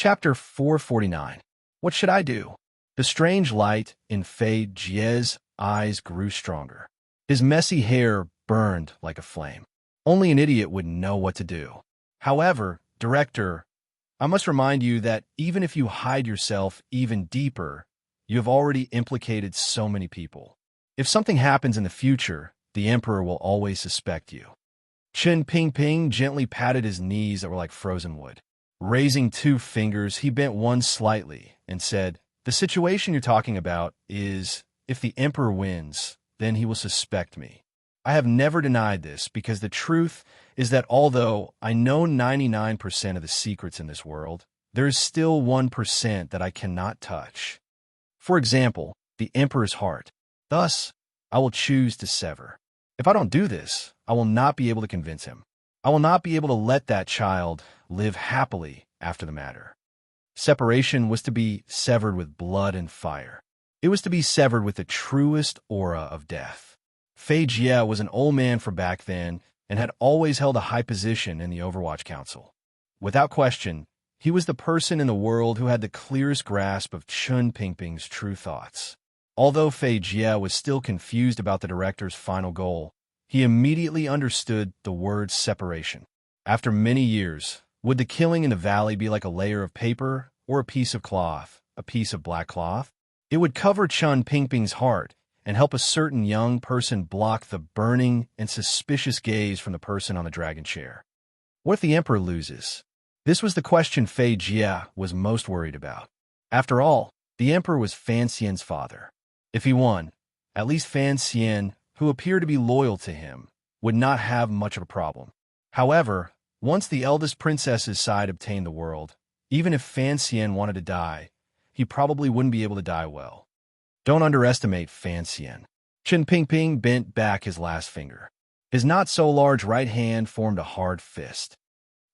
Chapter 449. What should I do? The strange light in Fei Jie's eyes grew stronger. His messy hair burned like a flame. Only an idiot would know what to do. However, Director, I must remind you that even if you hide yourself even deeper, you have already implicated so many people. If something happens in the future, the Emperor will always suspect you. Chen Pingping gently patted his knees that were like frozen wood. Raising 2 fingers, he bent one slightly and said, "The situation you're talking about is, if the Emperor wins, then he will suspect me. I have never denied this because the truth is that although I know 99% of the secrets in this world, there is still 1% that I cannot touch. For example, the Emperor's heart. Thus, I will choose to sever. If I don't do this, I will not be able to convince him. I will not be able to let that child live happily after the matter." Separation was to be severed with blood and fire. It was to be severed with the truest aura of death. Fei Jie was an old man for back then and had always held a high position in the Overwatch Council. Without question, he was the person in the world who had the clearest grasp of Chen Pingping's true thoughts. Although Fei Jie was still confused about the director's final goal, he immediately understood the word separation. After many years, would the killing in the valley be like a layer of paper or a piece of cloth, a piece of black cloth? It would cover Chen Pingping's heart and help a certain young person block the burning and suspicious gaze from the person on the dragon chair. What if the Emperor loses? This was the question Fei Jie was most worried about. After all, the Emperor was Fan Xian's father. If he won, at least Fan Xian, who appeared to be loyal to him, would not have much of a problem. However, once the eldest princess's side obtained the world, even if Fan Xian wanted to die, he probably wouldn't be able to die well. Don't underestimate Fan Xian. Chen Pingping bent back his last finger. His not-so-large right hand formed a hard fist.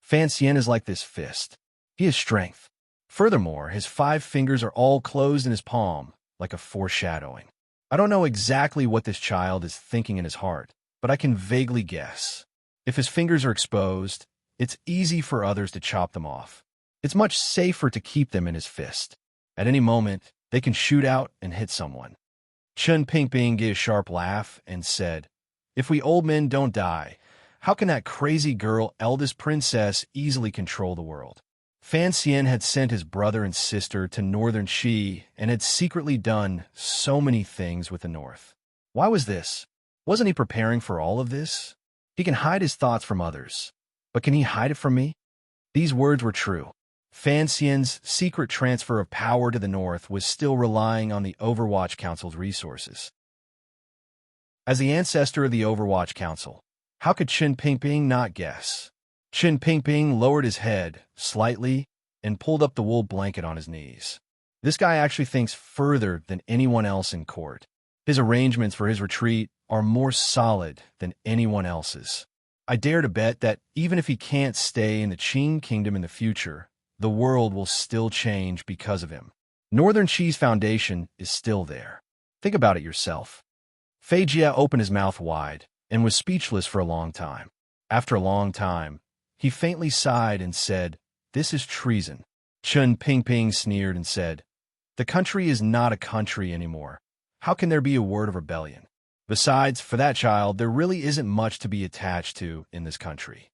Fan Xian is like this fist. He has strength. Furthermore, his 5 fingers are all closed in his palm, like a foreshadowing. I don't know exactly what this child is thinking in his heart, but I can vaguely guess. If his fingers are exposed, it's easy for others to chop them off. It's much safer to keep them in his fist. At any moment, they can shoot out and hit someone. Chen Pingping gave a sharp laugh and said, "If we old men don't die, how can that crazy girl, eldest princess, easily control the world?" Fan Xian had sent his brother and sister to northern Qi and had secretly done so many things with the north. Why was this? Wasn't he preparing for all of this? He can hide his thoughts from others, but can he hide it from me? These words were true. Fan Xian's secret transfer of power to the north was still relying on the Overwatch Council's resources. As the ancestor of the Overwatch Council, how could Chen Pingping not guess? Chen Pingping lowered his head slightly and pulled up the wool blanket on his knees. This guy actually thinks further than anyone else in court. His arrangements for his retreat are more solid than anyone else's. I dare to bet that even if he can't stay in the Qing Kingdom in the future, the world will still change because of him. Northern Qi's foundation is still there. Think about it yourself. Fei Jie opened his mouth wide and was speechless for a long time. After a long time, he faintly sighed and said, "This is treason." Chen Pingping sneered and said, "The country is not a country anymore. How can there be a word of rebellion? Besides, for that child, there really isn't much to be attached to in this country."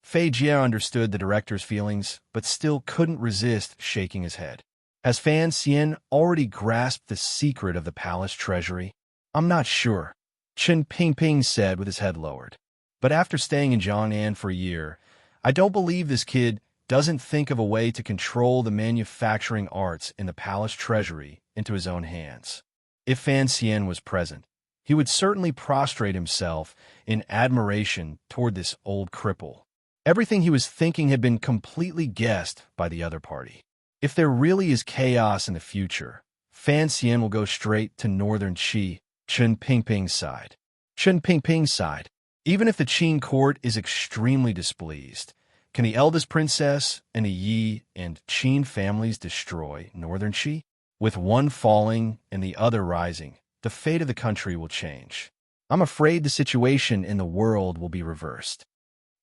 Fei Jie understood the director's feelings, but still couldn't resist shaking his head. Has Fan Xian already grasped the secret of the palace treasury? I'm not sure, Chen Pingping said with his head lowered. But after staying in Jiangnan for a year, I don't believe this kid doesn't think of a way to control the manufacturing arts in the palace treasury into his own hands. If Fan Xian was present, he would certainly prostrate himself in admiration toward this old cripple. Everything he was thinking had been completely guessed by the other party. If there really is chaos in the future, Fan Xian will go straight to northern Qi, Chen Pingping's side. Chen Pingping's side. Even if the Qing court is extremely displeased, can the eldest princess and the Yi and Qin families destroy northern Qi? With one falling and the other rising, the fate of the country will change. I'm afraid the situation in the world will be reversed.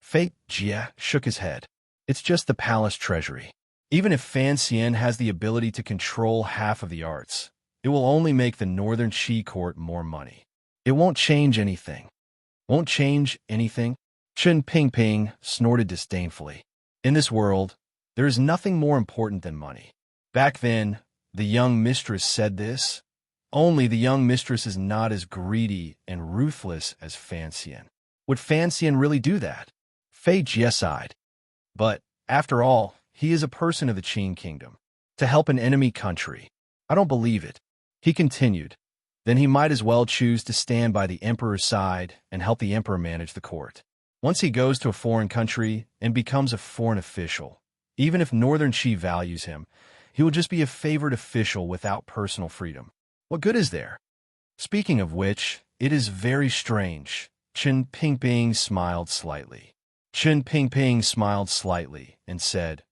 Fei Jie shook his head. It's just the palace treasury. Even if Fan Xian has the ability to control half of the arts, it will only make the Northern Qi court more money. It won't change anything. Won't change anything? Chen Pingping snorted disdainfully. In this world, there is nothing more important than money. Back then, the young mistress said this. Only the young mistress is not as greedy and ruthless as Fan Xian. Would Fan Xian really do that? Fei Jie sighed. But, after all, he is a person of the Qin kingdom. To help an enemy country. I don't believe it. He continued. Then he might as well choose to stand by the emperor's side and help the emperor manage the court. Once he goes to a foreign country and becomes a foreign official, even if Northern Qi values him, he will just be a favored official without personal freedom. What good is there? Speaking of which, it is very strange. Chen Pingping smiled slightly. Chen Pingping smiled slightly and said,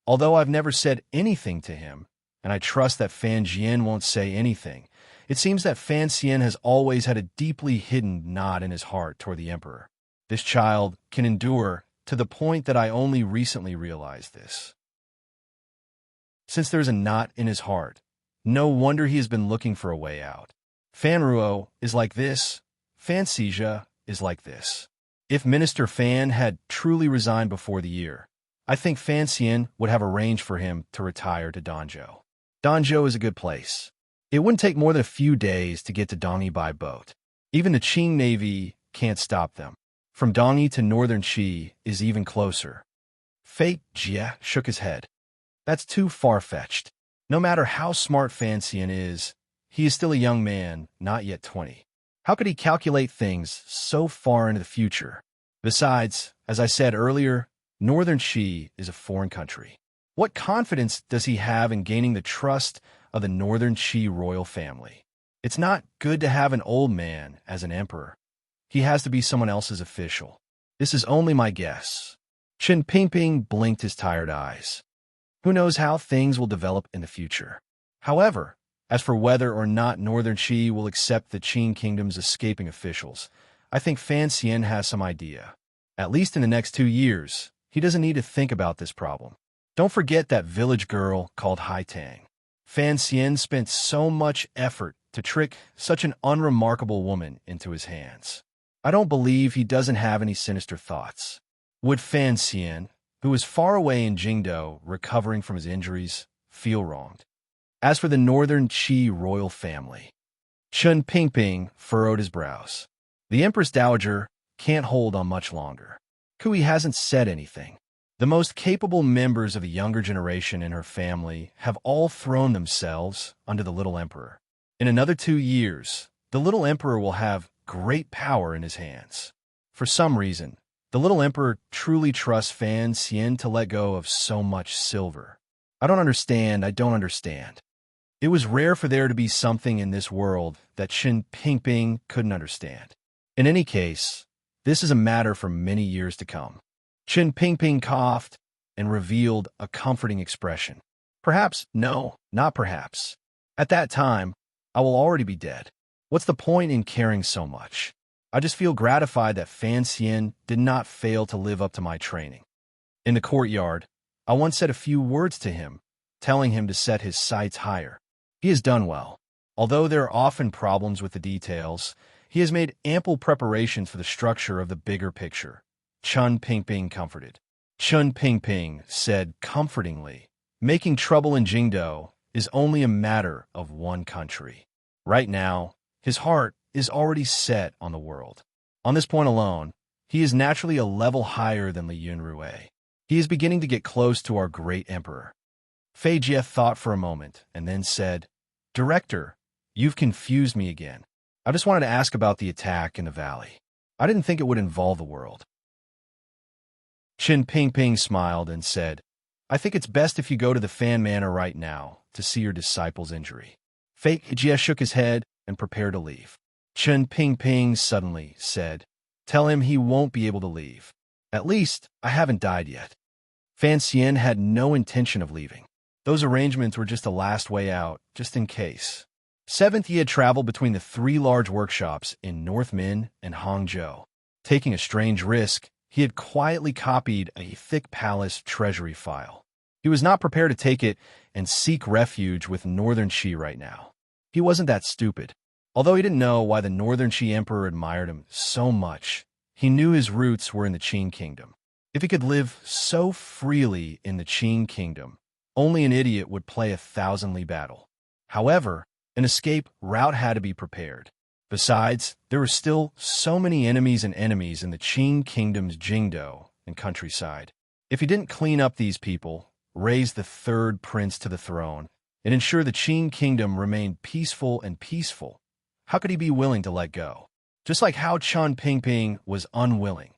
although I've never said anything to him, and I trust that Fan Jian won't say anything, it seems that Fan Xian has always had a deeply hidden knot in his heart toward the emperor. This child can endure to the point that I only recently realized this. Since there's a knot in his heart, no wonder he has been looking for a way out. Fan Ruo is like this. Fan Xizha is like this. If Minister Fan had truly resigned before the year, I think Fan Xian would have arranged for him to retire to Danzhou. Danzhou is a good place. It wouldn't take more than a few days to get to Dongyi by boat. Even the Qing Navy can't stop them. From Dongyi to Northern Qi is even closer. Fei Jie shook his head. That's too far-fetched. No matter how smart Fan Xian is, he is still a young man, not yet 20. How could he calculate things so far into the future? Besides, as I said earlier, Northern Qi is a foreign country. What confidence does he have in gaining the trust of the Northern Qi royal family? It's not good to have an old man as an emperor. He has to be someone else's official. This is only my guess. Chen Pingping blinked his tired eyes. Who knows how things will develop in the future? However, as for whether or not Northern Qi will accept the Qin kingdom's escaping officials, I think Fan Xian has some idea. At least in the next 2 years, he doesn't need to think about this problem. Don't forget that village girl called Hai Tang. Fan Xian spent so much effort to trick such an unremarkable woman into his hands. I don't believe he doesn't have any sinister thoughts. Would Fan Xian, who is far away in Jingdou recovering from his injuries, feel wronged? As for the Northern Qi royal family, Chen Pingping furrowed his brows. The Empress Dowager can't hold on much longer. Kui hasn't said anything. The most capable members of the younger generation in her family have all thrown themselves under the little emperor. In another 2 years, the little emperor will have great power in his hands. For some reason, the little emperor truly trusts Fan Xian to let go of so much silver. I don't understand. It was rare for there to be something in this world that Chen Pingping couldn't understand. In any case, this is a matter for many years to come. Chen Pingping coughed and revealed a comforting expression. Perhaps, no, not perhaps. At that time, I will already be dead. What's the point in caring so much? I just feel gratified that Fan Xian did not fail to live up to my training. In the courtyard, I once said a few words to him, telling him to set his sights higher. He has done well. Although there are often problems with the details, he has made ample preparations for the structure of the bigger picture. Chen Pingping comforted. Chen Pingping said comfortingly, making trouble in Jingdou is only a matter of one country. Right now, his heart is already set on the world. On this point alone, he is naturally a level higher than Li Yunrui. He is beginning to get close to our great emperor. Fei Jie thought for a moment and then said, Director, you've confused me again. I just wanted to ask about the attack in the valley. I didn't think it would involve the world. Chen Pingping smiled and said, I think it's best if you go to the Fan Manor right now to see your disciple's injury. Fei Jie shook his head and prepared to leave. Chen Pingping suddenly said, Tell him he won't be able to leave. At least, I haven't died yet. Fan Xian had no intention of leaving. Those arrangements were just a last way out, just in case. Seventh, he had traveled between the 3 large workshops in North Min and Hangzhou. Taking a strange risk, he had quietly copied a thick palace treasury file. He was not prepared to take it and seek refuge with Northern Qi right now. He wasn't that stupid. Although he didn't know why the Northern Qi Emperor admired him so much, he knew his roots were in the Qin Kingdom. If he could live so freely in the Qin Kingdom, only an idiot would play a thousand-li battle. However, an escape route had to be prepared. Besides, there were still so many enemies in the Qin Kingdom's Jingdo and countryside. If he didn't clean up these people, raise the third prince to the throne, and ensure the Qin Kingdom remained peaceful, how could he be willing to let go? Just like how Chun Pingping was unwilling.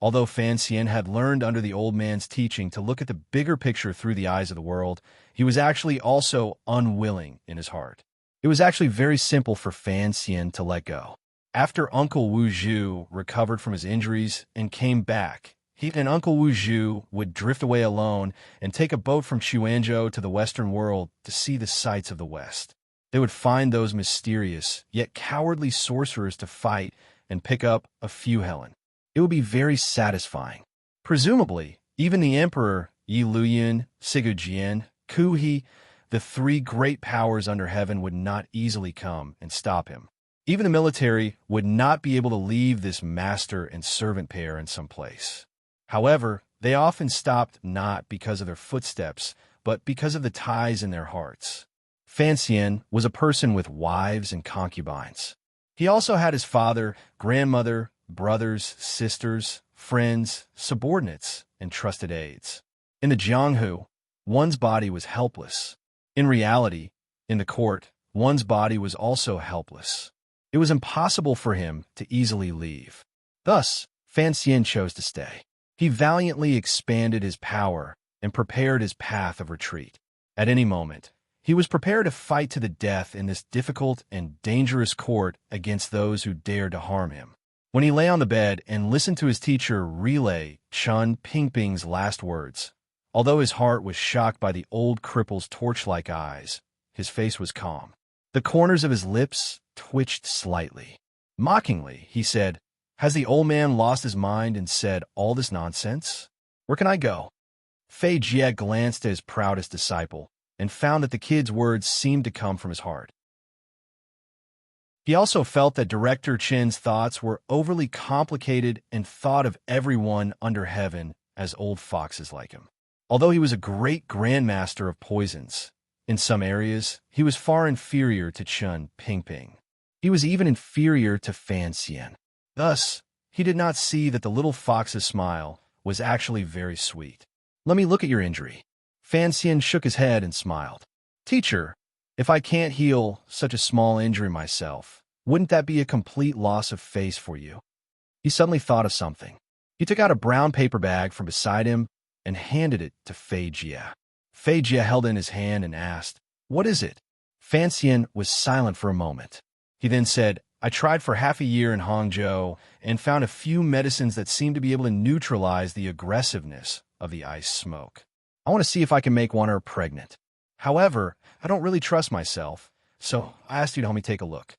Although Fan Xian had learned under the old man's teaching to look at the bigger picture through the eyes of the world, he was actually also unwilling in his heart. It was actually very simple for Fan Xian to let go. After Uncle Wu Zhu recovered from his injuries and came back, he and Uncle Wu Zhu would drift away alone and take a boat from Chuanzhou to the Western world to see the sights of the West. They would find those mysterious, yet cowardly sorcerers to fight and pick up a few Helen. It would be very satisfying. Presumably, even the Emperor, Yi Luyan, Sigu Jian, Ku He, the three great powers under heaven would not easily come and stop him. Even the military would not be able to leave this master and servant pair in some place. However, they often stopped not because of their footsteps, but because of the ties in their hearts. Fan Xian was a person with wives and concubines. He also had his father, grandmother, brothers, sisters, friends, subordinates, and trusted aides. In the Jianghu, one's body was helpless. In reality, in the court, one's body was also helpless. It was impossible for him to easily leave. Thus, Fan Xian chose to stay. He valiantly expanded his power and prepared his path of retreat. At any moment, he was prepared to fight to the death in this difficult and dangerous court against those who dared to harm him. When he lay on the bed and listened to his teacher relay Chun Pingping's last words, although his heart was shocked by the old cripple's torch-like eyes, his face was calm. The corners of his lips twitched slightly. Mockingly, he said, "Has the old man lost his mind and said all this nonsense? Where can I go?" Fei Jie glanced at his proudest disciple and found that the kid's words seemed to come from his heart. He also felt that Director Chen's thoughts were overly complicated and thought of everyone under heaven as old foxes like him. Although he was a great grandmaster of poisons, in some areas, he was far inferior to Chun Pingping. He was even inferior to Fan Xian. Thus, he did not see that the little fox's smile was actually very sweet. "Let me look at your injury." Fan Xian shook his head and smiled. "Teacher, if I can't heal such a small injury myself, wouldn't that be a complete loss of face for you?" He suddenly thought of something. He took out a brown paper bag from beside him and handed it to Fei Jie. Fei Jie held it in his hand and asked, "What is it?" Fan Xian was silent for a moment. He then said, "I tried for half a year in Hangzhou and found a few medicines that seem to be able to neutralize the aggressiveness of the ice smoke. I want to see if I can make one pregnant. However, I don't really trust myself, so I asked you to help me take a look."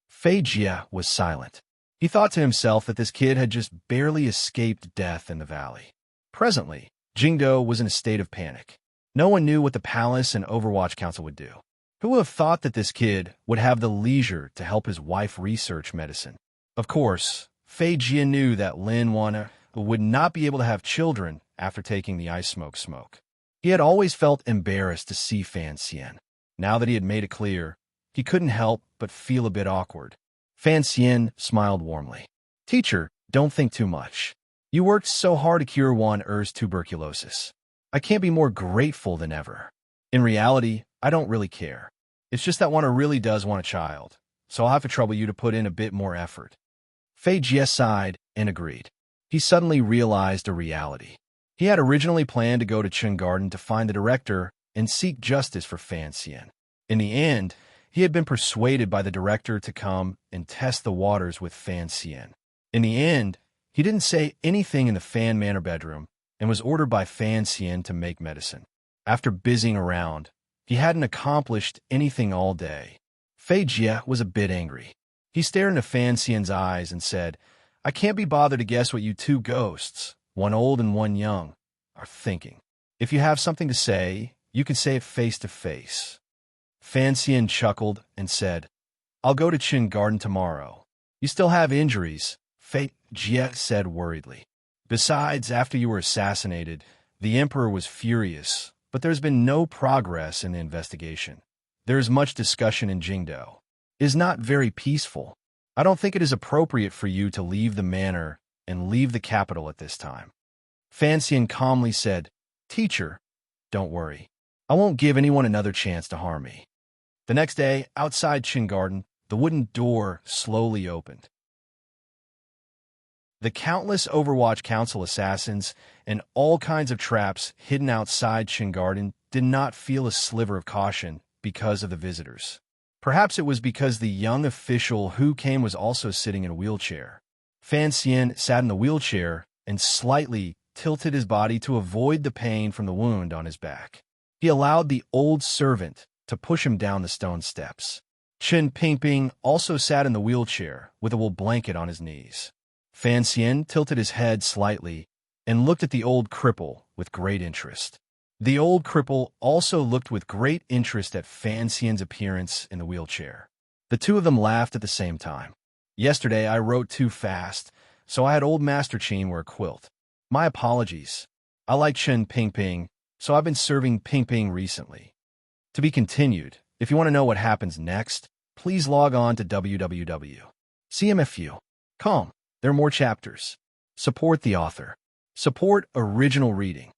Fei Jie was silent. He thought to himself that this kid had just barely escaped death in the valley. Presently, Jingdo was in a state of panic. No one knew what the Palace and Overwatch Council would do. Who would have thought that this kid would have the leisure to help his wife research medicine? Of course, Fei Jie knew that Lin Wan would not be able to have children after taking the ice smoke. He had always felt embarrassed to see Fan Xian. Now that he had made it clear, he couldn't help but feel a bit awkward. Fan Xian smiled warmly. "Teacher, don't think too much. You worked so hard to cure Wan Er's tuberculosis. I can't be more grateful than ever. In reality, I don't really care. It's just that Wan Er really does want a child, so I'll have to trouble you to put in a bit more effort." Fei Jie sighed and agreed. He suddenly realized a reality. He had originally planned to go to Chen Garden to find the director and seek justice for Fan Xian. In the end, he had been persuaded by the director to come and test the waters with Fan Xian. In the end, he didn't say anything in the Fan Manor bedroom and was ordered by Fan Xian to make medicine. After busying around, he hadn't accomplished anything all day. Fei Jie was a bit angry. He stared into Fan Xian's eyes and said, "I can't be bothered to guess what you two ghosts, one old and one young, are thinking." If you have something to say, you can say it face to face. Fan Xian chuckled and said, I'll go to Qin Garden tomorrow. You still have injuries, Fei Jie said worriedly. Besides, after you were assassinated, the Emperor was furious, but there's been no progress in the investigation. There is much discussion in Jingdou. It is not very peaceful. I don't think it is appropriate for you to leave the manor and leave the capital at this time. Fan Xian calmly said, Teacher, don't worry. I won't give anyone another chance to harm me. The next day, outside Qin Garden, the wooden door slowly opened. The countless Overwatch Council assassins and all kinds of traps hidden outside Qin Garden did not feel a sliver of caution because of the visitors. Perhaps it was because the young official who came was also sitting in a wheelchair. Fan Xian sat in the wheelchair and slightly tilted his body to avoid the pain from the wound on his back. He allowed the old servant to push him down the stone steps. Qin Pingping also sat in the wheelchair with a wool blanket on his knees. Fan Xian tilted his head slightly and looked at the old cripple with great interest. The old cripple also looked with great interest at Fan Xian's appearance in the wheelchair. The two of them laughed at the same time. Yesterday I wrote too fast, so I had old Master Qin wear a quilt. My apologies. I like Qin Pingping, so I've been serving Pingping recently. To be continued. If you want to know what happens next, please log on to www.cmfu.com. There are more chapters. Support the author. Support original reading.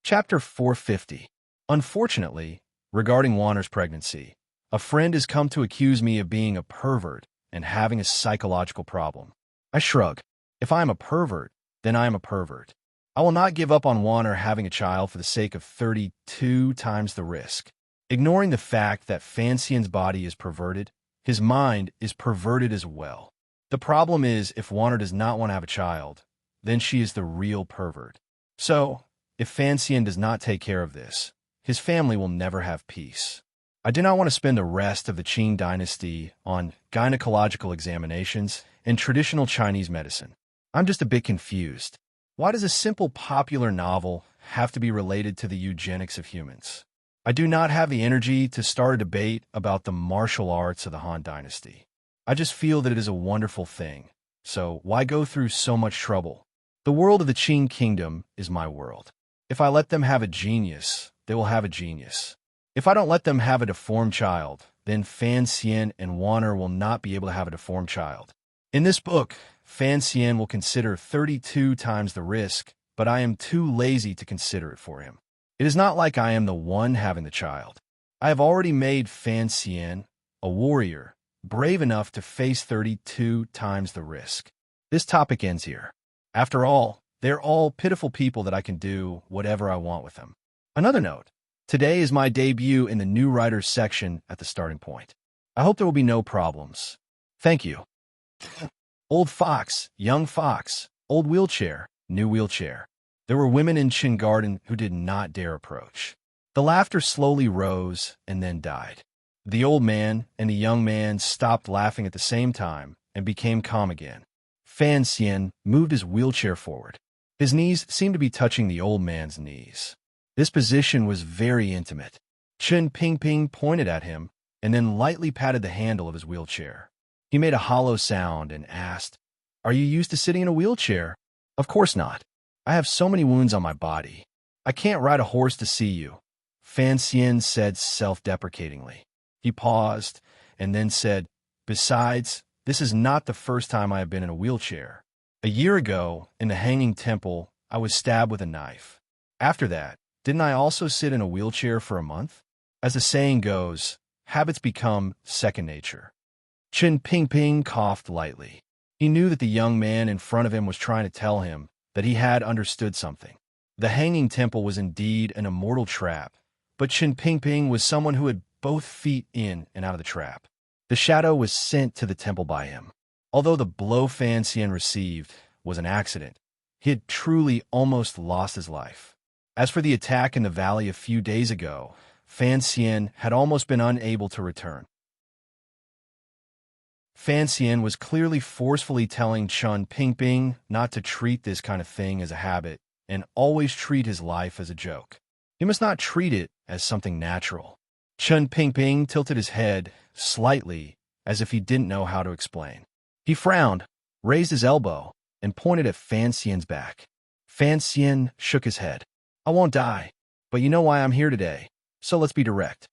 Chapter 450. Unfortunately, regarding Wanner's pregnancy, a friend has come to accuse me of being a pervert and having a psychological problem. I shrug. If I am a pervert, then I am a pervert. I will not give up on Wanner having a child for the sake of 32 times the risk. Ignoring the fact that Fan Xian's body is perverted, his mind is perverted as well. The problem is, if Wanner does not want to have a child, then she is the real pervert. So, if Fan Xian does not take care of this, his family will never have peace. I do not want to spend the rest of the Qing dynasty on gynecological examinations and traditional Chinese medicine. I'm just a bit confused. Why does a simple popular novel have to be related to the eugenics of humans? I do not have the energy to start a debate about the martial arts of the Han Dynasty. I just feel that it is a wonderful thing, so why go through so much trouble? The world of the Qing kingdom is my world. If I let them have a genius, they will have a genius. If I don't let them have a deformed child, then Fan Xian and Wanner will not be able to have a deformed child. In this book, Fan Xian will consider 32 times the risk, but I am too lazy to consider it for him. It is not like I am the one having the child. I have already made Fan Xian, a warrior, brave enough to face 32 times the risk. This topic ends here. After all, they're all pitiful people that I can do whatever I want with them. Another note. Today is my debut in the new writers section at the starting point. I hope there will be no problems. Thank you. Old fox, young fox, old wheelchair, new wheelchair. There were women in Qin Garden who did not dare approach. The laughter slowly rose and then died. The old man and the young man stopped laughing at the same time and became calm again. Fan Xian moved his wheelchair forward. His knees seemed to be touching the old man's knees. This position was very intimate. Qin Pingping pointed at him and then lightly patted the handle of his wheelchair. He made a hollow sound and asked, "Are you used to sitting in a wheelchair?" "Of course not. I have so many wounds on my body. I can't ride a horse to see you," Fan Xian said self-deprecatingly. He paused and then said, "Besides, this is not the first time I have been in a wheelchair. A year ago, in the Hanging Temple, I was stabbed with a knife. After that, didn't I also sit in a wheelchair for a month? As the saying goes, habits become second nature." Qin Pingping coughed lightly. He knew that the young man in front of him was trying to tell him that he had understood something. The Hanging Temple was indeed an immortal trap, but Qin Pingping was someone who had both feet in and out of the trap. The shadow was sent to the temple by him. Although the blow Fan Xian received was an accident, he had truly almost lost his life. As for the attack in the valley a few days ago, Fan Xian had almost been unable to return. Fan Xian was clearly forcefully telling Chun Pingping not to treat this kind of thing as a habit and always treat his life as a joke. He must not treat it as something natural. Chun Pingping tilted his head slightly as if he didn't know how to explain. He frowned, raised his elbow, and pointed at Fan Xian's back. Fan Xian shook his head. I won't die, but you know why I'm here today, so let's be direct.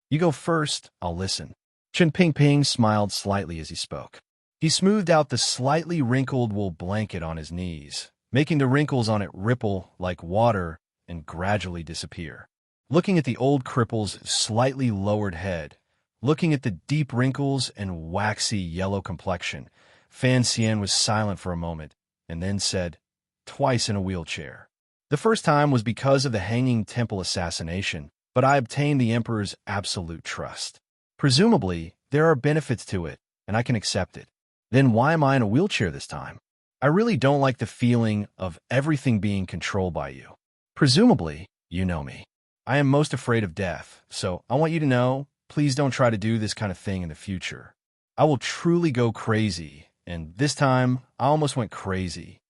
You go first, I'll listen. Chun Pingping smiled slightly as he spoke. He smoothed out the slightly wrinkled wool blanket on his knees, making the wrinkles on it ripple like water and gradually disappear. Looking at the old cripple's slightly lowered head, looking at the deep wrinkles and waxy yellow complexion, Fan Xian was silent for a moment and then said, "Twice in a wheelchair. The first time was because of the Hanging Temple assassination, but I obtained the Emperor's absolute trust. Presumably, there are benefits to it, and I can accept it. Then why am I in a wheelchair this time? I really don't like the feeling of everything being controlled by you. Presumably, you know me. I am most afraid of death, so I want you to know, please don't try to do this kind of thing in the future. I will truly go crazy, and this time, I almost went crazy."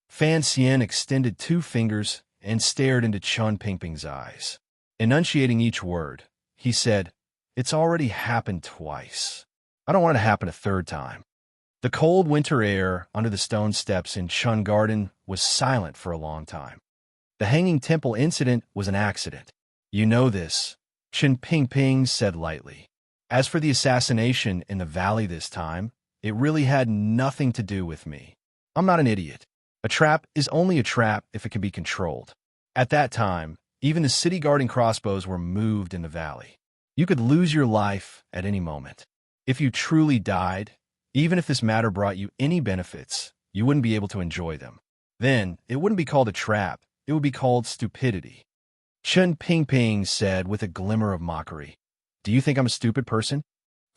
Fan Xian extended 2 fingers and stared into Chun Pingping's eyes. Enunciating each word, he said, "It's already happened twice. I don't want it to happen a third time." The cold winter air under the stone steps in Chun Garden was silent for a long time. The Hanging Temple incident was an accident. You know this, Chun Pingping said lightly. As for the assassination in the valley this time, it really had nothing to do with me. I'm not an idiot. A trap is only a trap if it can be controlled. At that time, even the city guarding crossbows were moved in the valley. You could lose your life at any moment. If you truly died, even if this matter brought you any benefits, you wouldn't be able to enjoy them. Then, it wouldn't be called a trap, it would be called stupidity. Chun Pingping said with a glimmer of mockery, "Do you think I'm a stupid person?"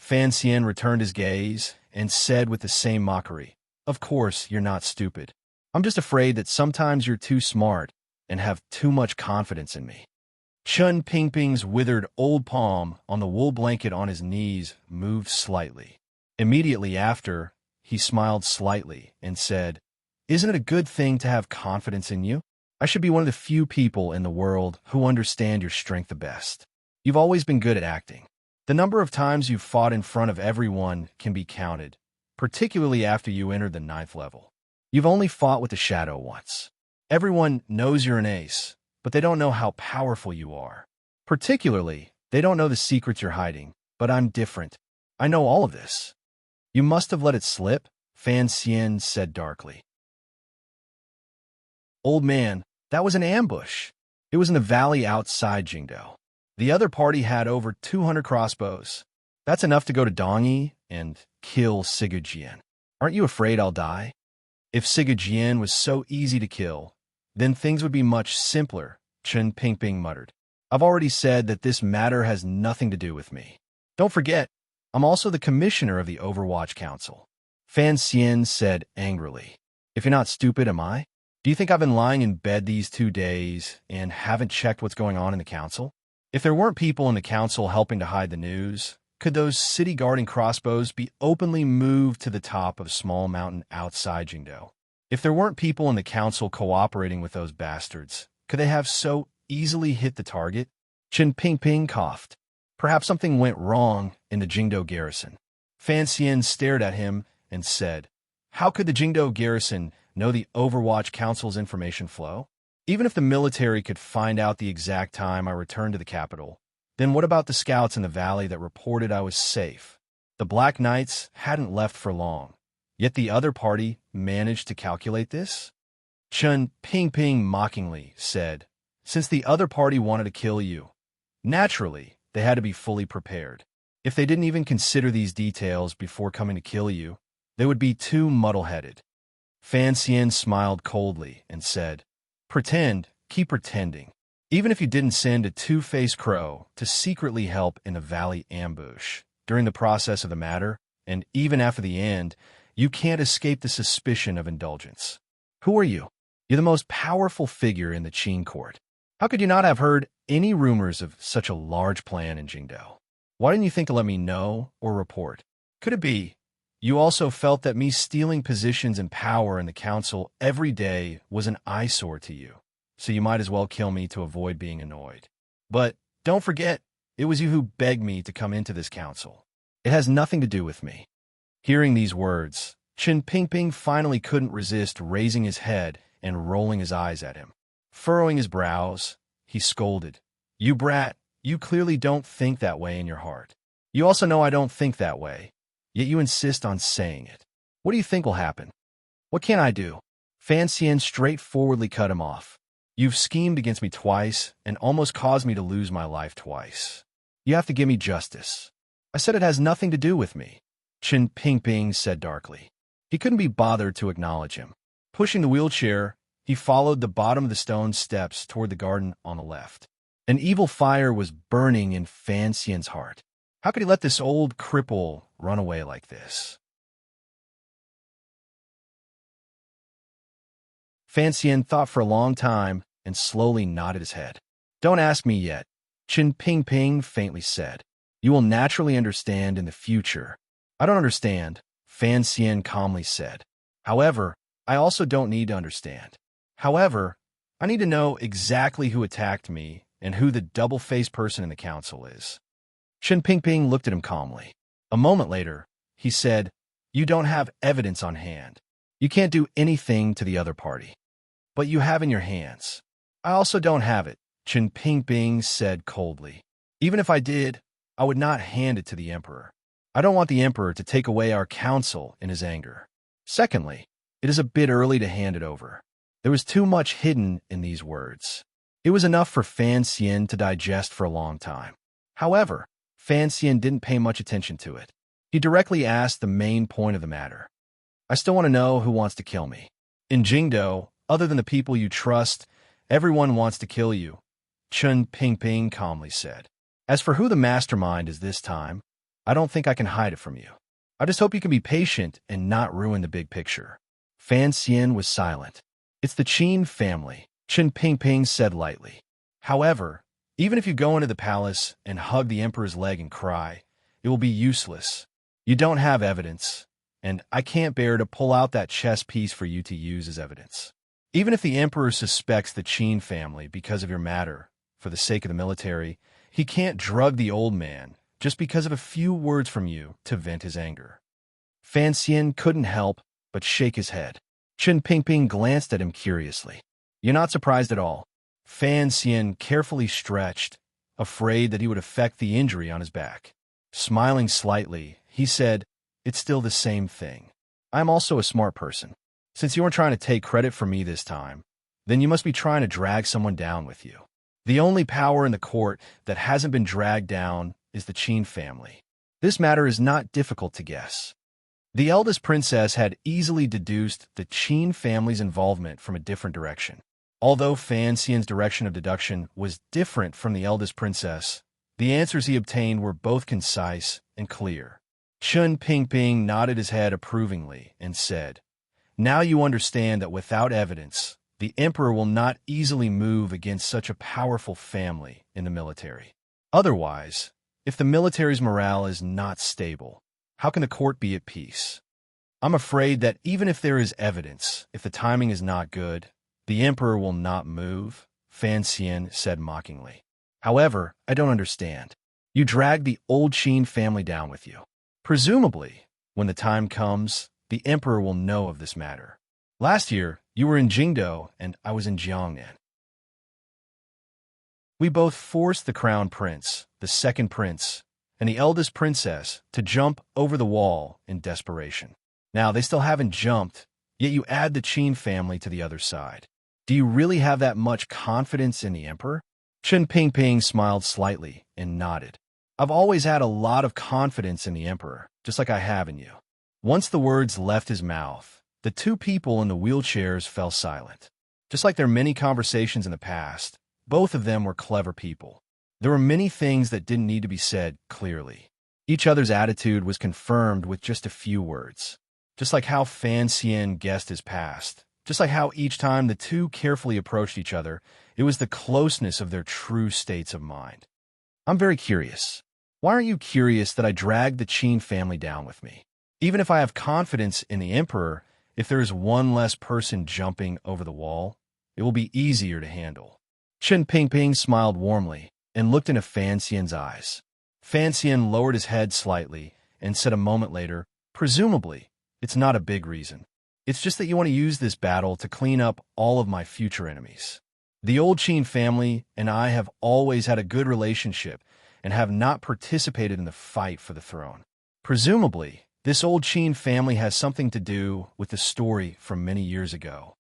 Fan Xian returned his gaze and said with the same mockery, "Of course you're not stupid. I'm just afraid that sometimes you're too smart and have too much confidence in me." Chun Pingping's withered old palm on the wool blanket on his knees moved slightly. Immediately after, he smiled slightly and said, "Isn't it a good thing to have confidence in you? I should be one of the few people in the world who understand your strength the best. You've always been good at acting. The number of times you've fought in front of everyone can be counted, particularly after you entered the 9th level. You've only fought with the shadow once. Everyone knows you're an ace, but they don't know how powerful you are. Particularly, they don't know the secrets you're hiding, but I'm different. I know all of this." "You must have let it slip," Fan Xian said darkly. "Old man, that was an ambush. It was in the valley outside Jingdo. The other party had over 200 crossbows. That's enough to go to Dongyi and kill Sigurjian. Aren't you afraid I'll die? If Sigurjian was so easy to kill, then things would be much simpler," Chun Pingping muttered. "I've already said that this matter has nothing to do with me. Don't forget, I'm also the commissioner of the Overwatch Council." Fan Xian said angrily, "If you're not stupid, am I? Do you think I've been lying in bed these 2 days and haven't checked what's going on in the council? If there weren't people in the council helping to hide the news, could those city guarding crossbows be openly moved to the top of a small mountain outside Jingdo? If there weren't people in the council cooperating with those bastards, could they have so easily hit the target?" Chun Pingping coughed. "Perhaps something went wrong in the Jingdo garrison." Fan Xian stared at him and said, "How could the Jingdo garrison know the Overwatch Council's information flow? Even if the military could find out the exact time I returned to the capital, then what about the scouts in the valley that reported I was safe? The Black Knights hadn't left for long, yet the other party managed to calculate this?" Chun Pingping mockingly said, "Since the other party wanted to kill you, naturally, they had to be fully prepared. If they didn't even consider these details before coming to kill you, they would be too muddle-headed." Fan Xian smiled coldly and said, "Pretend, keep pretending. Even if you didn't send a two-faced crow to secretly help in a valley ambush during the process of the matter, and even after the end, you can't escape the suspicion of indulgence. Who are you? You're the most powerful figure in the Qin court. How could you not have heard any rumors of such a large plan in Jingdo? Why didn't you think to let me know or report? Could it be You also felt that me stealing positions and power in the council every day was an eyesore to you, so you might as well kill me to avoid being annoyed. But don't forget, it was you who begged me to come into this council. It has nothing to do with me." Hearing these words, Chen Pingping finally couldn't resist raising his head and rolling his eyes at him. Furrowing his brows, he scolded, "You brat, you clearly don't think that way in your heart. You also know I don't think that way, yet you insist on saying it. What do you think will happen? What can I do?" Fan Xian straightforwardly cut him off. "You've schemed against me twice and almost caused me to lose my life twice. You have to give me justice." "I said it has nothing to do with me," Chen Pingping said darkly. He couldn't be bothered to acknowledge him. Pushing the wheelchair, he followed the bottom of the stone steps toward the garden on the left. An evil fire was burning in Fan Xian's heart. How could he let this old cripple run away like this? Fan Xian thought for a long time and slowly nodded his head. "Don't ask me yet," Chen Pingping faintly said. "You will naturally understand in the future." "I don't understand," Fan Xian calmly said. "However, I also don't need to understand. However, I need to know exactly who attacked me and who the double-faced person in the council is." Chen Pingping looked at him calmly. A moment later, he said, "You don't have evidence on hand. You can't do anything to the other party. But you have in your hands." "I also don't have it," Chen Pingping said coldly. "Even if I did, I would not hand it to the emperor. I don't want the emperor to take away our counsel in his anger. Secondly, it is a bit early to hand it over." There was too much hidden in these words. It was enough for Fan Xian to digest for a long time. However, Fan Xian didn't pay much attention to it. He directly asked the main point of the matter. "I still want to know who wants to kill me. In Jingdo, other than the people you trust, everyone wants to kill you," Chen Pingping calmly said. "As for who the mastermind is this time, I don't think I can hide it from you. I just hope you can be patient and not ruin the big picture." Fan Xian was silent. "It's the Qin family," Chen Pingping said lightly. "However, even if you go into the palace and hug the emperor's leg and cry, it will be useless. You don't have evidence, and I can't bear to pull out that chess piece for you to use as evidence. Even if the emperor suspects the Qin family because of your matter, for the sake of the military, he can't drug the old man just because of a few words from you to vent his anger." Fan Xian couldn't help but shake his head. Chen Pingping glanced at him curiously. "You're not surprised at all?" Fan Xian carefully stretched, afraid that he would affect the injury on his back. Smiling slightly, he said, "It's still the same thing. I'm also a smart person. Since you weren't trying to take credit for me this time, then you must be trying to drag someone down with you. The only power in the court that hasn't been dragged down is the Qin family. This matter is not difficult to guess. The eldest princess had easily deduced the Qin family's involvement from a different direction. Although Fan Xian's direction of deduction was different from the eldest princess, the answers he obtained were both concise and clear. Chen Pingping nodded his head approvingly and said, "Now you understand that without evidence, the emperor will not easily move against such a powerful family in the military. Otherwise, if the military's morale is not stable, how can the court be at peace? I'm afraid that even if there is evidence, if the timing is not good, the emperor will not move," Fan Xian said mockingly. "However, I don't understand. You dragged the old Qin family down with you. Presumably, when the time comes, the emperor will know of this matter. Last year, you were in Jingdo and I was in Jiangnan. We both forced the crown prince, the second prince, and the eldest princess to jump over the wall in desperation. Now, they still haven't jumped, yet you add the Qin family to the other side. Do you really have that much confidence in the emperor?" Chen Pingping smiled slightly and nodded. "I've always had a lot of confidence in the emperor, just like I have in you." Once the words left his mouth, the two people in the wheelchairs fell silent. Just like their many conversations in the past, both of them were clever people. There were many things that didn't need to be said clearly. Each other's attitude was confirmed with just a few words. Just like how Fan Xian guessed his past, just like how each time the two carefully approached each other, it was the closeness of their true states of mind. "I'm very curious. Why aren't you curious that I dragged the Qin family down with me? Even if I have confidence in the Emperor, if there is one less person jumping over the wall, it will be easier to handle. Chen Pingping smiled warmly and looked into Fan Xian's eyes. Fan Xian lowered his head slightly and said a moment later, "Presumably, it's not a big reason. It's just that you want to use this battle to clean up all of my future enemies. The old Qin family and I have always had a good relationship and have not participated in the fight for the throne. Presumably, this old Qin family has something to do with the story from many years ago."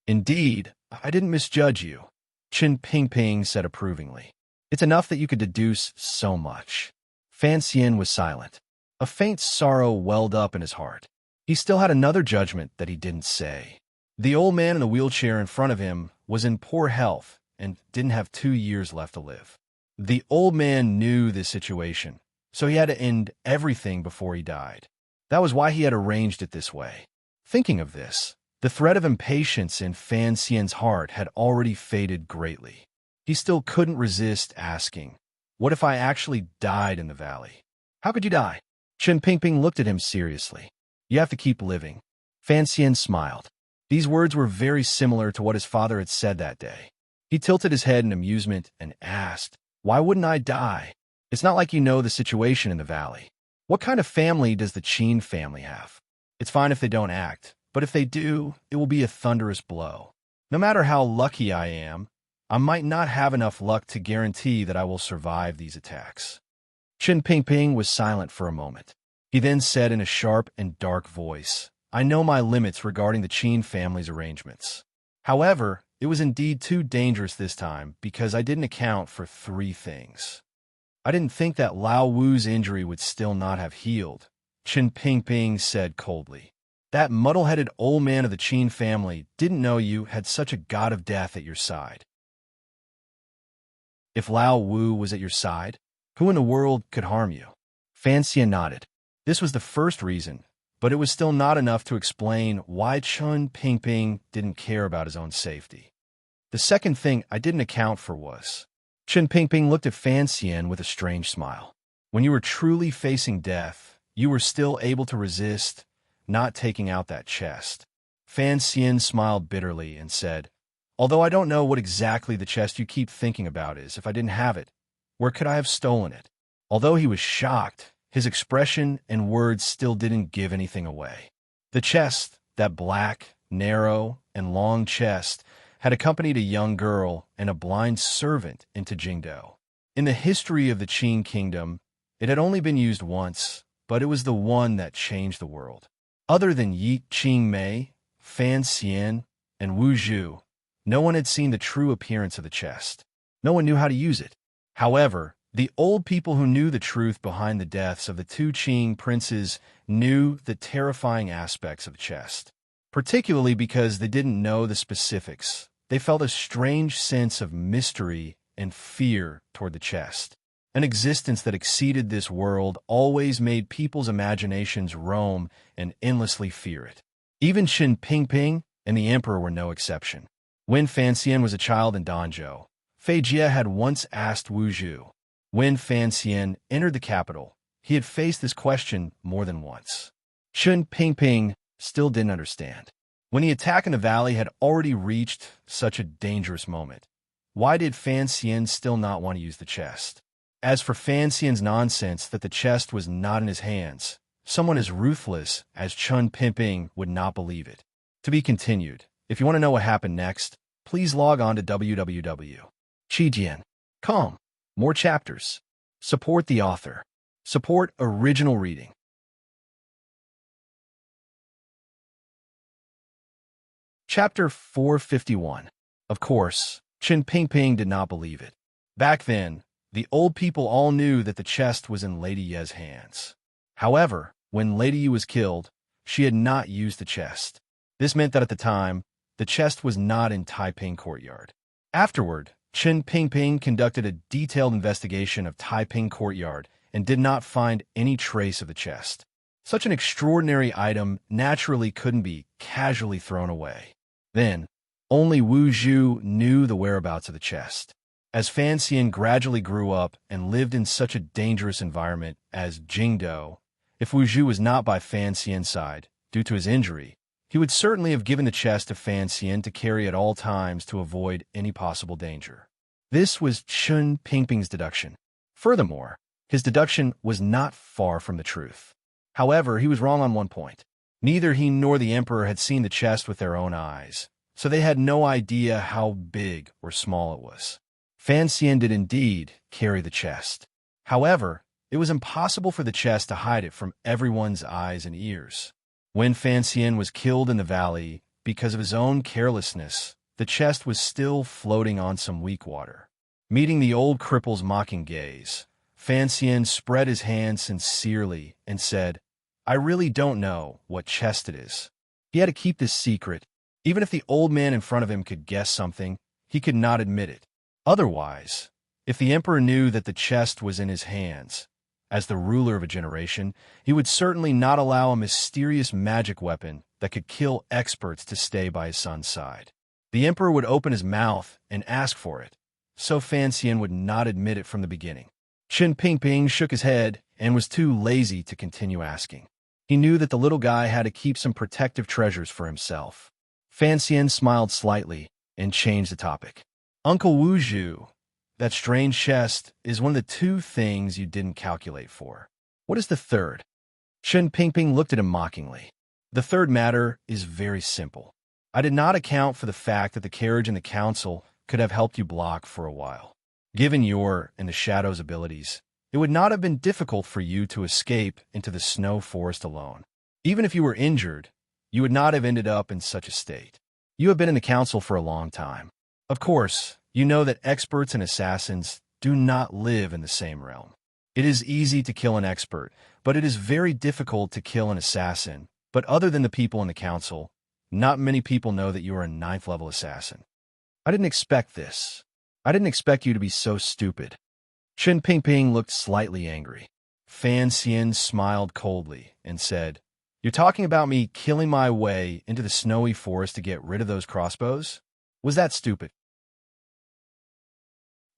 "Indeed, I didn't misjudge you," Chen Pingping said approvingly. "It's enough that you could deduce so much." Fan Xian was silent. A faint sorrow welled up in his heart. He still had another judgment that he didn't say. The old man in the wheelchair in front of him was in poor health and didn't have 2 years left to live. The old man knew this situation, so he had to end everything before he died. That was why he had arranged it this way. Thinking of this, the thread of impatience in Fan Xian's heart had already faded greatly. He still couldn't resist asking, "What if I actually died in the valley?" "How could you die?" Chen Pingping looked at him seriously. "You have to keep living." Fan Xian smiled. These words were very similar to what his father had said that day. He tilted his head in amusement and asked, "Why wouldn't I die? It's not like you know the situation in the valley. What kind of family does the Qin family have? It's fine if they don't act, but if they do, it will be a thunderous blow. No matter how lucky I am, I might not have enough luck to guarantee that I will survive these attacks." Chen Pingping was silent for a moment. He then said in a sharp and dark voice, "I know my limits regarding the Qin family's arrangements. However, it was indeed too dangerous this time because I didn't account for 3 things. I didn't think that Lao Wu's injury would still not have healed," Chen Pingping said coldly. "That muddle-headed old man of the Qin family didn't know you had such a god of death at your side." "If Lao Wu was at your side, who in the world could harm you?" Fan Xian nodded. This was the first reason, but it was still not enough to explain why Chen Pingping didn't care about his own safety. "The second thing I didn't account for was..." Chen Pingping looked at Fan Xian with a strange smile. "When you were truly facing death, you were still able to resist not taking out that chest." Fan Xian smiled bitterly and said, "Although I don't know what exactly the chest you keep thinking about is, if I didn't have it, where could I have stolen it?" Although he was shocked, his expression and words still didn't give anything away. The chest, that black, narrow, and long chest, had accompanied a young girl and a blind servant into Jingdou. In the history of the Qin kingdom, it had only been used once, but it was the one that changed the world. Other than Yi Qingmei, Fan Xian, and Wu Zhu, no one had seen the true appearance of the chest. No one knew how to use it. However, the old people who knew the truth behind the deaths of the 2 Qing princes knew the terrifying aspects of the chest. Particularly because they didn't know the specifics, they felt a strange sense of mystery and fear toward the chest. An existence that exceeded this world always made people's imaginations roam and endlessly fear it. Even Chen Pingping and the Emperor were no exception. When Fan Xian was a child in Danzhou, Fei Jie had once asked Wu Zhu. When Fan Xian entered the capital, he had faced this question more than once. Chen Pingping still didn't understand. When the attack in the valley had already reached such a dangerous moment, why did Fan Xian still not want to use the chest? As for Fan Xian's nonsense that the chest was not in his hands, someone as ruthless as Chen Pingping would not believe it. To be continued. If you want to know what happened next, please log on to www.qijian.com. More chapters. Support the author. Support original reading. Chapter 451. Of course, Chen Pingping did not believe it. Back then, the old people all knew that the chest was in Lady Ye's hands. However, when Lady Ye was killed, she had not used the chest. This meant that at the time, the chest was not in Taiping Courtyard. Afterward, Chen Pingping conducted a detailed investigation of Taiping Courtyard and did not find any trace of the chest. Such an extraordinary item naturally couldn't be casually thrown away. Then, only Wu Zhu knew the whereabouts of the chest. As Fan Xian gradually grew up and lived in such a dangerous environment as Jingdou, If Wu Zhu was not by Fan Xian's side, due to his injury, he would certainly have given the chest to Fan Xian to carry at all times to avoid any possible danger. This was Chun Pingping's deduction. Furthermore, his deduction was not far from the truth. However, he was wrong on one point. Neither he nor the emperor had seen the chest with their own eyes, so they had no idea how big or small it was. Fan Xian did indeed carry the chest. However, it was impossible for the chest to hide it from everyone's eyes and ears. When Fan Xian was killed in the valley because of his own carelessness, the chest was still floating on some weak water. Meeting the old cripple's mocking gaze, Fan Xian spread his hand sincerely and said, "I really don't know what chest it is." He had to keep this secret. Even if the old man in front of him could guess something, he could not admit it. Otherwise, if the emperor knew that the chest was in his hands, as the ruler of a generation, he would certainly not allow a mysterious magic weapon that could kill experts to stay by his son's side. The emperor would open his mouth and ask for it, so Fan Xian would not admit it from the beginning. Chun Pingping shook his head and was too lazy to continue asking. He knew that the little guy had to keep some protective treasures for himself. Fan Xian smiled slightly and changed the topic. "Uncle Wu Zhu, that strange chest is one of the two things you didn't calculate for. What is the third?" Chun Pingping looked at him mockingly. "The third matter is very simple. I did not account for the fact that the carriage and the council could have helped you block for a while. Given your and the Shadow's abilities, it would not have been difficult for you to escape into the snow forest alone. Even if you were injured, you would not have ended up in such a state. You have been in the council for a long time. Of course, you know that experts and assassins do not live in the same realm. It is easy to kill an expert, but it is very difficult to kill an assassin. But other than the people in the council, not many people know that you are a 9th level assassin. I didn't expect this. I didn't expect you to be so stupid." Chun Pingping looked slightly angry. Fan Xian smiled coldly and said, "You're talking about me killing my way into the snowy forest to get rid of those crossbows? Was that stupid?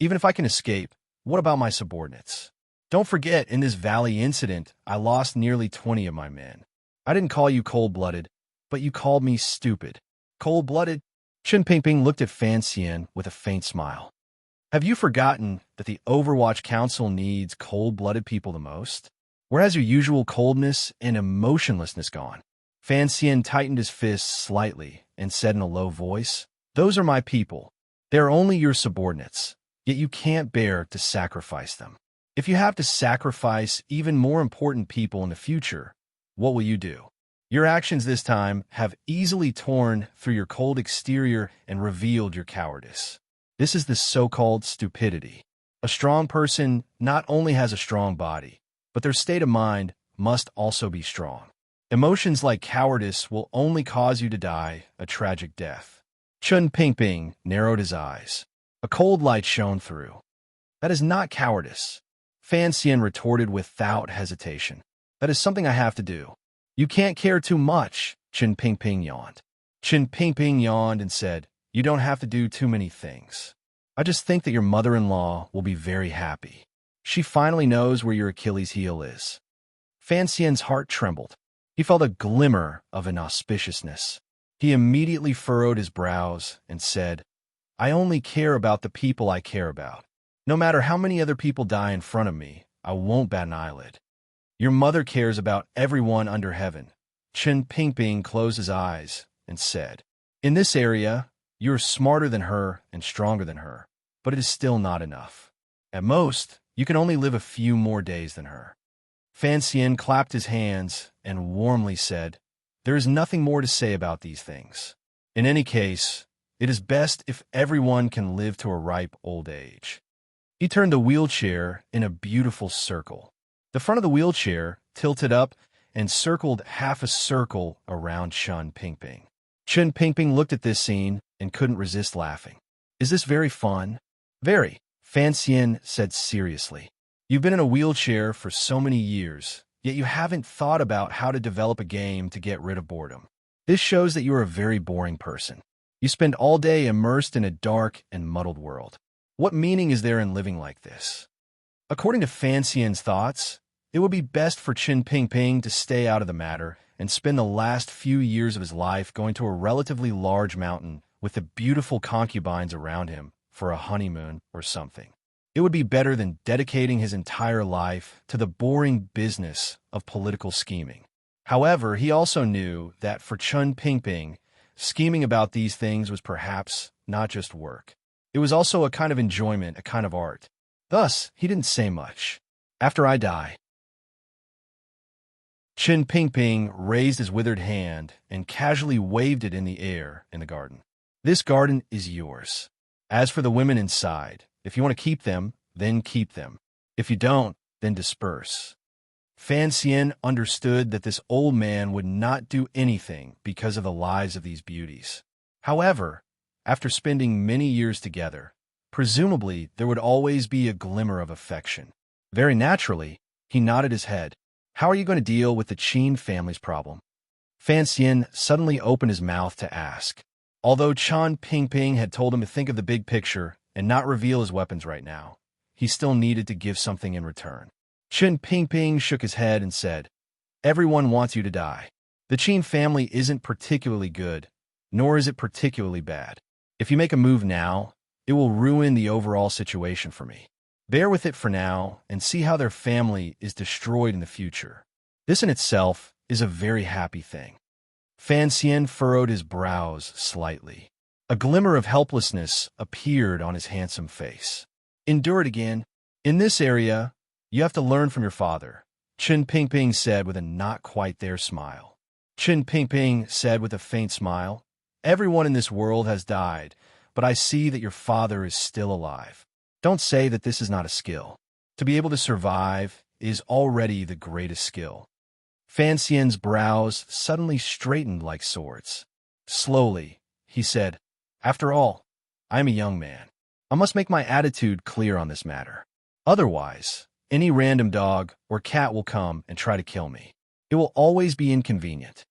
Even if I can escape, what about my subordinates? Don't forget, in this valley incident, I lost nearly 20 of my men. I didn't call you cold-blooded, but you called me stupid." "Cold-blooded?" Chun Pingping looked at Fan Xian with a faint smile. "Have you forgotten that the Overwatch Council needs cold-blooded people the most? Where has your usual coldness and emotionlessness gone?" Fan Xian tightened his fists slightly and said in a low voice, "Those are my people. They are only your subordinates, yet you can't bear to sacrifice them. If you have to sacrifice even more important people in the future, what will you do? Your actions this time have easily torn through your cold exterior and revealed your cowardice. This is the so-called stupidity. A strong person not only has a strong body, but their state of mind must also be strong. Emotions like cowardice will only cause you to die a tragic death." Chun Pingping narrowed his eyes. A cold light shone through. "That is not cowardice," Fan Xian retorted without hesitation. "That is something I have to do." "You can't care too much," Chun Pingping yawned. Chun Pingping yawned and said, "You don't have to do too many things. I just think that your mother-in-law will be very happy. She finally knows where your Achilles heel is." Fan Xian's heart trembled. He felt a glimmer of inauspiciousness. He immediately furrowed his brows and said, "I only care about the people I care about. No matter how many other people die in front of me, I won't bat an eyelid. Your mother cares about everyone under heaven." Chun Pingping closed his eyes and said, "In this area, you're smarter than her and stronger than her, but it is still not enough. At most, you can only live a few more days than her." Fan Xian clapped his hands and warmly said, "There is nothing more to say about these things. In any case, it is best if everyone can live to a ripe old age." He turned the wheelchair in a beautiful circle. The front of the wheelchair tilted up and circled half a circle around Chun Pingping. Chun Pingping looked at this scene and couldn't resist laughing. "Is this very fun?" "Very," Fan Xian said seriously. "You've been in a wheelchair for so many years, yet you haven't thought about how to develop a game to get rid of boredom. This shows that you are a very boring person. You spend all day immersed in a dark and muddled world. What meaning is there in living like this?" According to Fan Xian's thoughts, It would be best for Qin Pingping to stay out of the matter and spend the last few years of his life going to a relatively large mountain with the beautiful concubines around him for a honeymoon or something. It would be better than dedicating his entire life to the boring business of political scheming. However, he also knew that for Qin Pingping, scheming about these things was perhaps not just work. It was also a kind of enjoyment, a kind of art. Thus, he didn't say much. After I die. Qin Pingping raised his withered hand and casually waved it in the air in the garden. This garden is yours. As for the women inside, if you want to keep them, then keep them. If you don't, then disperse. Fan Xian understood that this old man would not do anything because of the lives of these beauties. However, after spending many years together, presumably there would always be a glimmer of affection. Very naturally, he nodded his head. How are you going to deal with the Qin family's problem? Fan Xian suddenly opened his mouth to ask. Although Qin Pingping had told him to think of the big picture and not reveal his weapons right now, he still needed to give something in return. Qin Pingping shook his head and said, "Everyone wants you to die. The Qin family isn't particularly good, nor is it particularly bad. If you make a move now, it will ruin the overall situation for me. Bear with it for now and see how their family is destroyed in the future. This in itself is a very happy thing." Fan Xian furrowed his brows slightly. A glimmer of helplessness appeared on his handsome face. "Endure it again. In this area, you have to learn from your father," Qin Pingping said with a not-quite-there smile. Qin Pingping said with a faint smile, "Everyone in this world has died, but I see that your father is still alive. Don't say that this is not a skill. To be able to survive is already the greatest skill." Fan Xian's brows suddenly straightened like swords. Slowly, he said, "After all, I am a young man. I must make my attitude clear on this matter. Otherwise, any random dog or cat will come and try to kill me. It will always be inconvenient."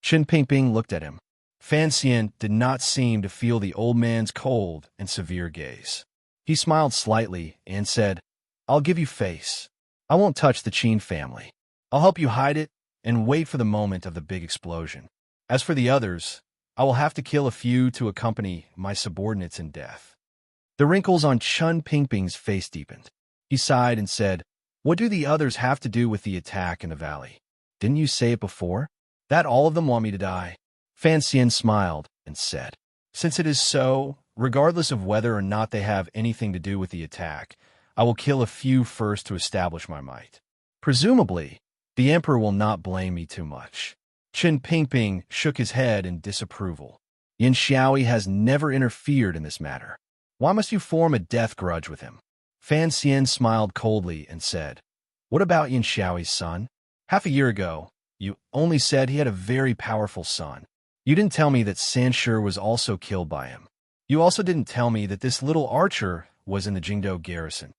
Qin Pingping looked at him. Fan Xian did not seem to feel the old man's cold and severe gaze. He smiled slightly and said, "I'll give you face. I won't touch the Qin family. I'll help you hide it and wait for the moment of the big explosion. As for the others, I will have to kill a few to accompany my subordinates in death." The wrinkles on Qin Pingping's face deepened. He sighed and said, "What do the others have to do with the attack in the valley? Didn't you say it before? That all of them want me to die?" Fan Xian smiled and said, "Since it is so, regardless of whether or not they have anything to do with the attack, I will kill a few first to establish my might. Presumably, the Emperor will not blame me too much." Qin Pingping shook his head in disapproval. "Yin Xiaoyi has never interfered in this matter. Why must you form a death grudge with him?" Fan Xian smiled coldly and said, "What about Yin Xiaoyi's son? Half a year ago, you only said he had a very powerful son. You didn't tell me that Sanshur was also killed by him. You also didn't tell me that this little archer was in the Jingdo garrison."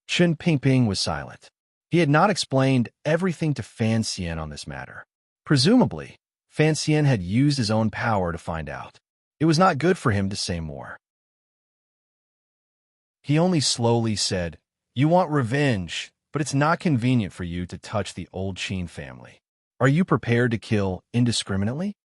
Qin Pingping was silent. He had not explained everything to Fan Xian on this matter. Presumably, Fan Xian had used his own power to find out. It was not good for him to say more. He only slowly said, "You want revenge, but it's not convenient for you to touch the old Qin family. Are you prepared to kill indiscriminately?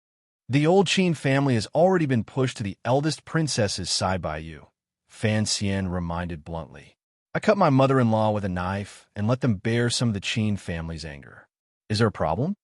The old Qin family has already been pushed to the eldest princess's side by you," Fan Xian reminded bluntly. "I cut my mother-in-law with a knife and let them bear some of the Qin family's anger. Is there a problem?"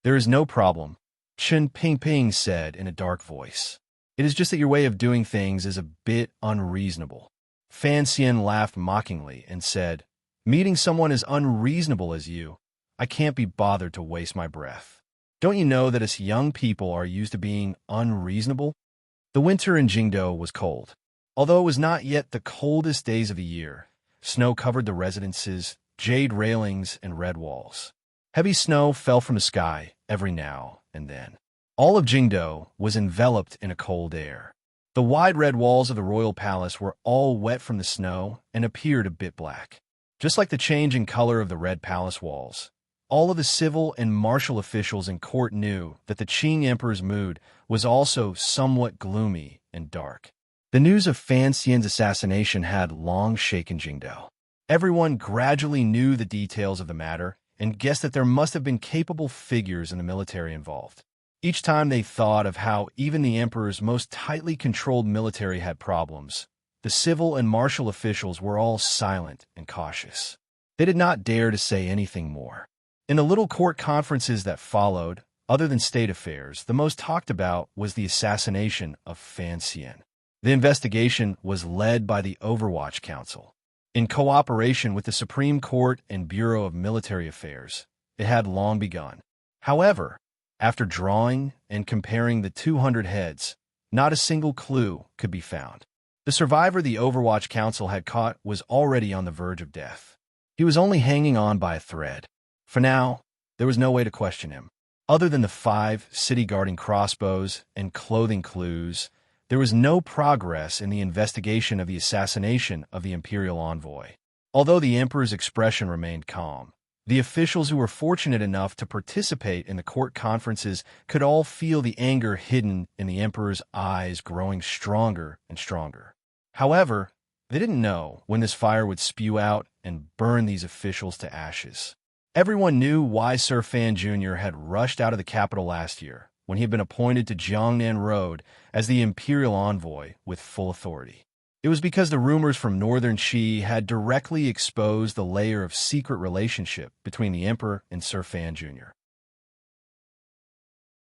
"There is no problem," Qin Pingping said in a dark voice. "It is just that your way of doing things is a bit unreasonable." Fan Xian laughed mockingly and said, "Meeting someone as unreasonable as you, I can't be bothered to waste my breath. Don't you know that us young people are used to being unreasonable?" The winter in Jingdo was cold. Although it was not yet the coldest days of the year, snow covered the residences, jade railings, and red walls. Heavy snow fell from the sky every now and then. All of Jingdo was enveloped in a cold air. The wide red walls of the royal palace were all wet from the snow and appeared a bit black. Just like the change in color of the red palace walls, all of the civil and martial officials in court knew that the Qing emperor's mood was also somewhat gloomy and dark. The news of Fan Xian's assassination had long shaken Jingdo. Everyone gradually knew the details of the matter and guessed that there must have been capable figures in the military involved. Each time they thought of how even the emperor's most tightly controlled military had problems, the civil and martial officials were all silent and cautious. They did not dare to say anything more. In the little court conferences that followed, other than state affairs, the most talked about was the assassination of Fan Xian. The investigation was led by the Overwatch Council. In cooperation with the Supreme Court and Bureau of Military Affairs, it had long begun. However, after drawing and comparing the 200 heads, not a single clue could be found. The survivor the Overwatch Council had caught was already on the verge of death. He was only hanging on by a thread. For now, there was no way to question him. Other than the 5 city-guarding crossbows and clothing clues, there was no progress in the investigation of the assassination of the imperial envoy. Although the emperor's expression remained calm, the officials who were fortunate enough to participate in the court conferences could all feel the anger hidden in the emperor's eyes growing stronger and stronger. However, they didn't know when this fire would spew out and burn these officials to ashes. Everyone knew why Sir Fan Jr. had rushed out of the capital last year, when he had been appointed to Jiangnan Road as the imperial envoy with full authority. It was because the rumors from northern Qi had directly exposed the layer of secret relationship between the emperor and Sir Fan Jr.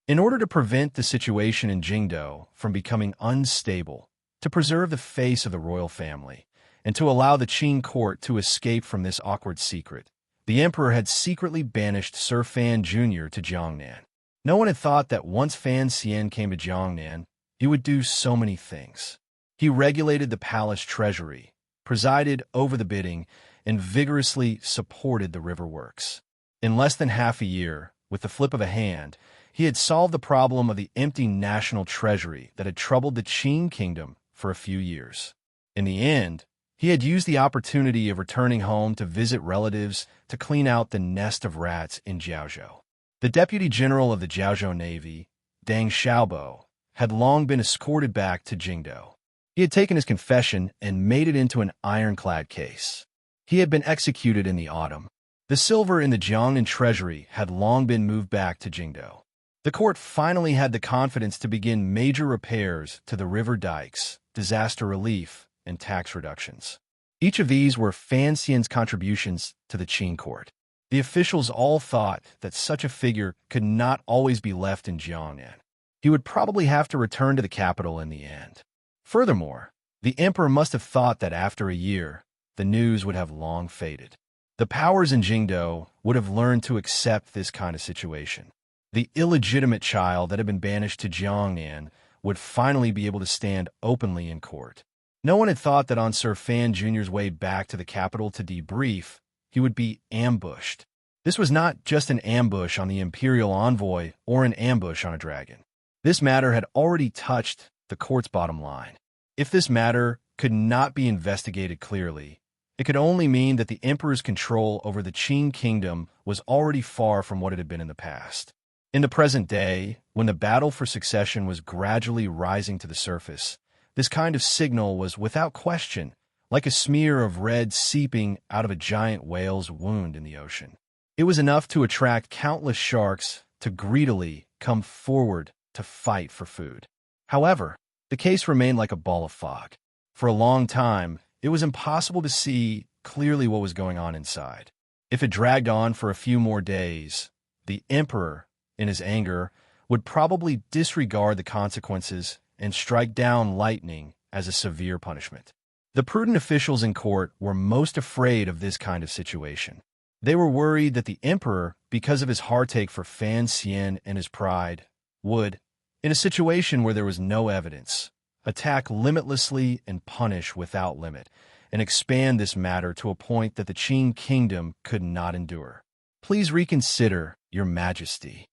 In order to prevent the situation in Jingdou from becoming unstable, to preserve the face of the royal family, and to allow the Qing court to escape from this awkward secret, the emperor had secretly banished Sir Fan Jr. to Jiangnan. No one had thought that once Fan Xian came to Jiangnan, he would do so many things. He regulated the palace treasury, presided over the bidding, and vigorously supported the river works. In less than half a year, with the flip of a hand, he had solved the problem of the empty national treasury that had troubled the Qing kingdom for a few years. In the end, he had used the opportunity of returning home to visit relatives to clean out the nest of rats in Jiaozhou. The deputy general of the Jiaozhou Navy, Deng Xiaobo, had long been escorted back to Jingdou. He had taken his confession and made it into an ironclad case. He had been executed in the autumn. The silver in the Jiangnan treasury had long been moved back to Jingdou. The court finally had the confidence to begin major repairs to the river dikes, disaster relief, and tax reductions. Each of these were Fan Xian's contributions to the Qing court. The officials all thought that such a figure could not always be left in Jiangnan. He would probably have to return to the capital in the end. Furthermore, the emperor must have thought that after a year, the news would have long faded. The powers in Jingdou would have learned to accept this kind of situation. The illegitimate child that had been banished to Jiangnan would finally be able to stand openly in court. No one had thought that on Sir Fan Jr.'s way back to the capital to debrief, he would be ambushed. This was not just an ambush on the imperial envoy or an ambush on a dragon. This matter had already touched the court's bottom line. If this matter could not be investigated clearly, it could only mean that the emperor's control over the Qing kingdom was already far from what it had been in the past. In the present day, when the battle for succession was gradually rising to the surface, this kind of signal was without question like a smear of red seeping out of a giant whale's wound in the ocean. It was enough to attract countless sharks to greedily come forward to fight for food. However, the case remained like a ball of fog. For a long time, it was impossible to see clearly what was going on inside. If it dragged on for a few more days, the emperor, in his anger, would probably disregard the consequences and strike down lightning as a severe punishment. The prudent officials in court were most afraid of this kind of situation. They were worried that the emperor, because of his heartache for Fan Xian and his pride, would, in a situation where there was no evidence, attack limitlessly and punish without limit, and expand this matter to a point that the Qing kingdom could not endure. Please reconsider, Your Majesty.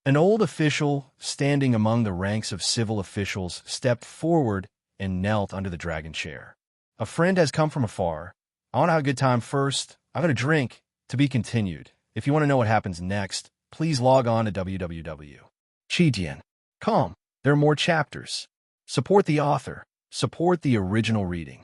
An old official, standing among the ranks of civil officials, stepped forward and knelt under the dragon chair. A friend has come from afar. I want to have a good time first. I'm going to drink. To be continued. If you want to know what happens next, please log on to www.Qidian.com. There are more chapters. Support the author. Support the original reading.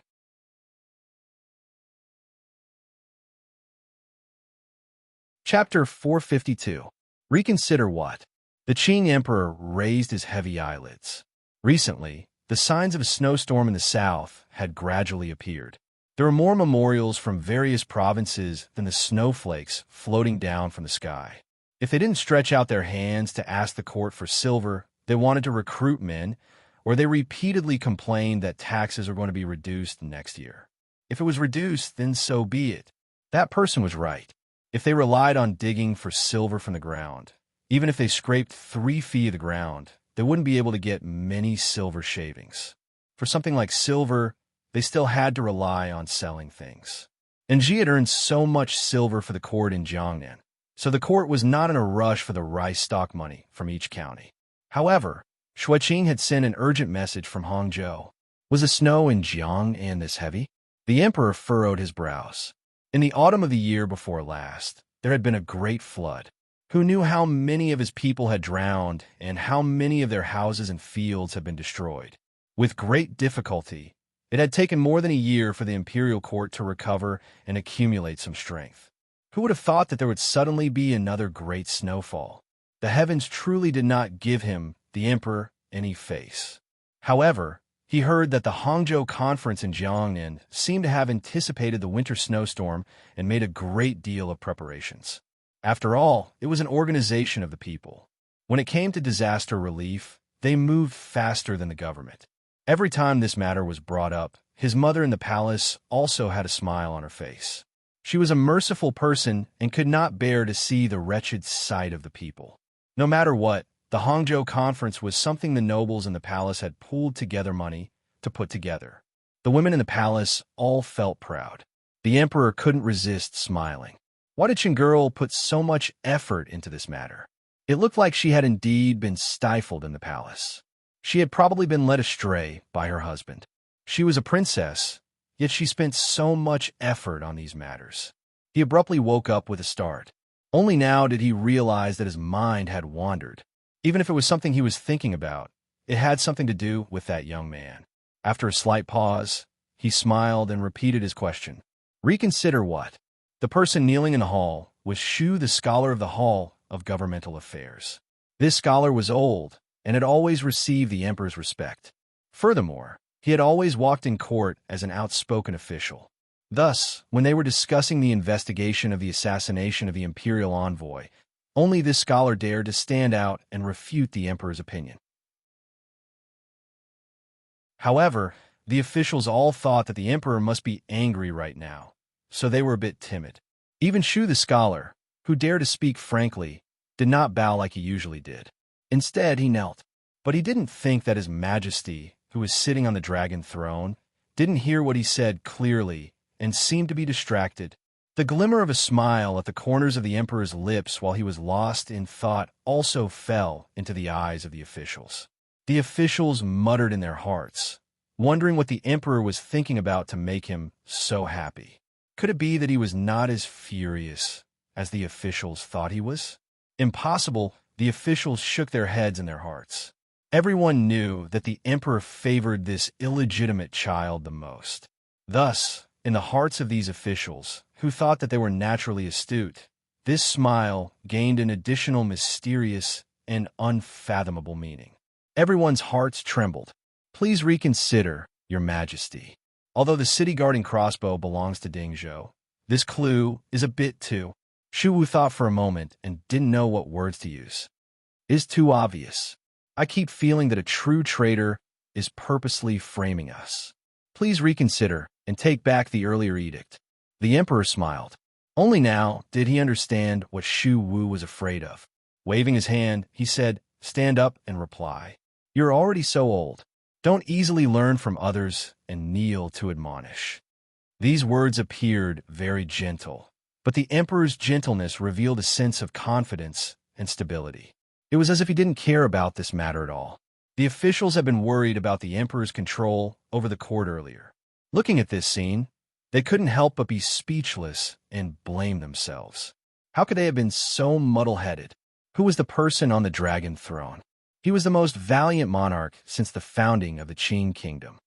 Chapter 452. Reconsider what? The Qing Emperor raised his heavy eyelids. Recently, the signs of a snowstorm in the south had gradually appeared. There were more memorials from various provinces than the snowflakes floating down from the sky. If they didn't stretch out their hands to ask the court for silver, they wanted to recruit men, or they repeatedly complained that taxes were going to be reduced next year. If it was reduced, then so be it. That person was right. If they relied on digging for silver from the ground, even if they scraped 3 feet of the ground, they wouldn't be able to get many silver shavings. For something like silver, they still had to rely on selling things. And Ji had earned so much silver for the court in Jiangnan, so the court was not in a rush for the rice stock money from each county. However, Xueqing had sent an urgent message from Hangzhou. Was the snow in Jiangnan this heavy? The emperor furrowed his brows. In the autumn of the year before last, there had been a great flood. Who knew how many of his people had drowned and how many of their houses and fields had been destroyed? With great difficulty, it had taken more than a year for the imperial court to recover and accumulate some strength. Who would have thought that there would suddenly be another great snowfall? The heavens truly did not give him, the emperor, any face. However, he heard that the Hangzhou conference in Jiangnan seemed to have anticipated the winter snowstorm and made a great deal of preparations. After all, it was an organization of the people. When it came to disaster relief, they moved faster than the government. Every time this matter was brought up, his mother in the palace also had a smile on her face. She was a merciful person and could not bear to see the wretched sight of the people. No matter what, the Hangzhou conference was something the nobles in the palace had pooled together money to put together. The women in the palace all felt proud. The emperor couldn't resist smiling. Why did Chingirl put so much effort into this matter? It looked like she had indeed been stifled in the palace. She had probably been led astray by her husband. She was a princess, yet she spent so much effort on these matters. He abruptly woke up with a start. Only now did he realize that his mind had wandered. Even if it was something he was thinking about, it had something to do with that young man. After a slight pause, he smiled and repeated his question. Reconsider what? The person kneeling in the hall was Shu, the scholar of the Hall of Governmental Affairs. This scholar was old and had always received the emperor's respect. Furthermore, he had always walked in court as an outspoken official. Thus, when they were discussing the investigation of the assassination of the imperial envoy, only this scholar dared to stand out and refute the emperor's opinion. However, the officials all thought that the emperor must be angry right now, so they were a bit timid. Even Shu the scholar, who dared to speak frankly, did not bow like he usually did. Instead, he knelt. But he didn't think that His Majesty, who was sitting on the dragon throne, didn't hear what he said clearly and seemed to be distracted. The glimmer of a smile at the corners of the emperor's lips while he was lost in thought also fell into the eyes of the officials. The officials muttered in their hearts, wondering what the emperor was thinking about to make him so happy. Could it be that he was not as furious as the officials thought he was? Impossible. The officials shook their heads in their hearts. Everyone knew that the emperor favored this illegitimate child the most. Thus, in the hearts of these officials, who thought that they were naturally astute, this smile gained an additional mysterious and unfathomable meaning. Everyone's hearts trembled. Please reconsider, Your Majesty. Although the city-guarding crossbow belongs to Dingzhou, this clue is a bit too. Shu Wu thought for a moment and didn't know what words to use. It's too obvious. I keep feeling that a true traitor is purposely framing us. Please reconsider and take back the earlier edict. The emperor smiled. Only now did he understand what Shu Wu was afraid of. Waving his hand, he said, "Stand up and reply. You're already so old. Don't easily learn from others and kneel to admonish." These words appeared very gentle, but the emperor's gentleness revealed a sense of confidence and stability. It was as if he didn't care about this matter at all. The officials had been worried about the emperor's control over the court earlier. Looking at this scene, they couldn't help but be speechless and blame themselves. How could they have been so muddle-headed? Who was the person on the dragon throne? He was the most valiant monarch since the founding of the Qing kingdom.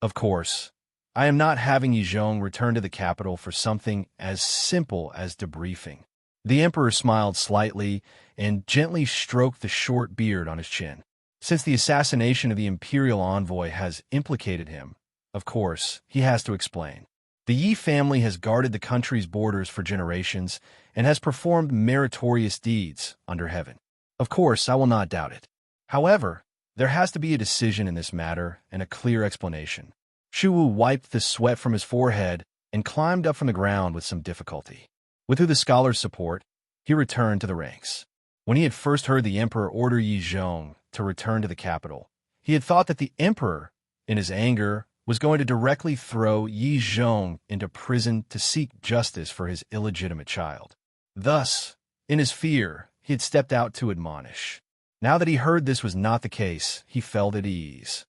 Of course, I am not having Yizhong return to the capital for something as simple as debriefing. The emperor smiled slightly and gently stroked the short beard on his chin. Since the assassination of the imperial envoy has implicated him, of course, he has to explain. The Yi family has guarded the country's borders for generations and has performed meritorious deeds under heaven. Of course, I will not doubt it. However, there has to be a decision in this matter and a clear explanation. Shu Wu wiped the sweat from his forehead and climbed up from the ground with some difficulty. With the scholar's support, he returned to the ranks. When he had first heard the emperor order Yi Zhong to return to the capital, he had thought that the emperor, in his anger, was going to directly throw Yi Zhong into prison to seek justice for his illegitimate child. Thus, in his fear, he had stepped out to admonish. Now that he heard this was not the case, he felt at ease.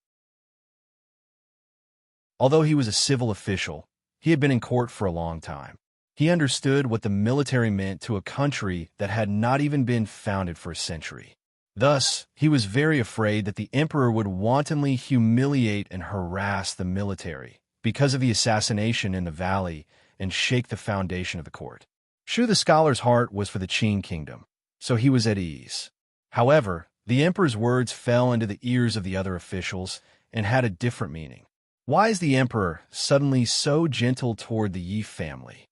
Although he was a civil official, he had been in court for a long time. He understood what the military meant to a country that had not even been founded for a century. Thus, he was very afraid that the emperor would wantonly humiliate and harass the military because of the assassination in the valley and shake the foundation of the court. Shu the scholar's heart was for the Qing kingdom, so he was at ease. However, the emperor's words fell into the ears of the other officials and had a different meaning. Why is the emperor suddenly so gentle toward the Yi family?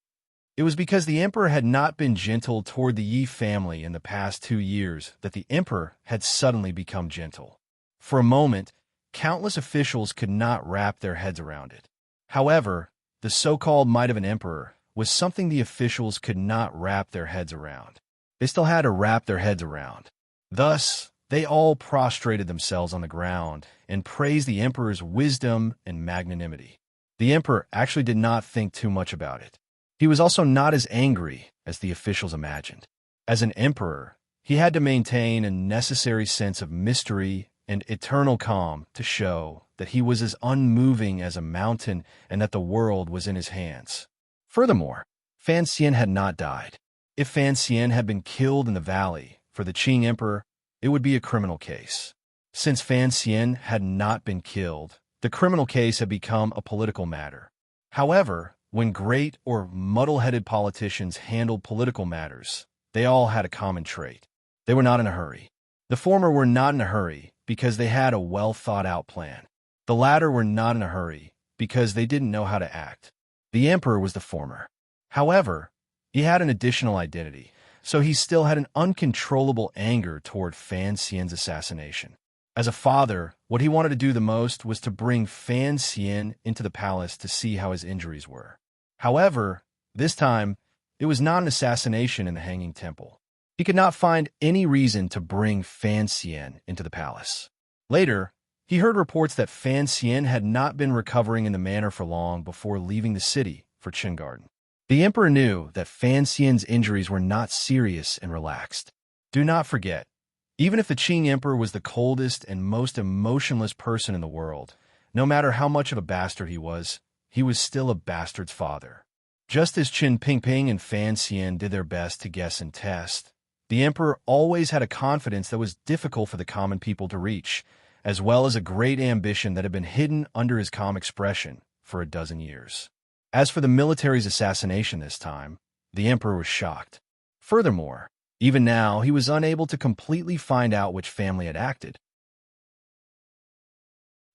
It was because the emperor had not been gentle toward the Yi family in the past 2 years that the emperor had suddenly become gentle. For a moment, countless officials could not wrap their heads around it. However, the so-called might of an emperor was something the officials could not wrap their heads around. They still had to wrap their heads around. Thus, they all prostrated themselves on the ground and praised the emperor's wisdom and magnanimity. The emperor actually did not think too much about it. He was also not as angry as the officials imagined. As an emperor, he had to maintain a necessary sense of mystery and eternal calm to show that he was as unmoving as a mountain and that the world was in his hands. Furthermore, Fan Xian had not died. If Fan Xian had been killed in the valley, for the Qing emperor, it would be a criminal case. Since Fan Xian had not been killed, the criminal case had become a political matter. However, when great or muddle-headed politicians handled political matters, they all had a common trait. They were not in a hurry. The former were not in a hurry because they had a well-thought-out plan. The latter were not in a hurry because they didn't know how to act. The emperor was the former. However, he had an additional identity, so he still had an uncontrollable anger toward Fan Xian's assassination. As a father, what he wanted to do the most was to bring Fan Xian into the palace to see how his injuries were. However, this time, it was not an assassination in the Hanging Temple. He could not find any reason to bring Fan Xian into the palace. Later, he heard reports that Fan Xian had not been recovering in the manor for long before leaving the city for Qin Garden. The emperor knew that Fan Xian's injuries were not serious and relaxed. Do not forget, even if the Qing emperor was the coldest and most emotionless person in the world, no matter how much of a bastard he was still a bastard's father. Just as Qin Pingping and Fan Xian did their best to guess and test, the emperor always had a confidence that was difficult for the common people to reach, as well as a great ambition that had been hidden under his calm expression for a dozen years. As for the military's assassination this time, the emperor was shocked. Furthermore, even now, he was unable to completely find out which family had acted.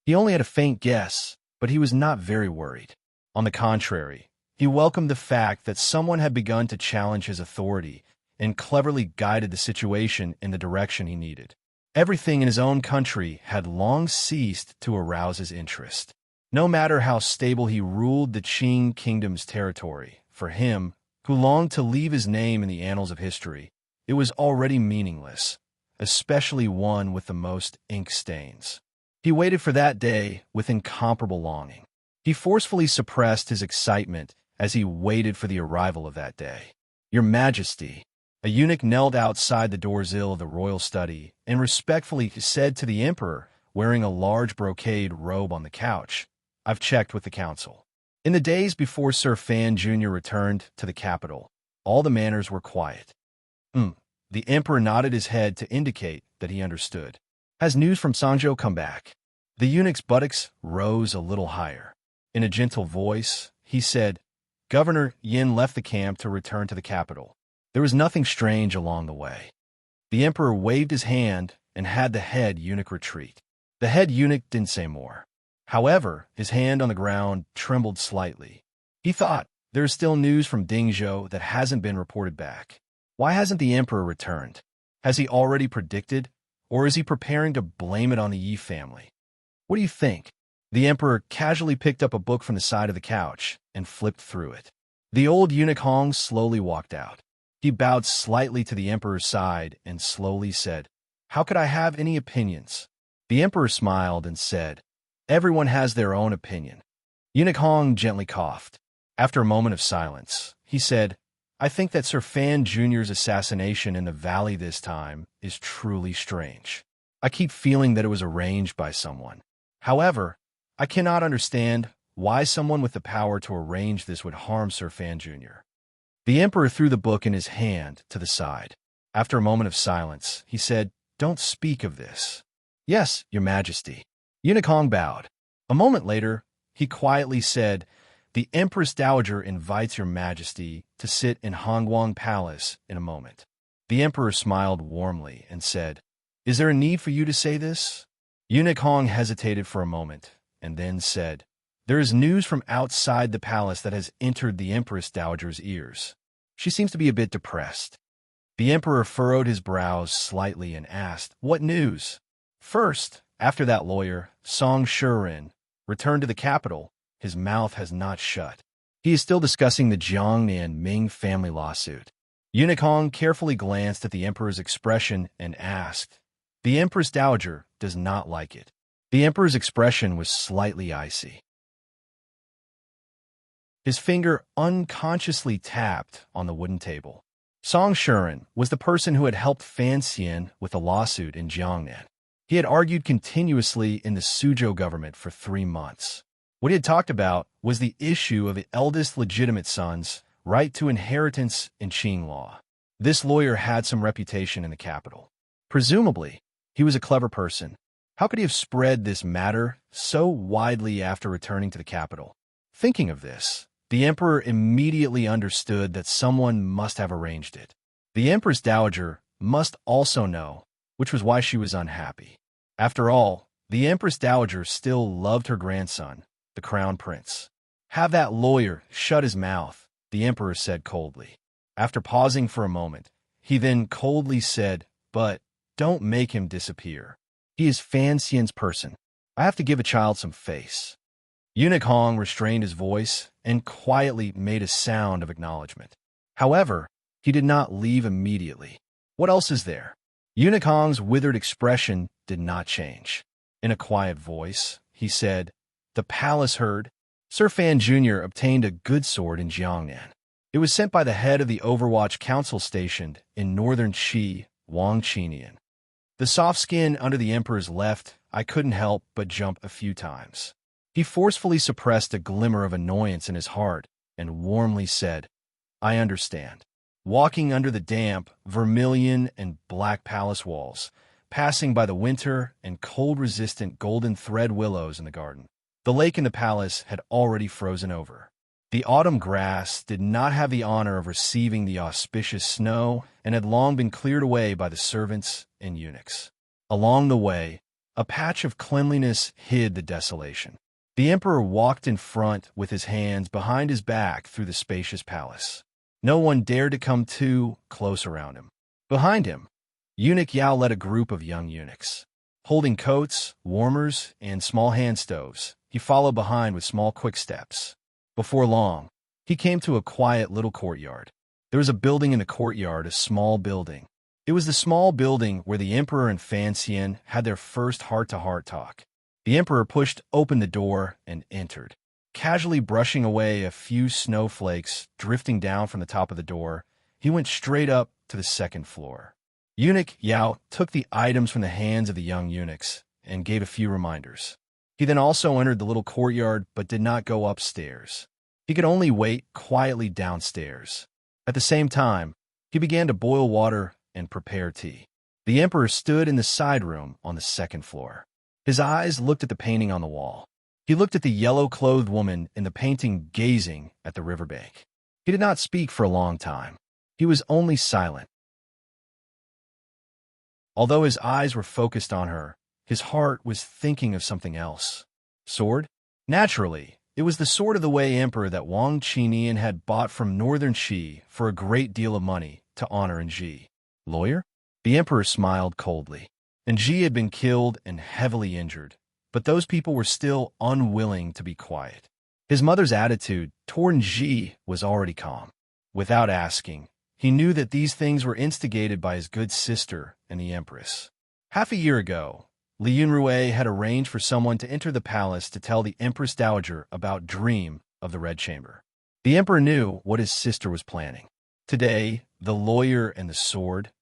He only had a faint guess, but he was not very worried. On the contrary, he welcomed the fact that someone had begun to challenge his authority and cleverly guided the situation in the direction he needed. Everything in his own country had long ceased to arouse his interest. No matter how stable he ruled the Qing kingdom's territory, for him, who longed to leave his name in the annals of history, it was already meaningless, especially one with the most ink stains. He waited for that day with incomparable longing. He forcefully suppressed his excitement as he waited for the arrival of that day. "Your Majesty," a eunuch knelt outside the doorsill of the royal study and respectfully said to the emperor, wearing a large brocade robe on the couch, "I've checked with the council." In the days before Sir Fan Jr. returned to the capital, all the manors were quiet. The emperor nodded his head to indicate that he understood. "Has news from Sangzhou come back?" The eunuch's buttocks rose a little higher. In a gentle voice, he said, "Governor Yin left the camp to return to the capital. There was nothing strange along the way. The emperor waved his hand and had the head eunuch retreat. The head eunuch didn't say more. However, his hand on the ground trembled slightly. He thought, there is still news from Dingzhou that hasn't been reported back. Why hasn't the emperor returned? Has he already predicted, or is he preparing to blame it on the Yi family? What do you think? The emperor casually picked up a book from the side of the couch and flipped through it. The old eunuch Hong slowly walked out. He bowed slightly to the emperor's side and slowly said, "How could I have any opinions?" The emperor smiled and said, "Everyone has their own opinion." Eunuch Hong gently coughed. After a moment of silence, he said, "I think that Sir Fan Jr.'s assassination in the valley this time is truly strange. I keep feeling that it was arranged by someone. However, I cannot understand why someone with the power to arrange this would harm Sir Fan Jr." The emperor threw the book in his hand to the side. After a moment of silence, he said, "Don't speak of this." "Yes, Your Majesty." Eunuch Hong bowed. A moment later, he quietly said, "The Empress Dowager invites Your Majesty to sit in Hongguang Palace in a moment." The emperor smiled warmly and said, "Is there a need for you to say this?" Eunuch Hong hesitated for a moment and then said, "There is news from outside the palace that has entered the Empress Dowager's ears. She seems to be a bit depressed." The emperor furrowed his brows slightly and asked, "What news?" "First, after that lawyer, Serene, returned to the capital, his mouth has not shut. He is still discussing the Jiangnan Ming family lawsuit." Eunuch Hong carefully glanced at the emperor's expression and asked, "The Empress Dowager does not like it." The emperor's expression was slightly icy. His finger unconsciously tapped on the wooden table. Song Shuren was the person who had helped Fan Xian with the lawsuit in Jiangnan. He had argued continuously in the Suzhou government for 3 months. What he had talked about was the issue of the eldest legitimate son's right to inheritance in Qing law. This lawyer had some reputation in the capital. Presumably, he was a clever person. How could he have spread this matter so widely after returning to the capital? Thinking of this, the emperor immediately understood that someone must have arranged it. The Empress Dowager must also know, which was why she was unhappy. After all, the Empress Dowager still loved her grandson, the Crown Prince. "Have that lawyer shut his mouth," the emperor said coldly. After pausing for a moment, he then coldly said, "But don't make him disappear. He is Fan Xian's person. I have to give a child some face." Eunuch Hong restrained his voice and quietly made a sound of acknowledgement. However, he did not leave immediately. "What else is there?" Eunuch Hong's withered expression did not change. In a quiet voice, he said, "The palace heard. Sir Fan Jr. obtained a good sword in Jiangnan. It was sent by the head of the Overwatch Council stationed in northern Qi, Wang Qinian. The soft skin under the emperor's left, I couldn't help but jump a few times." He forcefully suppressed a glimmer of annoyance in his heart and warmly said, "I understand." Walking under the damp, vermilion and black palace walls, passing by the winter and cold-resistant golden thread willows in the garden, the lake in the palace had already frozen over. The autumn grass did not have the honor of receiving the auspicious snow and had long been cleared away by the servants and eunuchs. Along the way, a patch of cleanliness hid the desolation. The emperor walked in front with his hands behind his back through the spacious palace. No one dared to come too close around him. Behind him, Eunuch Yao led a group of young eunuchs. Holding coats, warmers, and small hand stoves, he followed behind with small quick steps. Before long, he came to a quiet little courtyard. There was a building in the courtyard, a small building. It was the small building where the emperor and Fan Xian had their first heart-to-heart talk. The emperor pushed open the door and entered. Casually brushing away a few snowflakes drifting down from the top of the door, he went straight up to the second floor. Eunuch Yao took the items from the hands of the young eunuchs and gave a few reminders. He then also entered the little courtyard but did not go upstairs. He could only wait quietly downstairs. At the same time, he began to boil water and prepare tea. The emperor stood in the side room on the second floor. His eyes looked at the painting on the wall. He looked at the yellow-clothed woman in the painting gazing at the riverbank. He did not speak for a long time. He was only silent. Although his eyes were focused on her, his heart was thinking of something else. Sword? Naturally, it was the sword of the Wei Emperor that Wang Qinian had bought from northern Qi for a great deal of money to honor Enji. Lawyer? The emperor smiled coldly. Enji had been killed and heavily injured, but those people were still unwilling to be quiet. His mother's attitude toward Enji was already calm. Without asking, he knew that these things were instigated by his good sister and the empress. Half a year ago, Li Yunrui had arranged for someone to enter the palace to tell the Empress Dowager about Dream of the Red Chamber. The emperor knew what his sister was planning. Today, the lawyer and the sword.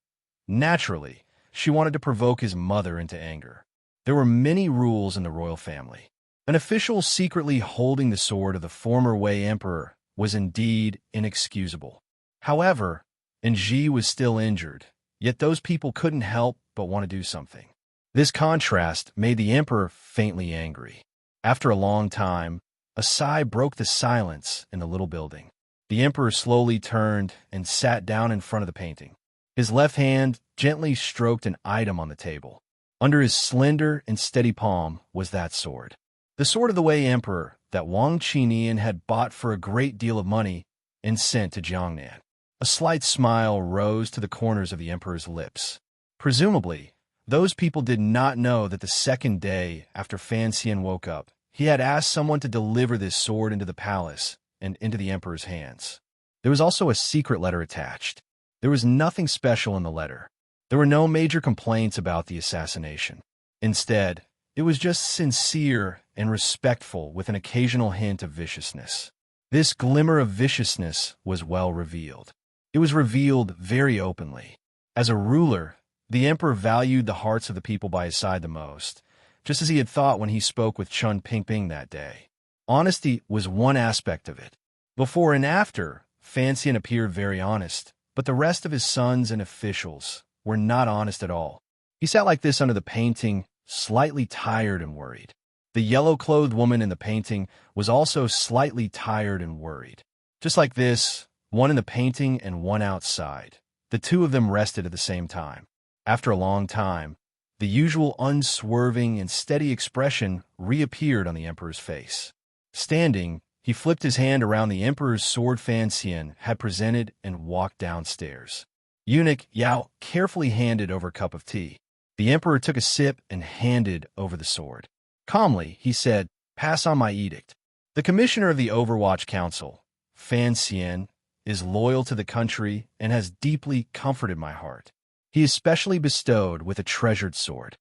Naturally, she wanted to provoke his mother into anger. There were many rules in the royal family. An official secretly holding the sword of the former Wei emperor was indeed inexcusable. However, Enji was still injured, yet those people couldn't help but want to do something. This contrast made the emperor faintly angry. After a long time, a sigh broke the silence in the little building. The emperor slowly turned and sat down in front of the painting. His left hand gently stroked an item on the table. Under his slender and steady palm was that sword. The sword of the Wei emperor that Wang Qinian had bought for a great deal of money and sent to Jiangnan. A slight smile rose to the corners of the emperor's lips. Presumably, those people did not know that the second day after Fan Xian woke up, he had asked someone to deliver this sword into the palace and into the emperor's hands. There was also a secret letter attached. There was nothing special in the letter. There were no major complaints about the assassination. Instead, it was just sincere and respectful with an occasional hint of viciousness. This glimmer of viciousness was well revealed. It was revealed very openly. As a ruler, the emperor valued the hearts of the people by his side the most, just as he had thought when he spoke with Chun Pingping that day. Honesty was one aspect of it. Before and after, Fan Xian appeared very honest, but the rest of his sons and officials were not honest at all. He sat like this under the painting, slightly tired and worried. The yellow-clothed woman in the painting was also slightly tired and worried. Just like this, one in the painting and one outside. The two of them rested at the same time. After a long time, the usual unswerving and steady expression reappeared on the emperor's face. Standing, he flipped his hand around the emperor's sword Fan Xian had presented and walked downstairs. Eunuch Yao carefully handed over a cup of tea. The emperor took a sip and handed over the sword. Calmly, he said, "Pass on my edict. The commissioner of the Overwatch Council, Fan Xian, is loyal to the country and has deeply comforted my heart. He is specially bestowed with a treasured sword."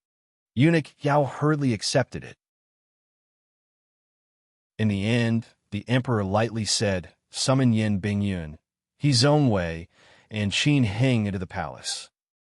Eunuch Yao hurriedly accepted it. In the end, the emperor lightly said, "Summon Yin Bingyun, He Zhong Wei, and Qin Heng into the palace."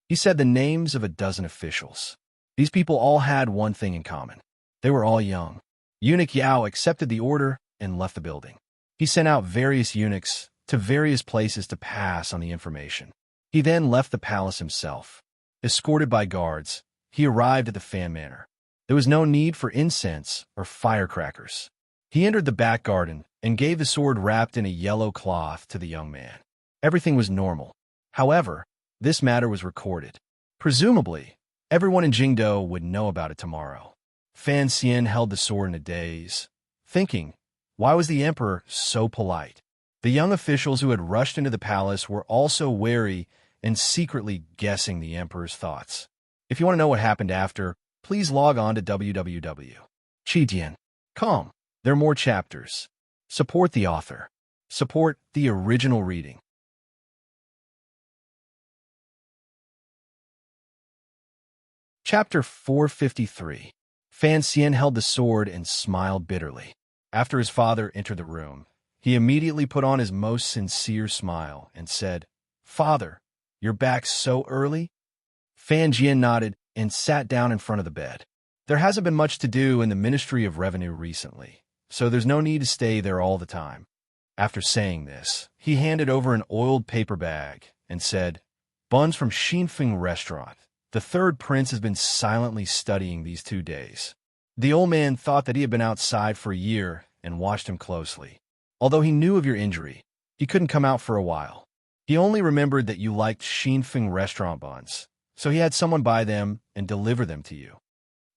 He said the names of a dozen officials. These people all had one thing in common. They were all young. Eunuch Yao accepted the order and left the building. He sent out various eunuchs to various places to pass on the information. He then left the palace himself. Escorted by guards, he arrived at the Fan Manor. There was no need for incense or firecrackers. He entered the back garden and gave the sword wrapped in a yellow cloth to the young man. Everything was normal. However, this matter was recorded. Presumably, everyone in Jingdo would know about it tomorrow. Fan Xian held the sword in a daze, thinking, why was the emperor so polite? The young officials who had rushed into the palace were also wary and secretly guessing the emperor's thoughts. If you want to know what happened after, please log on to www.chidian.com. There are more chapters. Support the author. Support the original reading. Chapter 453. Fan Xian held the sword and smiled bitterly. After his father entered the room, he immediately put on his most sincere smile and said, "Father, you're back so early?" Fan Jian nodded and sat down in front of the bed. There hasn't been much to do in the Ministry of Revenue recently, so there's no need to stay there all the time. After saying this, he handed over an oiled paper bag and said, "Buns from Xinfeng Restaurant. The third prince has been silently studying these 2 days." The old man thought that he had been outside for a year and watched him closely. Although he knew of your injury, he couldn't come out for a while. He He only remembered that you liked Xinfeng restaurant buns, so he had someone buy them and deliver them to you.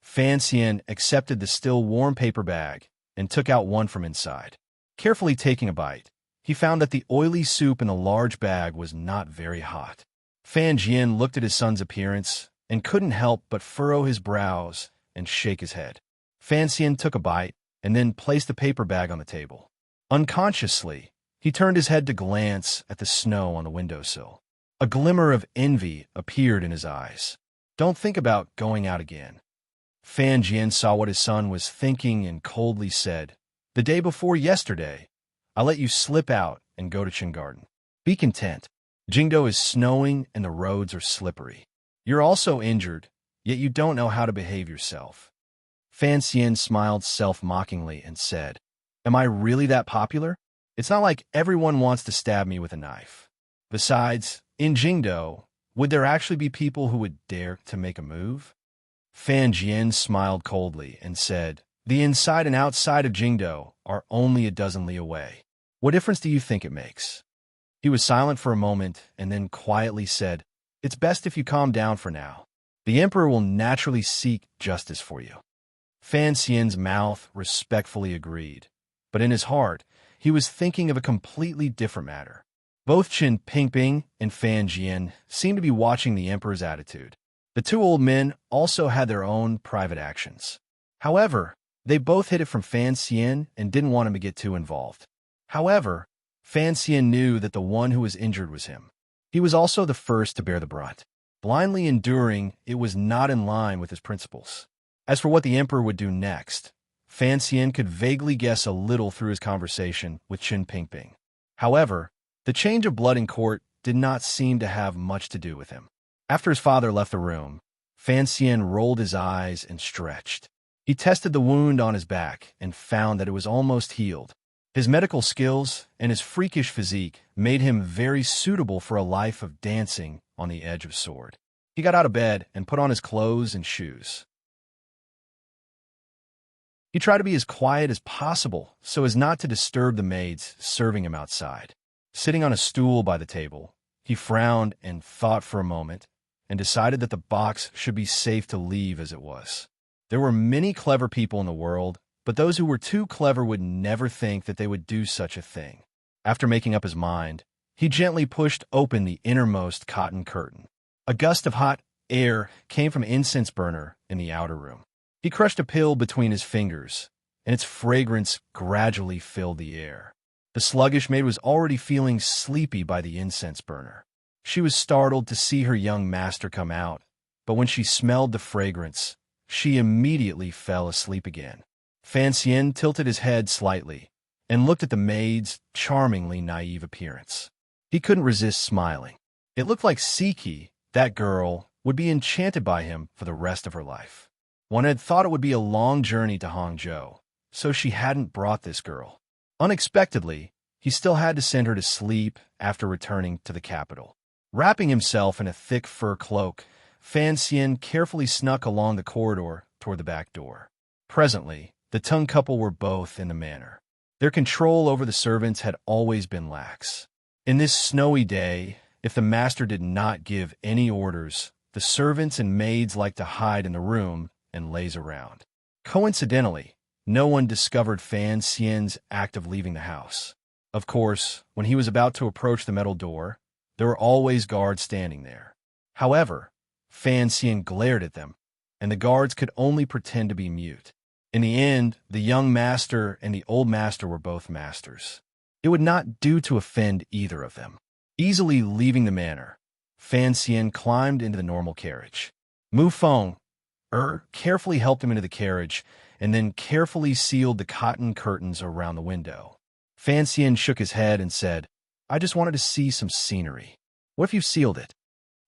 Fan Xian accepted the still warm paper bag and took out one from inside. Carefully taking a bite, he found that the oily soup in the large bag was not very hot. Fan Jian looked at his son's appearance and couldn't help but furrow his brows and shake his head. Fan Xian took a bite and then placed the paper bag on the table. Unconsciously, he turned his head to glance at the snow on the windowsill. A glimmer of envy appeared in his eyes. "Don't think about going out again." Fan Jian saw what his son was thinking and coldly said, "The day before yesterday, I let you slip out and go to Qinggarten. Be content. Jingdo is snowing and the roads are slippery. You're also injured, yet you don't know how to behave yourself." Fan Xian smiled self-mockingly and said, "Am I really that popular? It's not like everyone wants to stab me with a knife. Besides, in Jingdo, would there actually be people who would dare to make a move?" Fan Jian smiled coldly and said, "The inside and outside of Jingdo are only a dozen li away. What difference do you think it makes?" He was silent for a moment and then quietly said, "It's best if you calm down for now. The emperor will naturally seek justice for you." Fan Xian's mouth respectfully agreed, but in his heart, he was thinking of a completely different matter. Both Qin Pingping and Fan Jian seemed to be watching the emperor's attitude. The two old men also had their own private actions. However, they both hid it from Fan Xian and didn't want him to get too involved. However, Fan Xian knew that the one who was injured was him. He was also the first to bear the brunt. Blindly enduring, it was not in line with his principles. As for what the emperor would do next, Fan Xian could vaguely guess a little through his conversation with Qin Pingping. However, the change of blood in court did not seem to have much to do with him. After his father left the room, Fan Xian rolled his eyes and stretched. He tested the wound on his back and found that it was almost healed. His medical skills and his freakish physique made him very suitable for a life of dancing on the edge of sword. He got out of bed and put on his clothes and shoes. He tried to be as quiet as possible so as not to disturb the maids serving him outside. Sitting on a stool by the table, he frowned and thought for a moment and decided that the box should be safe to leave as it was. There were many clever people in the world, but those who were too clever would never think that they would do such a thing. After making up his mind, he gently pushed open the innermost cotton curtain. A gust of hot air came from an incense burner in the outer room. He crushed a pill between his fingers, and its fragrance gradually filled the air. The sluggish maid was already feeling sleepy by the incense burner. She was startled to see her young master come out, but when she smelled the fragrance, she immediately fell asleep again. Fan Xian tilted his head slightly and looked at the maid's charmingly naive appearance. He couldn't resist smiling. It looked like Siki, that girl, would be enchanted by him for the rest of her life. One had thought it would be a long journey to Hangzhou, so she hadn't brought this girl. Unexpectedly, he still had to send her to sleep after returning to the capital. Wrapping himself in a thick fur cloak, Fan Xian carefully snuck along the corridor toward the back door. Presently, the Tung couple were both in the manor. Their control over the servants had always been lax. In this snowy day, if the master did not give any orders, the servants and maids liked to hide in the room and laze around. Coincidentally, no one discovered Fan Xian's act of leaving the house. Of course, when he was about to approach the metal door, there were always guards standing there. However, Fan Xian glared at them, and the guards could only pretend to be mute. In the end, the young master and the old master were both masters. It would not do to offend either of them. Easily leaving the manor, Fan Xian climbed into the normal carriage. Mu Feng carefully helped him into the carriage and then carefully sealed the cotton curtains around the window. Fan Xian shook his head and said, "I just wanted to see some scenery. What if you sealed it?"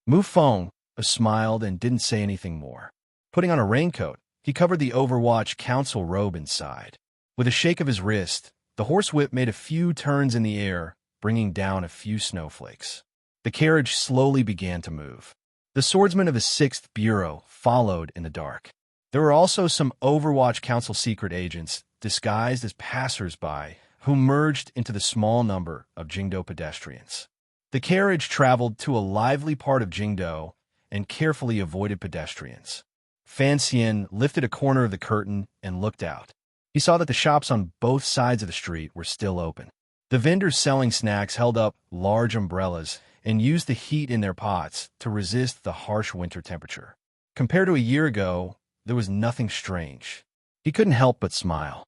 Mu Feng smiled and didn't say anything more. Putting on a raincoat, he covered the Overwatch council robe inside. With a shake of his wrist, the horsewhip made a few turns in the air, bringing down a few snowflakes. The carriage slowly began to move. The swordsmen of the 6th Bureau followed in the dark. There were also some Overwatch Council secret agents disguised as passers-by who merged into the small number of Jingdo pedestrians. The carriage traveled to a lively part of Jingdo and carefully avoided pedestrians. Fan Xian lifted a corner of the curtain and looked out. He saw that the shops on both sides of the street were still open. The vendors selling snacks held up large umbrellas and used the heat in their pots to resist the harsh winter temperature. Compared to a year ago, there was nothing strange. He couldn't help but smile.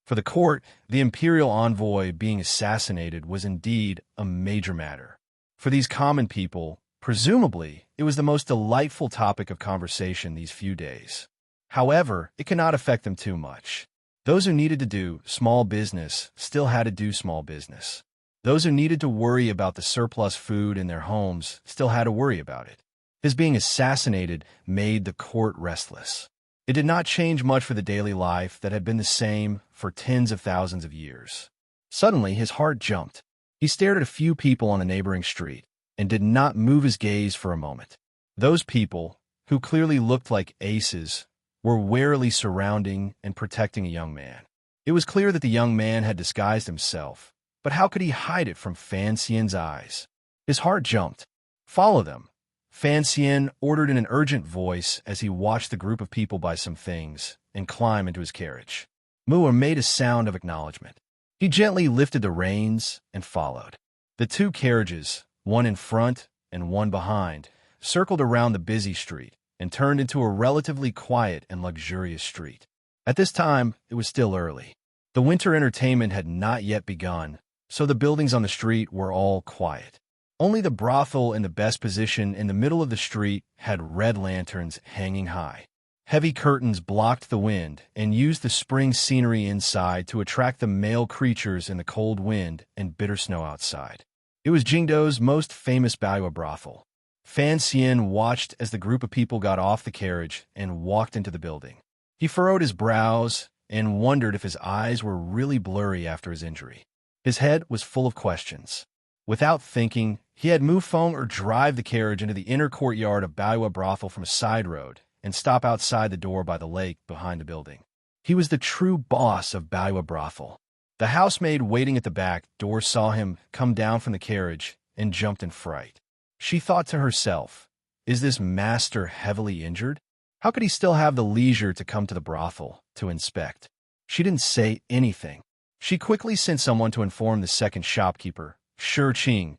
For the court, the imperial envoy being assassinated was indeed a major matter. For these common people, presumably, it was the most delightful topic of conversation these few days. However, it could not affect them too much. Those who needed to do small business still had to do small business. Those who needed to worry about the surplus food in their homes still had to worry about it. His being assassinated made the court restless. It did not change much for the daily life that had been the same for tens of thousands of years. Suddenly, his heart jumped. He stared at a few people on a neighboring street and did not move his gaze for a moment. Those people, who clearly looked like aces, were warily surrounding and protecting a young man. It was clear that the young man had disguised himself, but how could he hide it from Fan Xian's eyes? His heart jumped. "Follow them," Fan Xian ordered in an urgent voice as he watched the group of people buy some things and climb into his carriage. Mua made a sound of acknowledgement. He gently lifted the reins and followed. The two carriages, one in front and one behind, circled around the busy street and turned into a relatively quiet and luxurious street. At this time, it was still early. The winter entertainment had not yet begun, so the buildings on the street were all quiet. Only the brothel in the best position in the middle of the street had red lanterns hanging high. Heavy curtains blocked the wind and used the spring scenery inside to attract the male creatures in the cold wind and bitter snow outside. It was Jingdo's most famous Baiwa brothel. Fan Xian watched as the group of people got off the carriage and walked into the building. He furrowed his brows and wondered if his eyes were really blurry after his injury. His head was full of questions. Without thinking, he had Mu Feng drive the carriage into the inner courtyard of Baiwa brothel from a side road and stop outside the door by the lake behind the building. He was the true boss of Baiwa brothel. The housemaid waiting at the back door saw him come down from the carriage and jumped in fright. She thought to herself, "Is this master heavily injured? How could he still have the leisure to come to the brothel to inspect?" She didn't say anything. She quickly sent someone to inform the second shopkeeper, Shi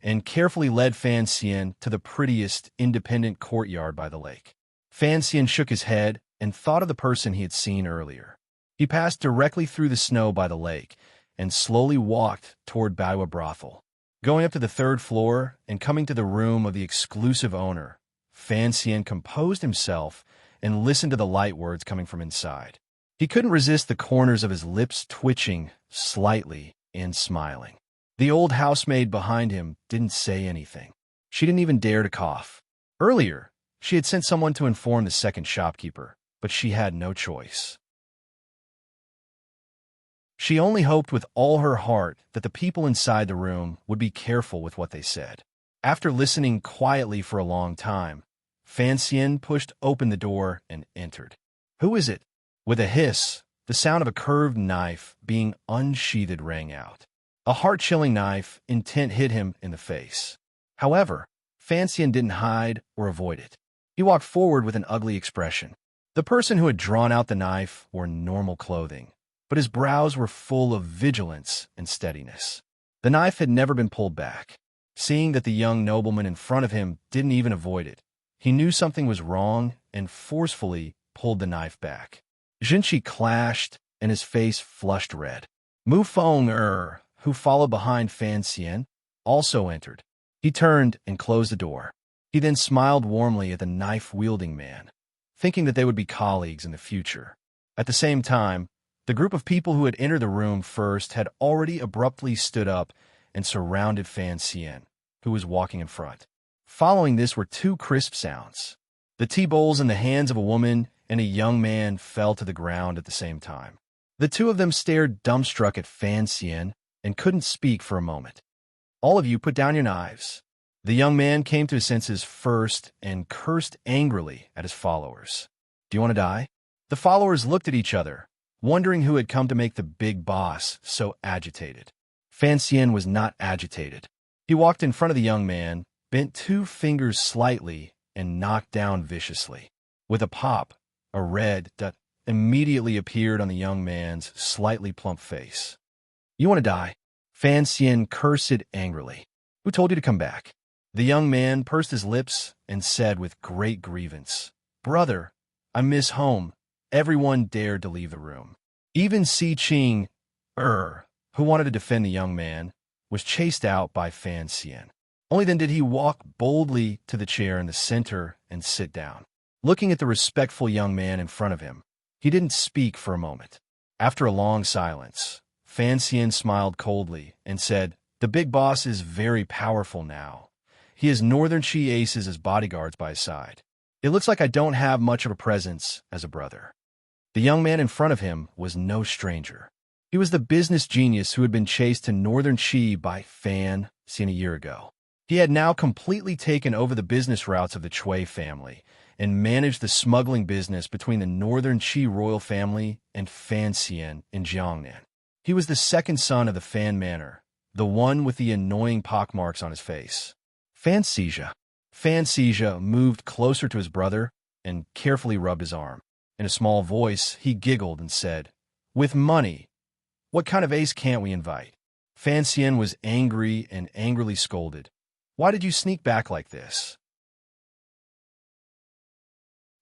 and carefully led Fan Xian to the prettiest independent courtyard by the lake. Fan Xian shook his head and thought of the person he had seen earlier. He passed directly through the snow by the lake and slowly walked toward Baiwa brothel. Going up to the third floor and coming to the room of the exclusive owner, Fan Xian composed himself and listened to the light words coming from inside. He couldn't resist the corners of his lips twitching slightly and smiling. The old housemaid behind him didn't say anything. She didn't even dare to cough. Earlier, she had sent someone to inform the second shopkeeper, but she had no choice. She only hoped with all her heart that the people inside the room would be careful with what they said. After listening quietly for a long time, Fan Xian pushed open the door and entered. "Who is it?" With a hiss, the sound of a curved knife being unsheathed rang out. A heart-chilling knife intent hit him in the face. However, Fan Xian didn't hide or avoid it. He walked forward with an ugly expression. The person who had drawn out the knife wore normal clothing, but his brows were full of vigilance and steadiness. The knife had never been pulled back. Seeing that the young nobleman in front of him didn't even avoid it, he knew something was wrong and forcefully pulled the knife back. Jinshi clashed, and his face flushed red. Mu Feng who followed behind Fan Xian, also entered. He turned and closed the door. He then smiled warmly at the knife-wielding man, thinking that they would be colleagues in the future. At the same time, the group of people who had entered the room first had already abruptly stood up and surrounded Fan Xian, who was walking in front. Following this were two crisp sounds. The tea bowls in the hands of a woman and a young man fell to the ground at the same time. The two of them stared dumbstruck at Fan Xian and couldn't speak for a moment. "All of you put down your knives." The young man came to his senses first and cursed angrily at his followers. "Do you want to die?" The followers looked at each other, wondering who had come to make the big boss so agitated. Fan Xian was not agitated. He walked in front of the young man, bent 2 fingers slightly, and knocked down viciously. With a pop, a red dot immediately appeared on the young man's slightly plump face. "You want to die?" Fan Xian cursed angrily. "Who told you to come back?" The young man pursed his lips and said with great grievance, "Brother, I miss home." Everyone dared to leave the room. Even Si Ching, who wanted to defend the young man, was chased out by Fan Xian. Only then did he walk boldly to the chair in the center and sit down. Looking at the respectful young man in front of him, he didn't speak for a moment. After a long silence, Fan Xian smiled coldly and said, "The big boss is very powerful now. He has Northern Chi aces as bodyguards by his side. It looks like I don't have much of a presence as a brother." The young man in front of him was no stranger. He was the business genius who had been chased to Northern Chi by Fan Xian a year ago. He had now completely taken over the business routes of the Chui family and managed the smuggling business between the Northern Chi royal family and Fan Xian in Jiangnan. He was the second son of the Fan Manor, the one with the annoying pockmarks on his face. Fan Cija moved closer to his brother and carefully rubbed his arm. In a small voice, he giggled and said, "With money, what kind of ace can't we invite?" Fan Xian was angry and angrily scolded. "Why did you sneak back like this?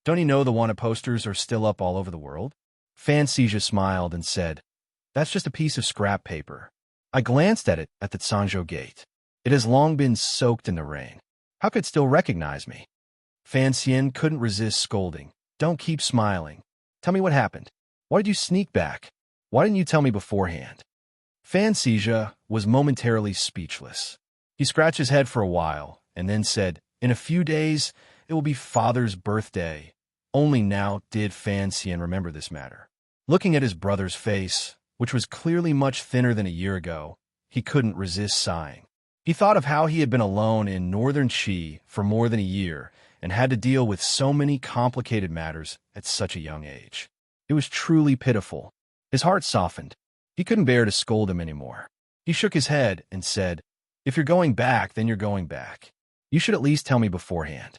Don't you know the wanted posters are still up all over the world?" Fan Cija smiled and said, "That's just a piece of scrap paper. I glanced at it at the Sanzhou gate. It has long been soaked in the rain. How could it still recognize me?" Fan Xian couldn't resist scolding. "Don't keep smiling. Tell me what happened. Why did you sneak back? Why didn't you tell me beforehand?" Fan Cija was momentarily speechless. He scratched his head for a while and then said, "In a few days, it will be Father's birthday." Only now did Fan Xian remember this matter. Looking at his brother's face, which was clearly much thinner than a year ago, he couldn't resist sighing. He thought of how he had been alone in Northern Chi for more than a year and had to deal with so many complicated matters at such a young age. It was truly pitiful. His heart softened. He couldn't bear to scold him anymore. He shook his head and said, "If you're going back, then you're going back. You should at least tell me beforehand."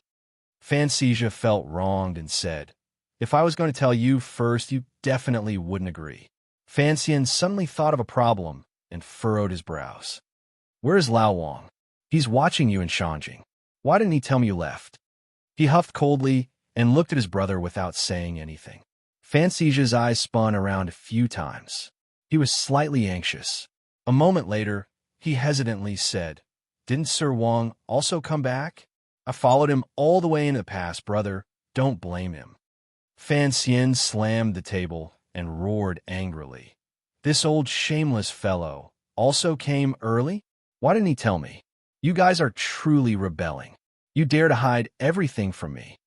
Fan Cija felt wronged and said, "If I was going to tell you first, you definitely wouldn't agree." Fan Xian suddenly thought of a problem and furrowed his brows. "Where is Lao Wang? He's watching you in Shanjing. Why didn't he tell me you left?" He huffed coldly and looked at his brother without saying anything. Fan Cija's eyes spun around a few times. He was slightly anxious. A moment later, he hesitantly said, "Didn't Sir Wang also come back? I followed him all the way into the past, brother. Don't blame him." Fan Xian slammed the table and roared angrily. "This old shameless fellow also came early? Why didn't he tell me? You guys are truly rebelling. You dare to hide everything from me."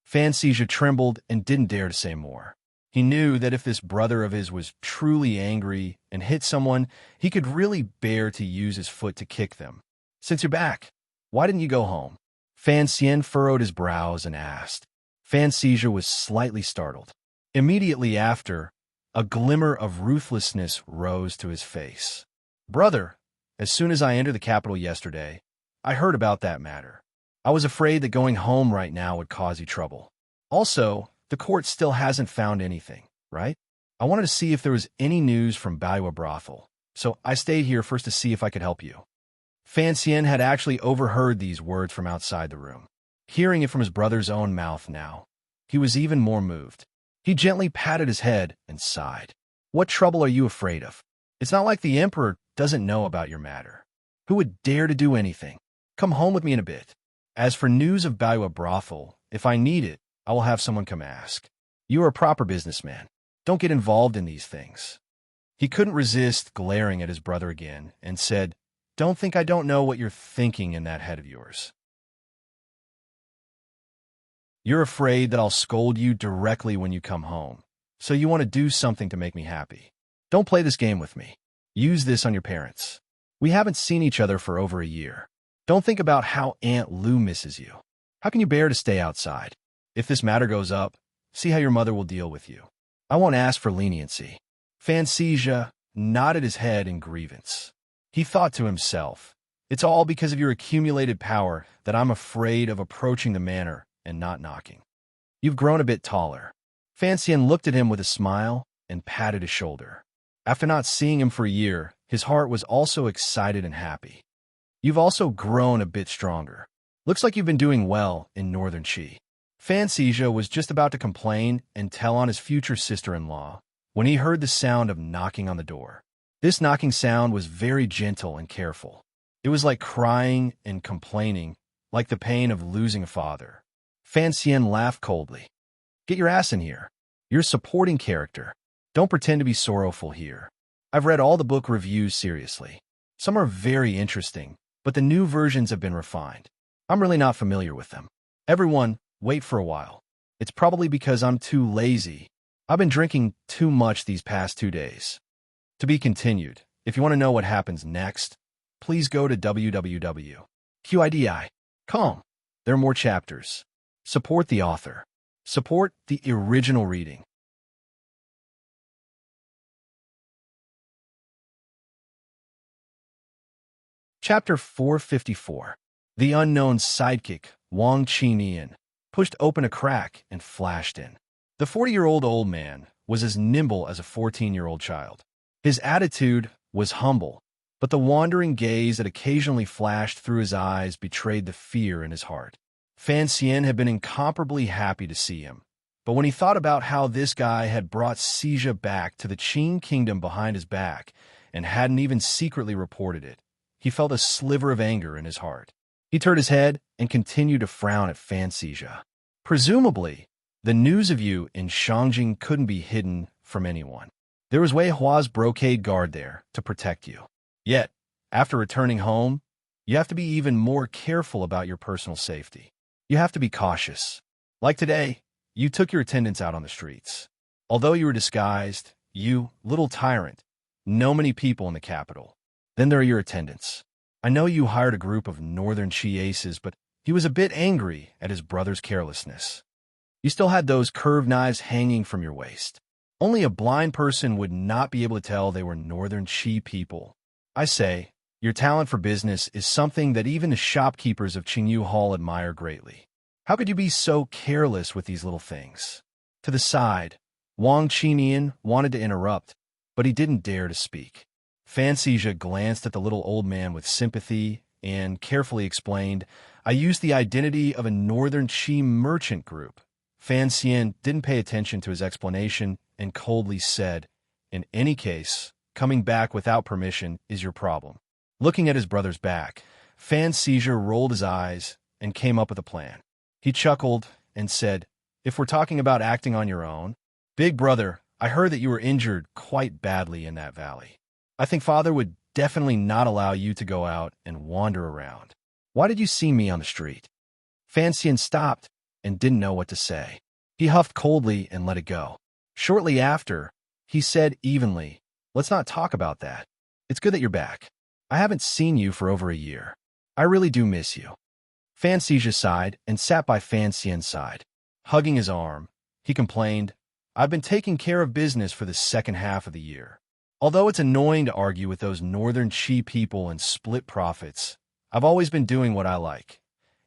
Fan Cija trembled and didn't dare to say more. He knew that if this brother of his was truly angry and hit someone, he could really bear to use his foot to kick them. "Since you're back, why didn't you go home?" Fan Xian furrowed his brows and asked. Fan Cija was slightly startled. Immediately after, a glimmer of ruthlessness rose to his face. "Brother, as soon as I entered the capital yesterday, I heard about that matter. I was afraid that going home right now would cause you trouble. Also, the court still hasn't found anything, right? I wanted to see if there was any news from Baliwa Brothel, so I stayed here first to see if I could help you." Fan Xian had actually overheard these words from outside the room. Hearing it from his brother's own mouth now, he was even more moved. He gently patted his head and sighed. "What trouble are you afraid of? It's not like the Emperor doesn't know about your matter. Who would dare to do anything? Come home with me in a bit. As for news of Baliwa Brothel, if I need it, I will have someone come ask. You are a proper businessman. Don't get involved in these things." He couldn't resist glaring at his brother again and said, "Don't think I don't know what you're thinking in that head of yours. You're afraid that I'll scold you directly when you come home, so you want to do something to make me happy. Don't play this game with me. Use this on your parents. We haven't seen each other for over a year. Don't think about how Aunt Lou misses you. How can you bear to stay outside? If this matter goes up, see how your mother will deal with you. I won't ask for leniency." Fan Cija nodded his head in grievance. He thought to himself, "It's all because of your accumulated power that I'm afraid of approaching the manor and not knocking. You've grown a bit taller." Fan Xian looked at him with a smile and patted his shoulder. After not seeing him for a year, his heart was also excited and happy. "You've also grown a bit stronger. Looks like you've been doing well in Northern Qi." Fan Xizha was just about to complain and tell on his future sister-in-law when he heard the sound of knocking on the door. This knocking sound was very gentle and careful. It was like crying and complaining, like the pain of losing a father. Fan Xian laughed coldly. "Get your ass in here. You're a supporting character. Don't pretend to be sorrowful here. I've read all the book reviews seriously. Some are very interesting, but the new versions have been refined. I'm really not familiar with them. Everyone, wait for a while. It's probably because I'm too lazy. I've been drinking too much these past 2 days." To be continued. If you want to know what happens next, please go to www.qidi.com. There are more chapters. Support the author. Support the original reading. Chapter 454. The unknown sidekick, Wang Qinian, pushed open a crack and flashed in. The 40-year-old old man was as nimble as a 14-year-old child. His attitude was humble, but the wandering gaze that occasionally flashed through his eyes betrayed the fear in his heart. Fan Xian had been incomparably happy to see him, but when he thought about how this guy had brought Xizha back to the Qin kingdom behind his back and hadn't even secretly reported it, he felt a sliver of anger in his heart. He turned his head and continued to frown at Fan Xizha. Presumably, the news of you in Shangjing couldn't be hidden from anyone. There was Wei Hua's brocade guard there to protect you. Yet, after returning home, you have to be even more careful about your personal safety. You have to be cautious. Like today, you took your attendants out on the streets. Although you were disguised, you, little tyrant, know many people in the capital. Then there are your attendants. I know you hired a group of Northern Qi aces, but he was a bit angry at his brother's carelessness. You still had those curved knives hanging from your waist. Only a blind person would not be able to tell they were Northern Qi people. I say, your talent for business is something that even the shopkeepers of Qingyu Hall admire greatly. How could you be so careless with these little things? To the side, Wang Qinian wanted to interrupt, but he didn't dare to speak. Fan Xizha glanced at the little old man with sympathy and carefully explained, "I used the identity of a Northern Qi merchant group." Fan Xian didn't pay attention to his explanation and coldly said, "In any case, coming back without permission is your problem." Looking at his brother's back, Fan Xizha rolled his eyes and came up with a plan. He chuckled and said, "If we're talking about acting on your own, big brother, I heard that you were injured quite badly in that valley. I think father would definitely not allow you to go out and wander around. Why did you see me on the street?" Fan Xian stopped and didn't know what to say. He huffed coldly and let it go. Shortly after, he said evenly, "Let's not talk about that. It's good that you're back. I haven't seen you for over a year. I really do miss you." Fan Xizha sighed and sat by Fan Xian's side. Hugging his arm, he complained, "I've been taking care of business for the second half of the year. Although it's annoying to argue with those Northern Qi people and split profits, I've always been doing what I like.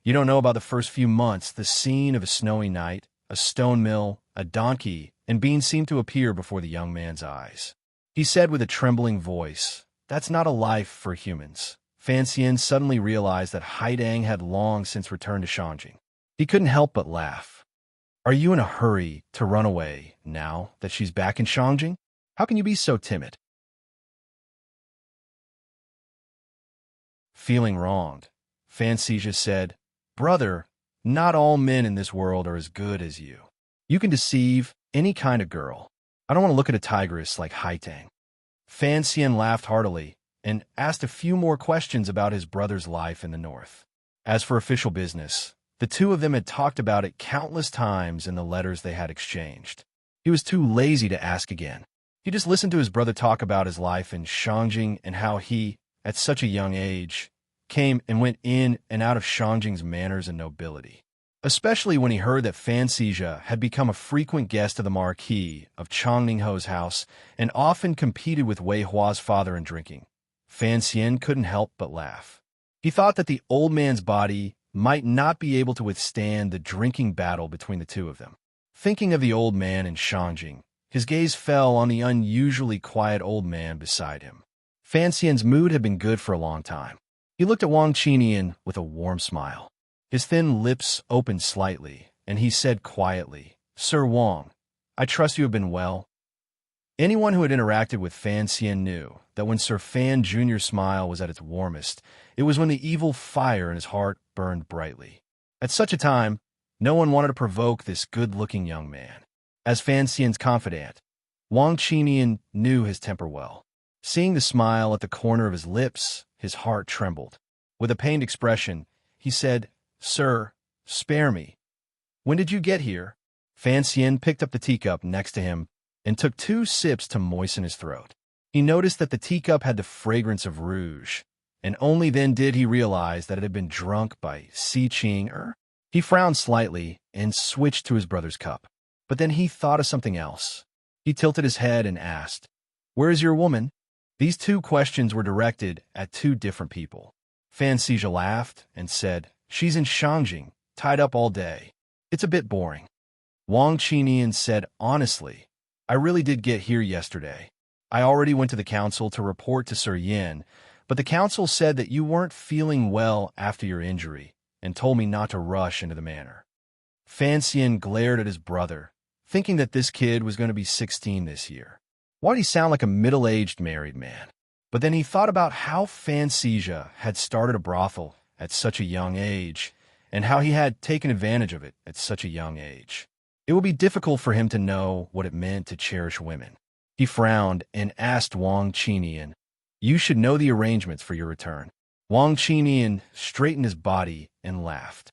You don't know about the first few months, the scene of a snowy night, a stone mill, a donkey, and beans seemed to appear before the young man's eyes." He said with a trembling voice, "That's not a life for humans." Fan Xian suddenly realized that Haidang had long since returned to Shangjing. He couldn't help but laugh. "Are you in a hurry to run away now that she's back in Shangjing? How can you be so timid?" Feeling wronged, Fan Xizha said, "Brother, not all men in this world are as good as you. You can deceive any kind of girl. I don't want to look at a tigress like Haitang." Fan Xian laughed heartily and asked a few more questions about his brother's life in the north. As for official business, the two of them had talked about it countless times in the letters they had exchanged. He was too lazy to ask again. He just listened to his brother talk about his life in Shangjing and how he, at such a young age, came and went in and out of Shangjing's manners and nobility. Especially when he heard that Fan Xizha had become a frequent guest of the Marquis of Changningho's house and often competed with Wei Hua's father in drinking. Fan Xian couldn't help but laugh. He thought that the old man's body might not be able to withstand the drinking battle between the two of them. Thinking of the old man in Shangjing, his gaze fell on the unusually quiet old man beside him. Fan Xian's mood had been good for a long time. He looked at Wang Qinian with a warm smile. His thin lips opened slightly, and he said quietly, "Sir Wang, I trust you have been well." Anyone who had interacted with Fan Xian knew that when Sir Fan Jr.'s smile was at its warmest, it was when the evil fire in his heart burned brightly. At such a time, no one wanted to provoke this good-looking young man. As Fan Xian's confidant, Wang Qinian knew his temper well. Seeing the smile at the corner of his lips, his heart trembled. With a pained expression, he said, "Sir, spare me. When did you get here?" Fan Xian picked up the teacup next to him and took 2 sips to moisten his throat. He noticed that the teacup had the fragrance of rouge, and only then did he realize that it had been drunk by Si Qing. He frowned slightly and switched to his brother's cup. But then he thought of something else. He tilted his head and asked, "Where is your woman?" These 2 questions were directed at 2 different people. Fan Xija laughed and said, "She's in Shangjing, tied up all day. It's a bit boring." Wang Qinian said, "Honestly, I really did get here yesterday. I already went to the council to report to Sir Yin, but the council said that you weren't feeling well after your injury and told me not to rush into the manor." Fan Xian glared at his brother, thinking that this kid was going to be 16 this year. Why did he sound like a middle-aged married man? But then he thought about how Fan Xija had started a brothel at such a young age, and how he had taken advantage of it at such a young age. It would be difficult for him to know what it meant to cherish women. He frowned and asked Wang Qinian, "You should know the arrangements for your return." Wang Qinian straightened his body and laughed.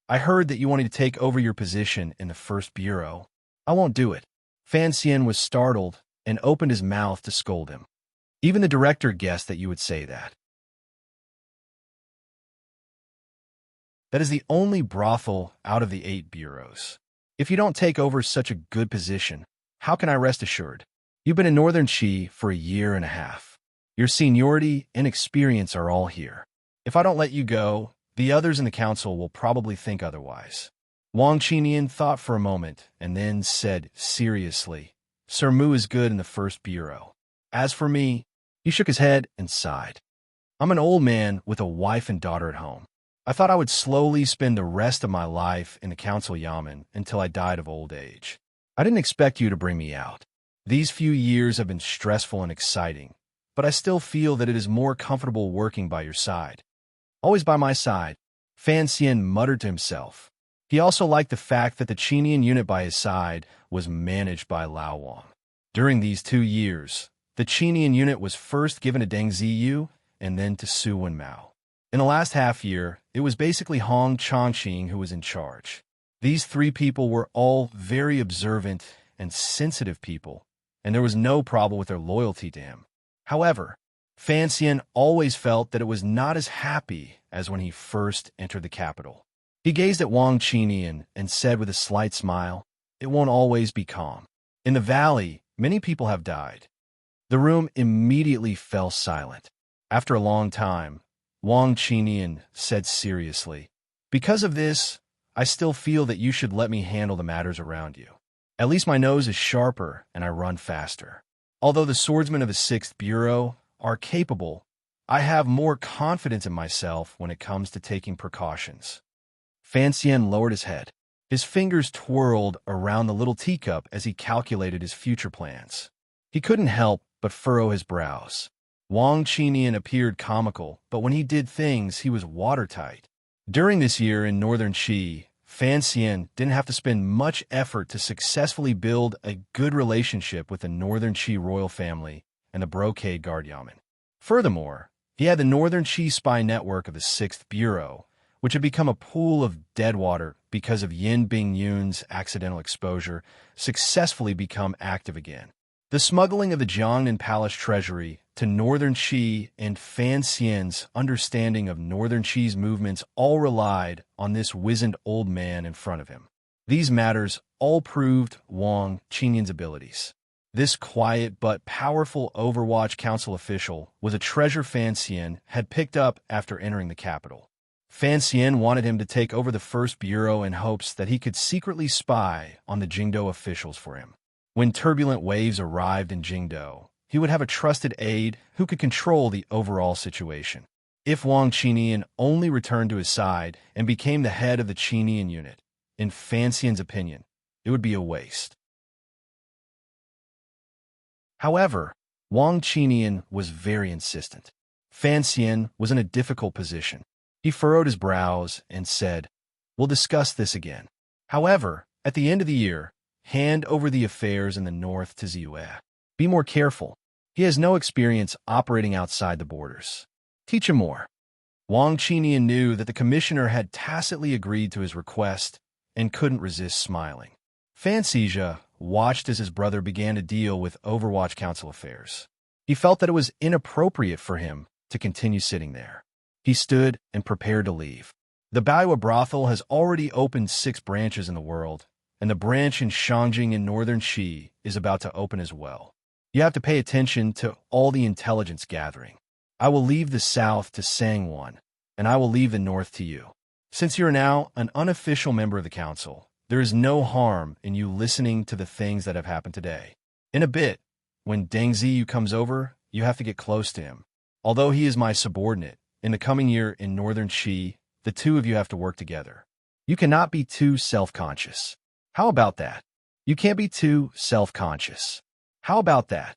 "I heard that you wanted to take over your position in the first bureau. I won't do it." Fan Xian was startled and opened his mouth to scold him. Even the director guessed that you would say that. That is the only brothel out of the 8 bureaus. If you don't take over such a good position, how can I rest assured? You've been in Northern Qi for a year and a half. Your seniority and experience are all here. If I don't let you go, the others in the council will probably think otherwise. Wang Qinian thought for a moment and then said seriously, "Sir Mu is good in the first bureau. As for me," he shook his head and sighed. "I'm an old man with a wife and daughter at home. I thought I would slowly spend the rest of my life in the council yamen until I died of old age. I didn't expect you to bring me out. These few years have been stressful and exciting, but I still feel that it is more comfortable working by your side." Always by my side, Fan Xian muttered to himself. He also liked the fact that the Qinian unit by his side was managed by Lao Wang. During these 2 years, the Qinian unit was first given to Deng Ziyu and then to Su Wenmao. In the last half year, it was basically Hong Chongqing who was in charge. These 3 people were all very observant and sensitive people, and there was no problem with their loyalty to him. However, Fan Xian always felt that it was not as happy as when he first entered the capital. He gazed at Wang Qinian and said with a slight smile, "It won't always be calm. In the valley, many people have died." The room immediately fell silent. After a long time, Wang Qinian said seriously, "Because of this, I still feel that you should let me handle the matters around you. At least my nose is sharper and I run faster. Although the swordsmen of the 6th Bureau are capable, I have more confidence in myself when it comes to taking precautions." Fan Xian lowered his head. His fingers twirled around the little teacup as he calculated his future plans. He couldn't help but furrow his brows. Wang Qinian appeared comical, but when he did things, he was watertight. During this year in Northern Qi, Fan Xian didn't have to spend much effort to successfully build a good relationship with the Northern Qi royal family and the Brocade Guard Yamen. Furthermore, he had the Northern Qi spy network of the 6th Bureau, which had become a pool of dead water because of Yin Bingyun's accidental exposure, successfully become active again. The smuggling of the Jiangnan Palace treasury to Northern Qi and Fan Xian's understanding of Northern Qi's movements all relied on this wizened old man in front of him. These matters all proved Wang Qinian's abilities. This quiet but powerful Overwatch Council official was a treasure Fan Xian had picked up after entering the capital. Fan Xian wanted him to take over the first bureau in hopes that he could secretly spy on the Jingdo officials for him. When turbulent waves arrived in Jingdo, he would have a trusted aide who could control the overall situation. If Wang Qinian only returned to his side and became the head of the Qinian unit, in Fan Xian's opinion, it would be a waste. However, Wang Qinian was very insistent. Fan Xian was in a difficult position. He furrowed his brows and said, "We'll discuss this again. However, at the end of the year, hand over the affairs in the north to Ziyue. Be more careful. He has no experience operating outside the borders. Teach him more." Wang Qinian knew that the commissioner had tacitly agreed to his request and couldn't resist smiling. Fan Xizha watched as his brother began to deal with Overwatch Council affairs. He felt that it was inappropriate for him to continue sitting there. He stood and prepared to leave. The Baiwa brothel has already opened 6 branches in the world, and the branch in Shangjing in northern Xi is about to open as well. You have to pay attention to all the intelligence gathering. I will leave the south to Sangwon, and I will leave the north to you. Since you are now an unofficial member of the council, there is no harm in you listening to the things that have happened today. In a bit, when Deng Ziyu comes over, you have to get close to him. Although he is my subordinate, in the coming year in northern Xi, the two of you have to work together. You cannot be too self-conscious. How about that? You can't be too self-conscious. How about that?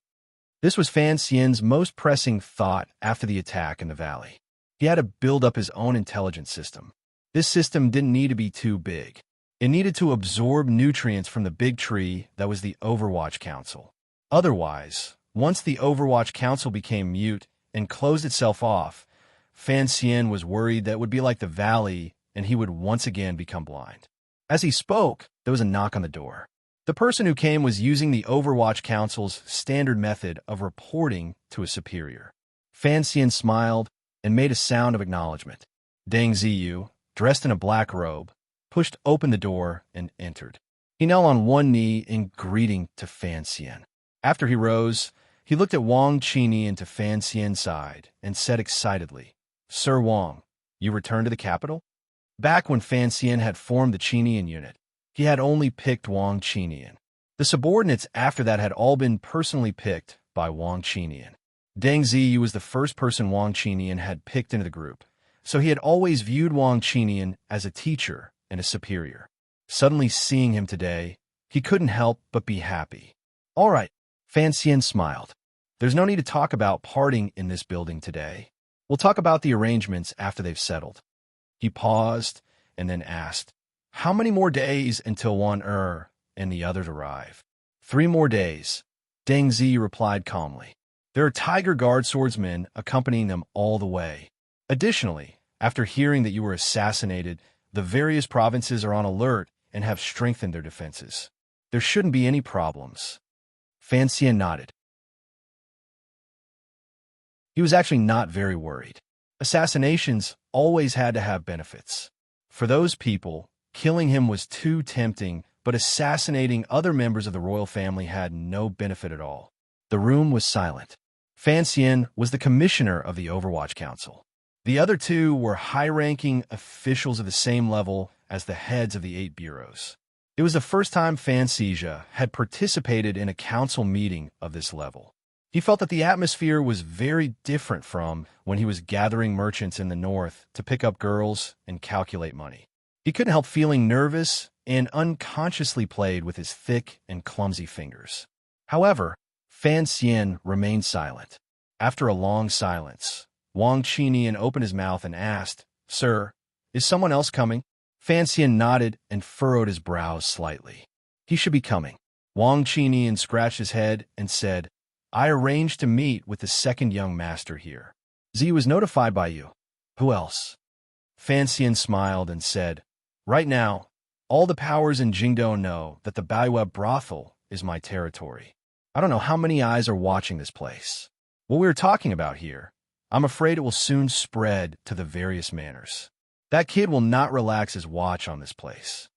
This was Fan Xian's most pressing thought after the attack in the valley. He had to build up his own intelligence system. This system didn't need to be too big. It needed to absorb nutrients from the big tree that was the Overwatch Council. Otherwise, once the Overwatch Council became mute and closed itself off, Fan Xian was worried that it would be like the valley and he would once again become blind. As he spoke, there was a knock on the door. The person who came was using the Overwatch Council's standard method of reporting to a superior. Fan Xian smiled and made a sound of acknowledgement. Deng Ziyu, dressed in a black robe, pushed open the door and entered. He knelt on one knee in greeting to Fan Xian. After he rose, he looked at Wang Qinian to Fan Xian's side and said excitedly, "Sir Wang, you returned to the capital?" Back when Fan Xian had formed the Qinian unit, he had only picked Wang Qinian. The subordinates after that had all been personally picked by Wang Qinian. Deng Ziyu was the first person Wang Qinian had picked into the group, so he had always viewed Wang Qinian as a teacher and a superior. Suddenly seeing him today, he couldn't help but be happy. "All right," Fan Xian smiled. "There's no need to talk about parting in this building today. We'll talk about the arrangements after they've settled." He paused and then asked, "How many more days until Wan and the others arrive?" 3 more days, Deng Zi replied calmly. "There are Tiger Guard swordsmen accompanying them all the way. Additionally, after hearing that you were assassinated, the various provinces are on alert and have strengthened their defenses. There shouldn't be any problems." Fan Xian nodded. He was actually not very worried. Assassinations always had to have benefits. For those people, killing him was too tempting, but assassinating other members of the royal family had no benefit at all. The room was silent. Fan Xian was the commissioner of the Overwatch Council. The other 2 were high-ranking officials of the same level as the heads of the 8 bureaus. It was the first time Fan Xizha had participated in a council meeting of this level. He felt that the atmosphere was very different from when he was gathering merchants in the north to pick up girls and calculate money. He couldn't help feeling nervous and unconsciously played with his thick and clumsy fingers. However, Fan Xian remained silent. After a long silence, Wang Qinian opened his mouth and asked, "Sir, is someone else coming?" Fan Xian nodded and furrowed his brows slightly. "He should be coming." Wang Qinian scratched his head and said, "I arranged to meet with the second young master here. Zi was notified by you. Who else?" Fan Xian smiled and said, "Right now, all the powers in Jingdo know that the Baiwa brothel is my territory. I don't know how many eyes are watching this place. What we are talking about here, I'm afraid it will soon spread to the various manors. That kid will not relax his watch on this place."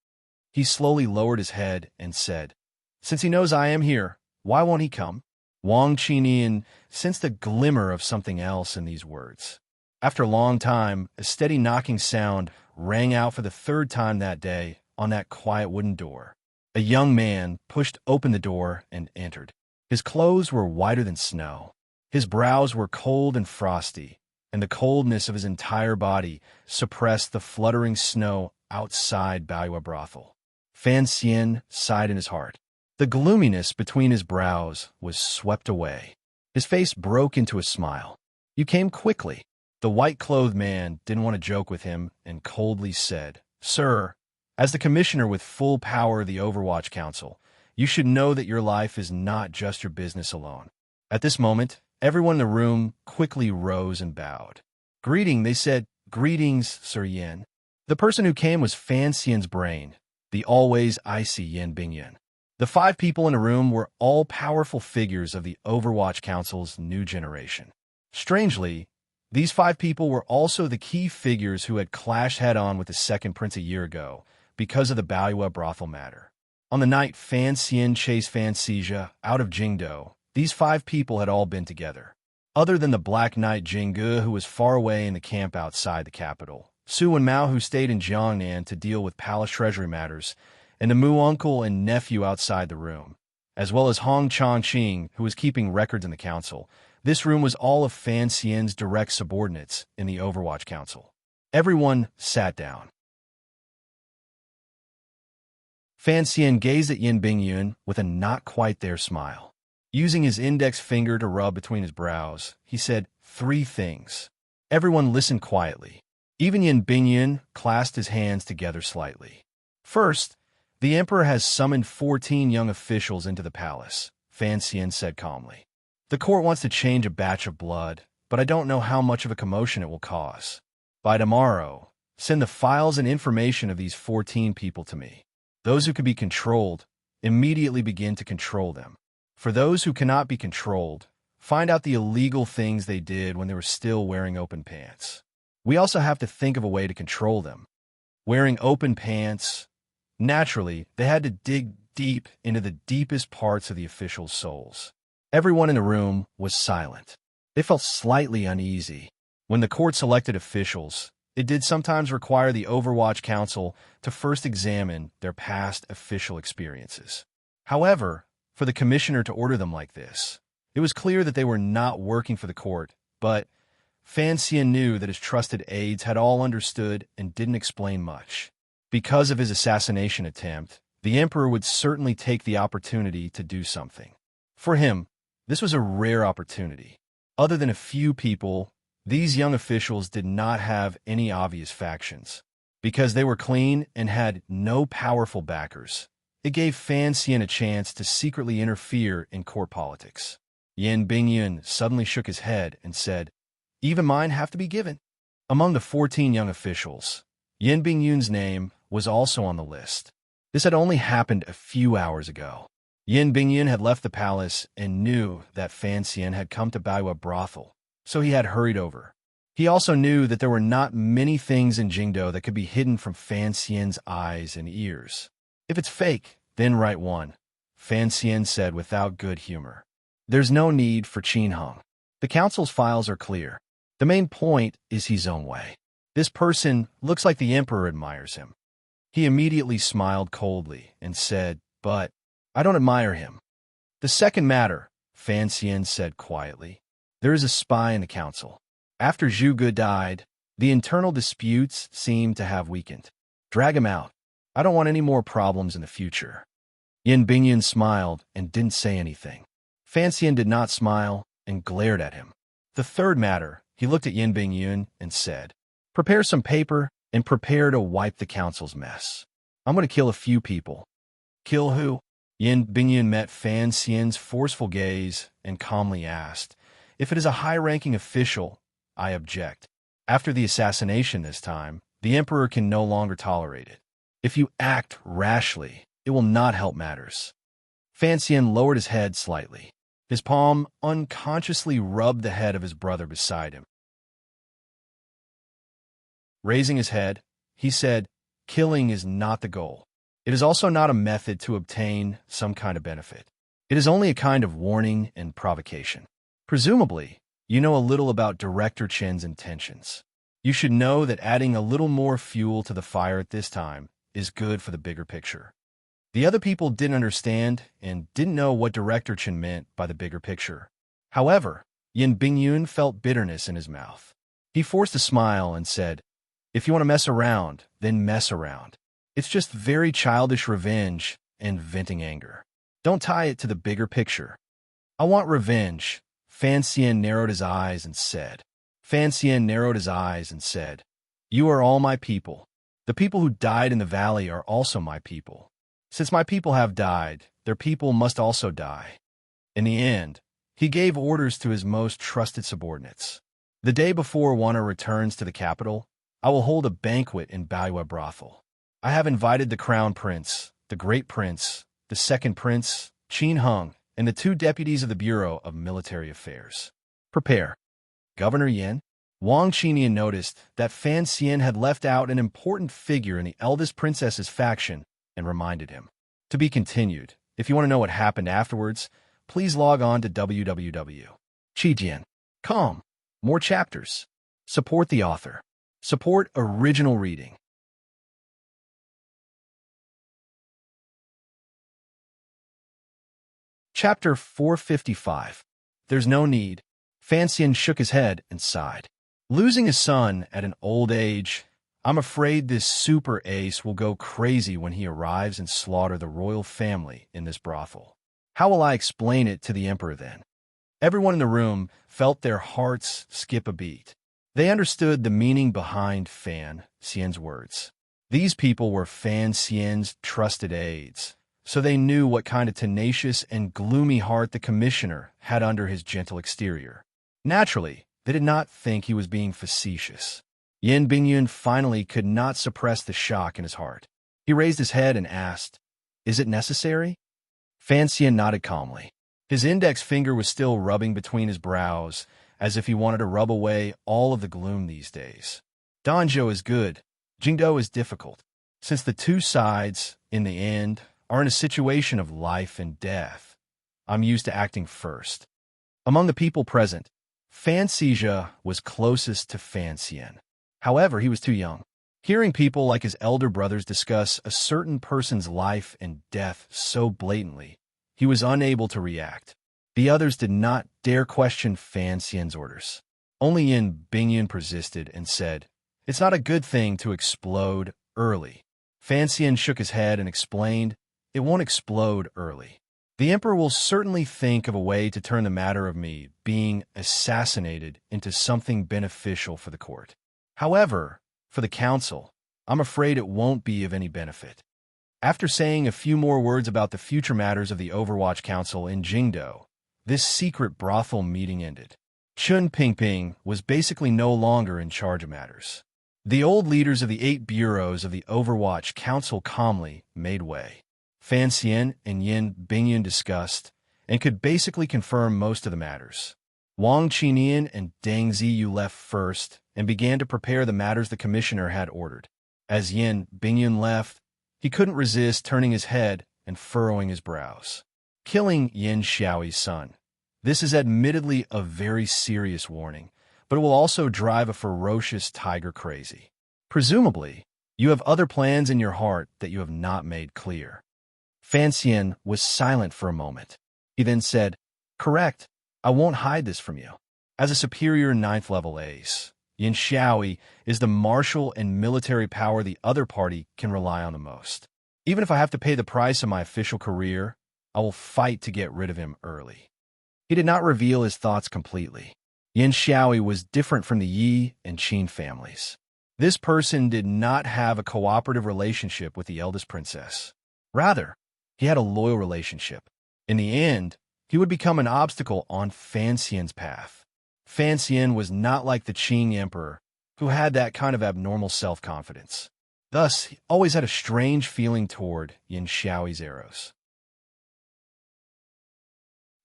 He slowly lowered his head and said, "Since he knows I am here, Why won't he come? Wang Qinian sensed a glimmer of something else in these words. After a long time, a steady knocking sound rang out for the third time that day on that quiet wooden door. A young man pushed open the door and entered. His clothes were whiter than snow. His brows were cold and frosty, and the coldness of his entire body suppressed the fluttering snow outside Baiwa brothel. Fan Xian sighed in his heart. The gloominess between his brows was swept away. His face broke into a smile. You came quickly. The white-clothed man didn't want to joke with him and coldly said, Sir, as the commissioner with full power of the Overwatch Council, you should know that your life is not just your business alone. At this moment, everyone in the room quickly rose and bowed. Greeting, they said, Greetings, Sir Yin. The person who came was Fan Xian's brain, the always icy Yin Bingyan. The 5 people in the room were all powerful figures of the Overwatch Council's new generation. Strangely, these 5 people were also the key figures who had clashed head-on with the Second Prince a year ago because of the Baiwa brothel matter. On the night Fan Xian chased Fan Xija out of Jingdo, these 5 people had all been together. Other than the Black Knight Jingge, who was far away in the camp outside the capital, Su and Mao, who stayed in Jiangnan to deal with palace treasury matters, and the Mu uncle and nephew outside the room, as well as Hong Chongqing, who was keeping records in the council. This room was all of Fan Xian's direct subordinates in the Overwatch Council. Everyone sat down. Fan Xian gazed at Yin Bingyun with a not-quite-there smile. Using his index finger to rub between his brows, he said 3 things. Everyone listened quietly. Even Yin Bingyun clasped his hands together slightly. First, the emperor has summoned 14 young officials into the palace, Fan Xian said calmly. The court wants to change a batch of blood, but I don't know how much of a commotion it will cause. By tomorrow, send the files and information of these 14 people to me. Those who can be controlled, immediately begin to control them. For those who cannot be controlled, find out the illegal things they did when they were still wearing open pants. We also have to think of a way to control them. Wearing open pants, naturally, they had to dig deep into the deepest parts of the officials' souls. Everyone in the room was silent. They felt slightly uneasy. When the court selected officials, it did sometimes require the Overwatch Council to first examine their past official experiences. However, for the commissioner to order them like this, it was clear that they were not working for the court, but Fan Xian knew that his trusted aides had all understood and didn't explain much. Because of his assassination attempt, the emperor would certainly take the opportunity to do something. For him, this was a rare opportunity. Other than a few people, these young officials did not have any obvious factions. Because they were clean and had no powerful backers, it gave Fan Xian a chance to secretly interfere in court politics. Yin Bingyun suddenly shook his head and said, Even mine have to be given. Among the 14 young officials, Yin Bingyun's name was also on the list. This had only happened a few hours ago. Yin Bingyun had left the palace and knew that Fan Xian had come to Baiwa brothel, so he had hurried over. He also knew that there were not many things in Jingdo that could be hidden from Fan Xian's eyes and ears. If it's fake, then write one, Fan Xian said without good humor. There's no need for Qin Heng. The council's files are clear. The main point is his own way. This person looks like the emperor admires him. He immediately smiled coldly and said, But I don't admire him. The second matter, Fan Xian said quietly. There is a spy in the council. After Zhu Ge died, the internal disputes seem to have weakened. Drag him out. I don't want any more problems in the future. Yin Bingyun smiled and didn't say anything. Fan Xian did not smile and glared at him. The third matter, he looked at Yin Bingyun and said, Prepare some paper and prepare to wipe the council's mess. I'm going to kill a few people. Kill who? Yin Bingyun met Fan Xian's forceful gaze and calmly asked, If it is a high-ranking official, I object. After the assassination this time, the emperor can no longer tolerate it. If you act rashly, it will not help matters. Fan Xian lowered his head slightly. His palm unconsciously rubbed the head of his brother beside him. Raising his head, he said, Killing is not the goal. It is also not a method to obtain some kind of benefit. It is only a kind of warning and provocation. Presumably, you know a little about Director Chen's intentions. You should know that adding a little more fuel to the fire at this time is good for the bigger picture. The other people didn't understand and didn't know what Director Chen meant by the bigger picture. However, Yin Bingyun felt bitterness in his mouth. He forced a smile and said, "If you want to mess around, then mess around. It's just very childish revenge and venting anger. Don't tie it to the bigger picture." "I want revenge," Fan Xian narrowed his eyes and said. "You are all my people. The people who died in the valley are also my people. Since my people have died, their people must also die." In the end, he gave orders to his most trusted subordinates. "The day before Wana returns to the capital, I will hold a banquet in Baiyue brothel. I have invited the crown prince, the great prince, the second prince, Qin Hung, and the 2 deputies of the Bureau of Military Affairs. Prepare." Governor Yin? Wang Qinian noticed that Fan Xian had left out an important figure in the eldest princess's faction and reminded him. To be continued. If you want to know what happened afterwards, please log on to www.qijian.com. More chapters. Support the author. Support original reading. Chapter 455. There's no need. Fan Xian shook his head and sighed. Losing his son at an old age, I'm afraid this super ace will go crazy when he arrives and slaughter the royal family in this brothel. How will I explain it to the emperor then? Everyone in the room felt their hearts skip a beat. They understood the meaning behind Fan Xian's words. These people were Fan Xian's trusted aides, so they knew what kind of tenacious and gloomy heart the commissioner had under his gentle exterior. Naturally, they did not think he was being facetious. Yin Bingyun finally could not suppress the shock in his heart. He raised his head and asked, "Is it necessary?" Fan Xian nodded calmly. His index finger was still rubbing between his brows, as if he wanted to rub away all of the gloom these days. Danzhou is good, Jingdou is difficult. Since the two sides, in the end, are in a situation of life and death, I'm used to acting first. Among the people present, Fan Xizha was closest to Fan Xian. However, he was too young. Hearing people like his elder brothers discuss a certain person's life and death so blatantly, he was unable to react. The others did not dare question Fan Xian's orders. Only Yin Bingyun persisted and said, "It's not a good thing to explode early." Fan Xian shook his head and explained, "It won't explode early. The emperor will certainly think of a way to turn the matter of me being assassinated into something beneficial for the court. However, for the council, I'm afraid it won't be of any benefit." After saying a few more words about the future matters of the Overwatch Council in Jingdou, this secret brothel meeting ended. Chun Pingping was basically no longer in charge of matters. The old leaders of the 8 bureaus of the Overwatch Council calmly made way. Fan Xian and Yin Bingyun discussed and could basically confirm most of the matters. Wang Qinian and Deng Ziyu left first and began to prepare the matters the commissioner had ordered. As Yin Bingyun left, he couldn't resist turning his head and furrowing his brows. Killing Yin Xiaoyi's son. This is admittedly a very serious warning, but it will also drive a ferocious tiger crazy. Presumably, you have other plans in your heart that you have not made clear. Fan Xian was silent for a moment. He then said, "Correct. I won't hide this from you. As a superior 9th level ace, Yin Xiaoyi is the martial and military power the other party can rely on the most. Even if I have to pay the price of my official career, I will fight to get rid of him early." He did not reveal his thoughts completely. Yin Xiaoyi was different from the Yi and Qin families. This person did not have a cooperative relationship with the eldest princess. Rather, he had a loyal relationship. In the end, he would become an obstacle on Fan Xian's path. Fan Xian was not like the Qing emperor, who had that kind of abnormal self-confidence. Thus, he always had a strange feeling toward Yin Xiaoyi's arrows.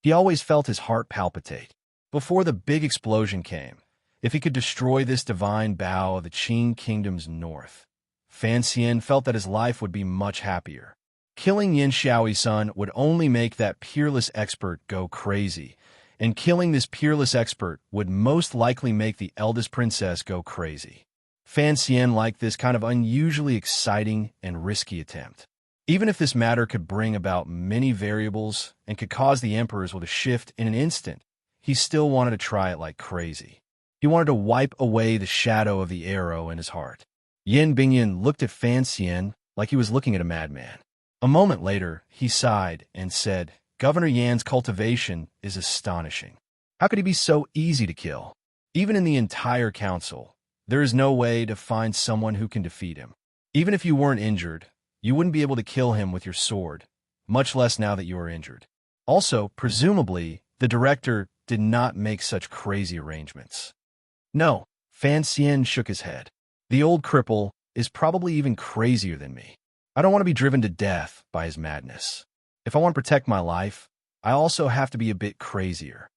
He always felt his heart palpitate. Before the big explosion came, if he could destroy this divine bow of the Qing kingdom's north, Fan Xian felt that his life would be much happier. Killing Yin Xiaoi's son would only make that peerless expert go crazy, and killing this peerless expert would most likely make the eldest princess go crazy. Fan Xian liked this kind of unusually exciting and risky attempt. Even if this matter could bring about many variables and could cause the emperor's will to shift in an instant, he still wanted to try it like crazy. He wanted to wipe away the shadow of the arrow in his heart. Yin Bingyan looked at Fan Xian like he was looking at a madman. A moment later, he sighed and said, "Governor Yan's cultivation is astonishing. How could he be so easy to kill? Even in the entire council, there is no way to find someone who can defeat him. Even if you weren't injured, you wouldn't be able to kill him with your sword, much less now that you are injured." Also, presumably, the director did not make such crazy arrangements. No, Fan Xian shook his head. The old cripple is probably even crazier than me. I don't want to be driven to death by his madness. If I want to protect my life, I also have to be a bit crazier.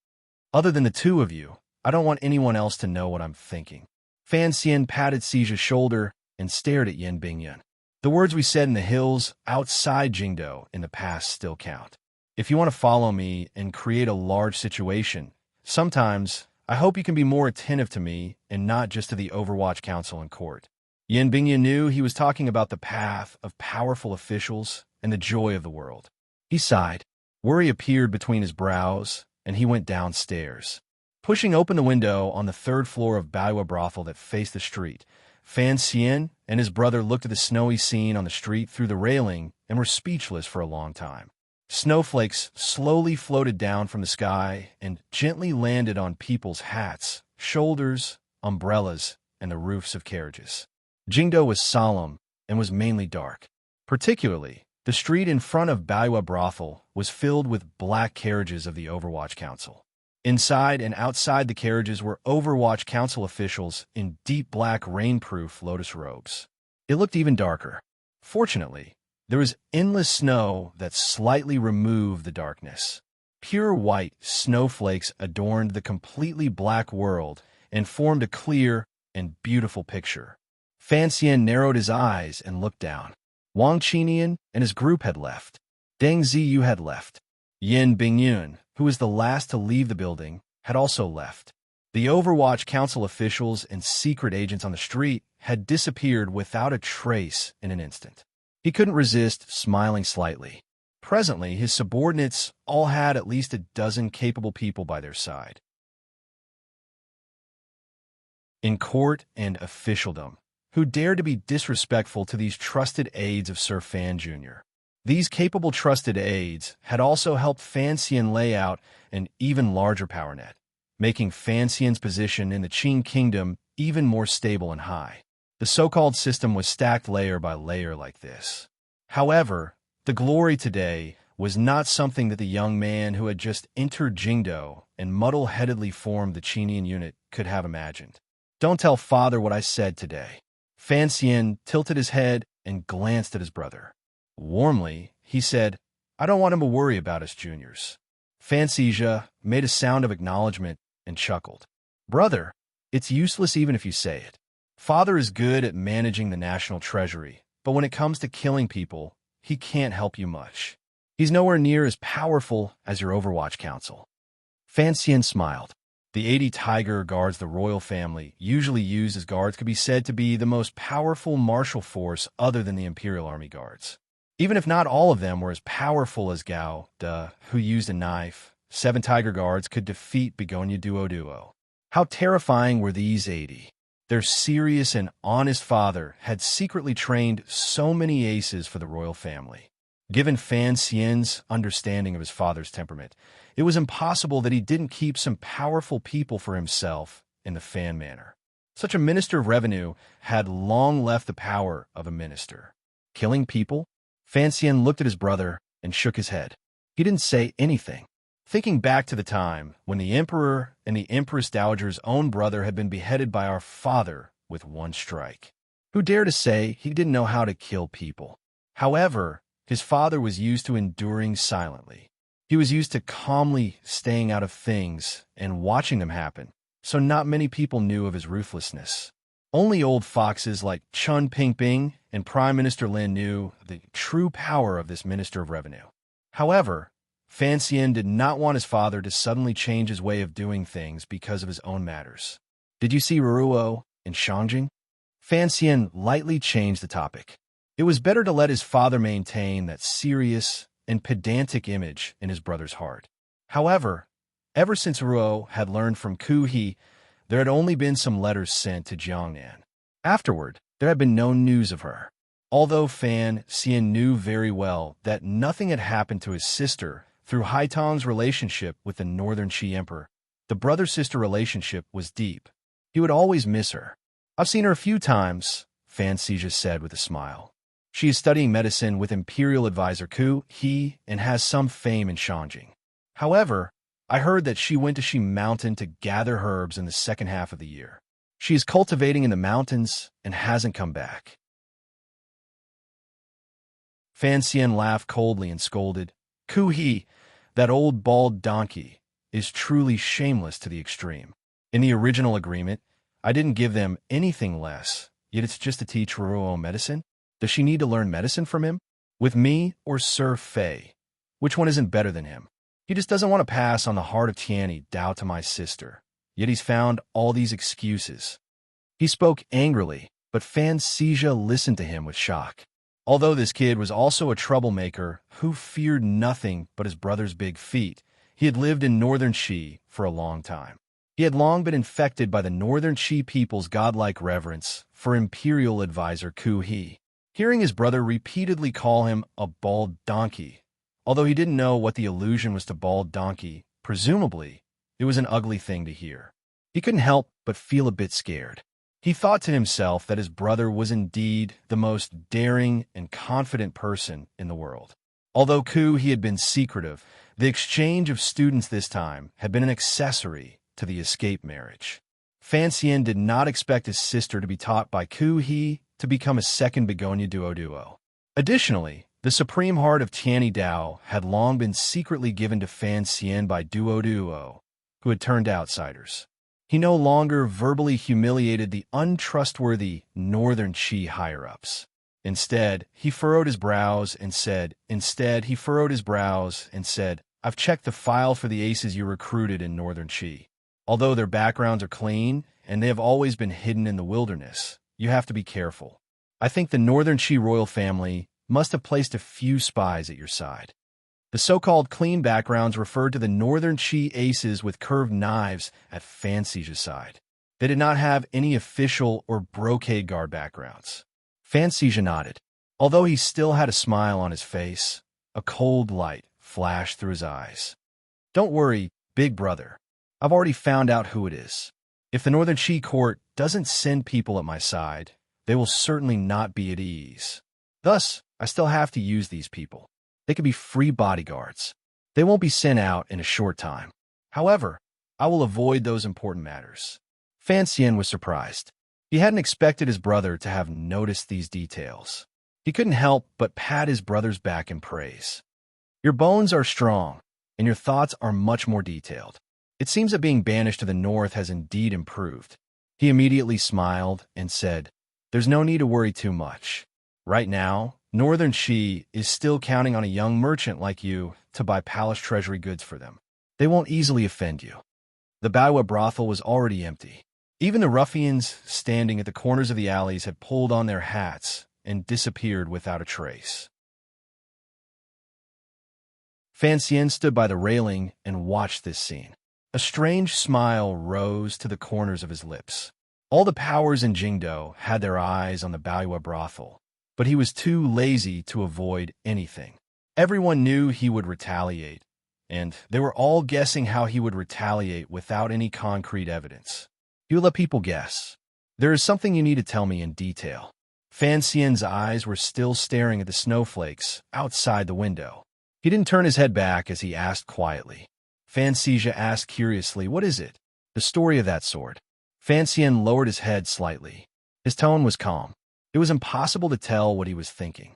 Other than the two of you, I don't want anyone else to know what I'm thinking. Fan Xian patted Xi's shoulder and stared at Yin Bingyan. The words we said in the hills outside Jingdo in the past still count. If you want to follow me and create a large situation, sometimes I hope you can be more attentive to me and not just to the Overwatch Council and court. Yin Bingyan knew he was talking about the path of powerful officials and the joy of the world. He sighed. Worry appeared between his brows, and he went downstairs. Pushing open the window on the third floor of Baiwa brothel that faced the street, Fan Xian and his brother looked at the snowy scene on the street through the railing and were speechless for a long time. Snowflakes slowly floated down from the sky and gently landed on people's hats, shoulders, umbrellas, and the roofs of carriages. Jingdo was solemn and was mainly dark. Particularly, the street in front of Baiwa brothel was filled with black carriages of the Overwatch Council. Inside and outside the carriages were Overwatch Council officials in deep black rainproof lotus robes. It looked even darker. Fortunately, there was endless snow that slightly removed the darkness. Pure white snowflakes adorned the completely black world and formed a clear and beautiful picture. Fan Xian narrowed his eyes and looked down. Wang Qinian and his group had left. Deng Ziyu had left. Yin Bingyun, who was the last to leave the building, had also left. The Overwatch Council officials and secret agents on the street had disappeared without a trace in an instant. He couldn't resist smiling slightly. Presently, his subordinates all had at least a dozen capable people by their side. In court and officialdom, who dared to be disrespectful to these trusted aides of Sir Fan Jr. These capable trusted aides had also helped Fan Xian lay out an even larger power net, making Fan Xian's position in the Qing Kingdom even more stable and high. The so-called system was stacked layer by layer like this. However, the glory today was not something that the young man who had just entered Jingdo and muddle-headedly formed the Qinian unit could have imagined. "Don't tell father what I said today." Fan Xian tilted his head and glanced at his brother. Warmly, he said, "I don't want him to worry about us juniors." Fan Xizha made a sound of acknowledgement and chuckled. "Brother, it's useless even if you say it. Father is good at managing the national treasury, but when it comes to killing people, he can't help you much. He's nowhere near as powerful as your Overwatch Council." Fan Xian smiled. The 80 Tiger Guards the royal family usually used as guards could be said to be the most powerful martial force other than the Imperial Army Guards. Even if not all of them were as powerful as Gao De, who used a knife, 7 Tiger Guards could defeat Begonia Duo. How terrifying were these 80? Their serious and honest father had secretly trained so many aces for the royal family. Given Fan Xian's understanding of his father's temperament, it was impossible that he didn't keep some powerful people for himself in the Fan manor. Such a minister of revenue had long left the power of a minister. Killing people? Fan Xian looked at his brother and shook his head. He didn't say anything. Thinking back to the time when the Emperor and the Empress Dowager's own brother had been beheaded by our father with one strike. Who dared to say he didn't know how to kill people? However, his father was used to enduring silently. He was used to calmly staying out of things and watching them happen, so not many people knew of his ruthlessness. Only old foxes like Chun Ping and Prime Minister Lin knew the true power of this Minister of Revenue. However, Fan Xian did not want his father to suddenly change his way of doing things because of his own matters. Did you see Ruruo in Shangjing? Fan Xian lightly changed the topic. It was better to let his father maintain that serious and pedantic image in his brother's heart. However, ever since Ruo had learned from Ku He, there had only been some letters sent to Jiangnan. Afterward, there had been no news of her. Although Fan Xian knew very well that nothing had happened to his sister through Haitong's relationship with the Northern Qi Emperor, the brother-sister relationship was deep. He would always miss her. I've seen her a few times, Fan Xian said with a smile. She is studying medicine with Imperial Advisor Ku He and has some fame in Shangjing. However, I heard that she went to Shi Mountain to gather herbs in the second half of the year. She is cultivating in the mountains and hasn't come back. Fan Xian laughed coldly and scolded, Ku He, that old bald donkey, is truly shameless to the extreme. In the original agreement, I didn't give them anything less, yet it's just to teach Ruruo medicine? Does she need to learn medicine from him? With me or Sir Fei? Which one isn't better than him? He just doesn't want to pass on the heart of Tianyi Dao to my sister, yet he's found all these excuses. He spoke angrily, but Fan Xian listened to him with shock. Although this kid was also a troublemaker who feared nothing but his brother's big feet, he had lived in Northern Qi for a long time. He had long been infected by the Northern Qi people's godlike reverence for Imperial Advisor Ku He. Hearing his brother repeatedly call him a bald donkey, although he didn't know what the allusion was to bald donkey, presumably, it was an ugly thing to hear. He couldn't help but feel a bit scared. He thought to himself that his brother was indeed the most daring and confident person in the world. Although Ku He had been secretive, the exchange of students this time had been an accessory to the escape marriage. Fan Xian did not expect his sister to be taught by Ku He to become a second Begonia Duo. Additionally, the supreme heart of Tianyi Dao had long been secretly given to Fan Xian by Duo, who had turned outsiders. He no longer verbally humiliated the untrustworthy Northern Qi higher-ups. Instead, he furrowed his brows and said, I've checked the file for the aces you recruited in Northern Qi. Although their backgrounds are clean, and they have always been hidden in the wilderness, you have to be careful. I think the Northern Qi royal family must have placed a few spies at your side. The so-called clean backgrounds referred to the Northern Qi aces with curved knives at Fan Xian's side. They did not have any official or brocade guard backgrounds. Fan Xian nodded. Although he still had a smile on his face, a cold light flashed through his eyes. Don't worry, big brother. I've already found out who it is. If the Northern Qi court doesn't send people at my side, they will certainly not be at ease. Thus, I still have to use these people. They could be free bodyguards. They won't be sent out in a short time. However, I will avoid those important matters. Fan Xian was surprised. He hadn't expected his brother to have noticed these details. He couldn't help but pat his brother's back in praise. Your bones are strong, and your thoughts are much more detailed. It seems that being banished to the north has indeed improved. He immediately smiled and said, There's no need to worry too much. Right now, Northern Qi is still counting on a young merchant like you to buy palace treasury goods for them. They won't easily offend you. The Baiwa brothel was already empty. Even the ruffians standing at the corners of the alleys had pulled on their hats and disappeared without a trace. Fan Xian stood by the railing and watched this scene. A strange smile rose to the corners of his lips. All the powers in Jingdo had their eyes on the Baiwa brothel, but he was too lazy to avoid anything. Everyone knew he would retaliate, and they were all guessing how he would retaliate without any concrete evidence. He would let people guess. There is something you need to tell me in detail. Fan Xian's eyes were still staring at the snowflakes outside the window. He didn't turn his head back as he asked quietly. Fan Xian asked curiously, What is it? The story of that sword. Fan Xian lowered his head slightly. His tone was calm. It was impossible to tell what he was thinking.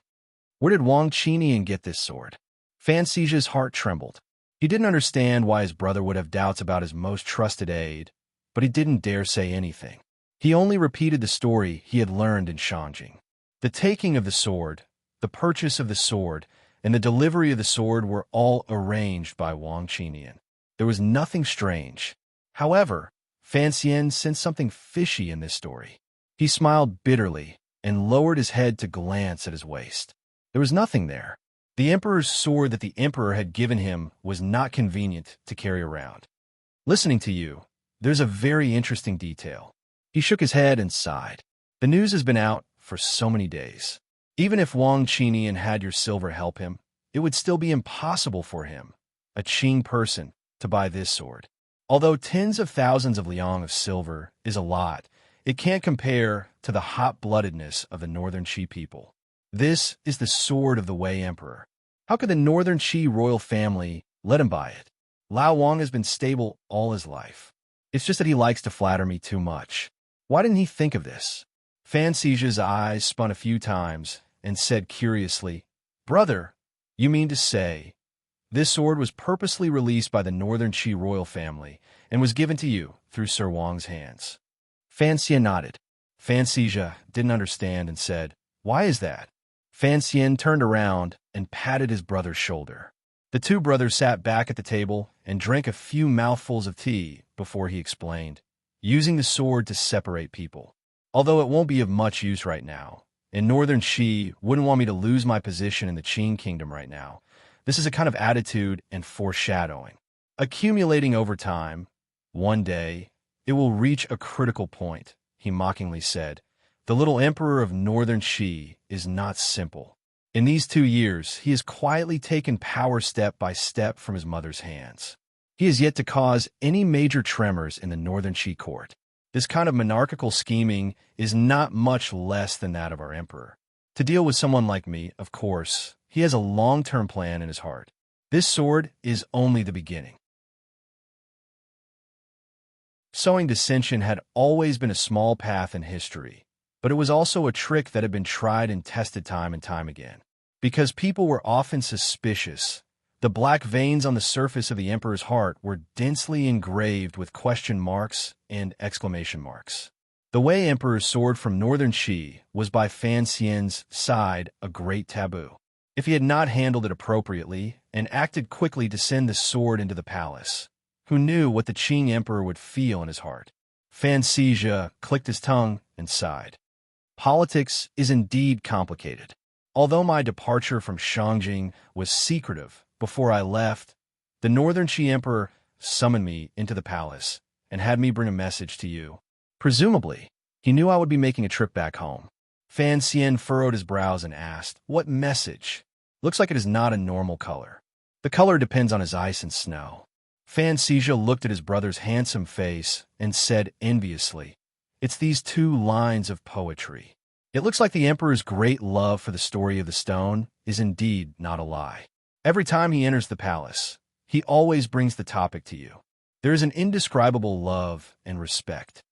Where did Wang Qinian get this sword? Fan Xian's heart trembled. He didn't understand why his brother would have doubts about his most trusted aide, but he didn't dare say anything. He only repeated the story he had learned in Shanjing. The taking of the sword, the purchase of the sword, and the delivery of the sword were all arranged by Wang Qinian. There was nothing strange. However, Fan Xian sensed something fishy in this story. He smiled bitterly and lowered his head to glance at his waist. There was nothing there. The emperor's sword that the emperor had given him was not convenient to carry around. Listening to you, there's a very interesting detail. He shook his head and sighed. The news has been out for so many days. Even if Wang Qinian had your silver help him, it would still be impossible for him, a Qing person, to buy this sword. Although tens of thousands of liang of silver is a lot, it can't compare to the hot-bloodedness of the Northern Qi people. This is the sword of the Wei Emperor. How could the Northern Qi royal family let him buy it? Lao Wang has been stable all his life. It's just that he likes to flatter me too much. Why didn't he think of this? Fan Xi's eyes spun a few times and said curiously, "Brother, you mean to say this sword was purposely released by the Northern Qi royal family and was given to you through Sir Wang's hands?" Fan Xian nodded. Fan Xi didn't understand and said, "Why is that?" Fan Xian turned around and patted his brother's shoulder. The two brothers sat back at the table and drank a few mouthfuls of tea before he explained, "Using the sword to separate people. Although it won't be of much use right now, and Northern Qi wouldn't want me to lose my position in the Qing kingdom right now. This is a kind of attitude and foreshadowing. Accumulating over time, one day, it will reach a critical point," he mockingly said. "The little emperor of Northern Qi is not simple. In these 2 years, he has quietly taken power step by step from his mother's hands. He has yet to cause any major tremors in the Northern Qi court. This kind of monarchical scheming is not much less than that of our emperor. To deal with someone like me, of course, he has a long-term plan in his heart. This sword is only the beginning." Sowing dissension had always been a small path in history, but it was also a trick that had been tried and tested time and time again. Because people were often suspicious, the black veins on the surface of the emperor's heart were densely engraved with question marks and exclamation marks. The Wei Emperor's sword from Northern Qi was by Fan Xian's side a great taboo. If he had not handled it appropriately and acted quickly to send the sword into the palace, who knew what the Qing emperor would feel in his heart? Fan Xi clicked his tongue and sighed. Politics is indeed complicated. Although my departure from Shangjing was secretive before I left, the Northern Qi emperor summoned me into the palace and had me bring a message to you. Presumably, he knew I would be making a trip back home. Fan Xian furrowed his brows and asked, "What message?" "Looks like it is not a normal color. The color depends on his ice and snow." Fan Xi looked at his brother's handsome face and said enviously, "It's these 2 lines of poetry. It looks like the emperor's great love for the story of the stone is indeed not a lie. Every time he enters the palace, he always brings the topic to you. There is an indescribable love and respect."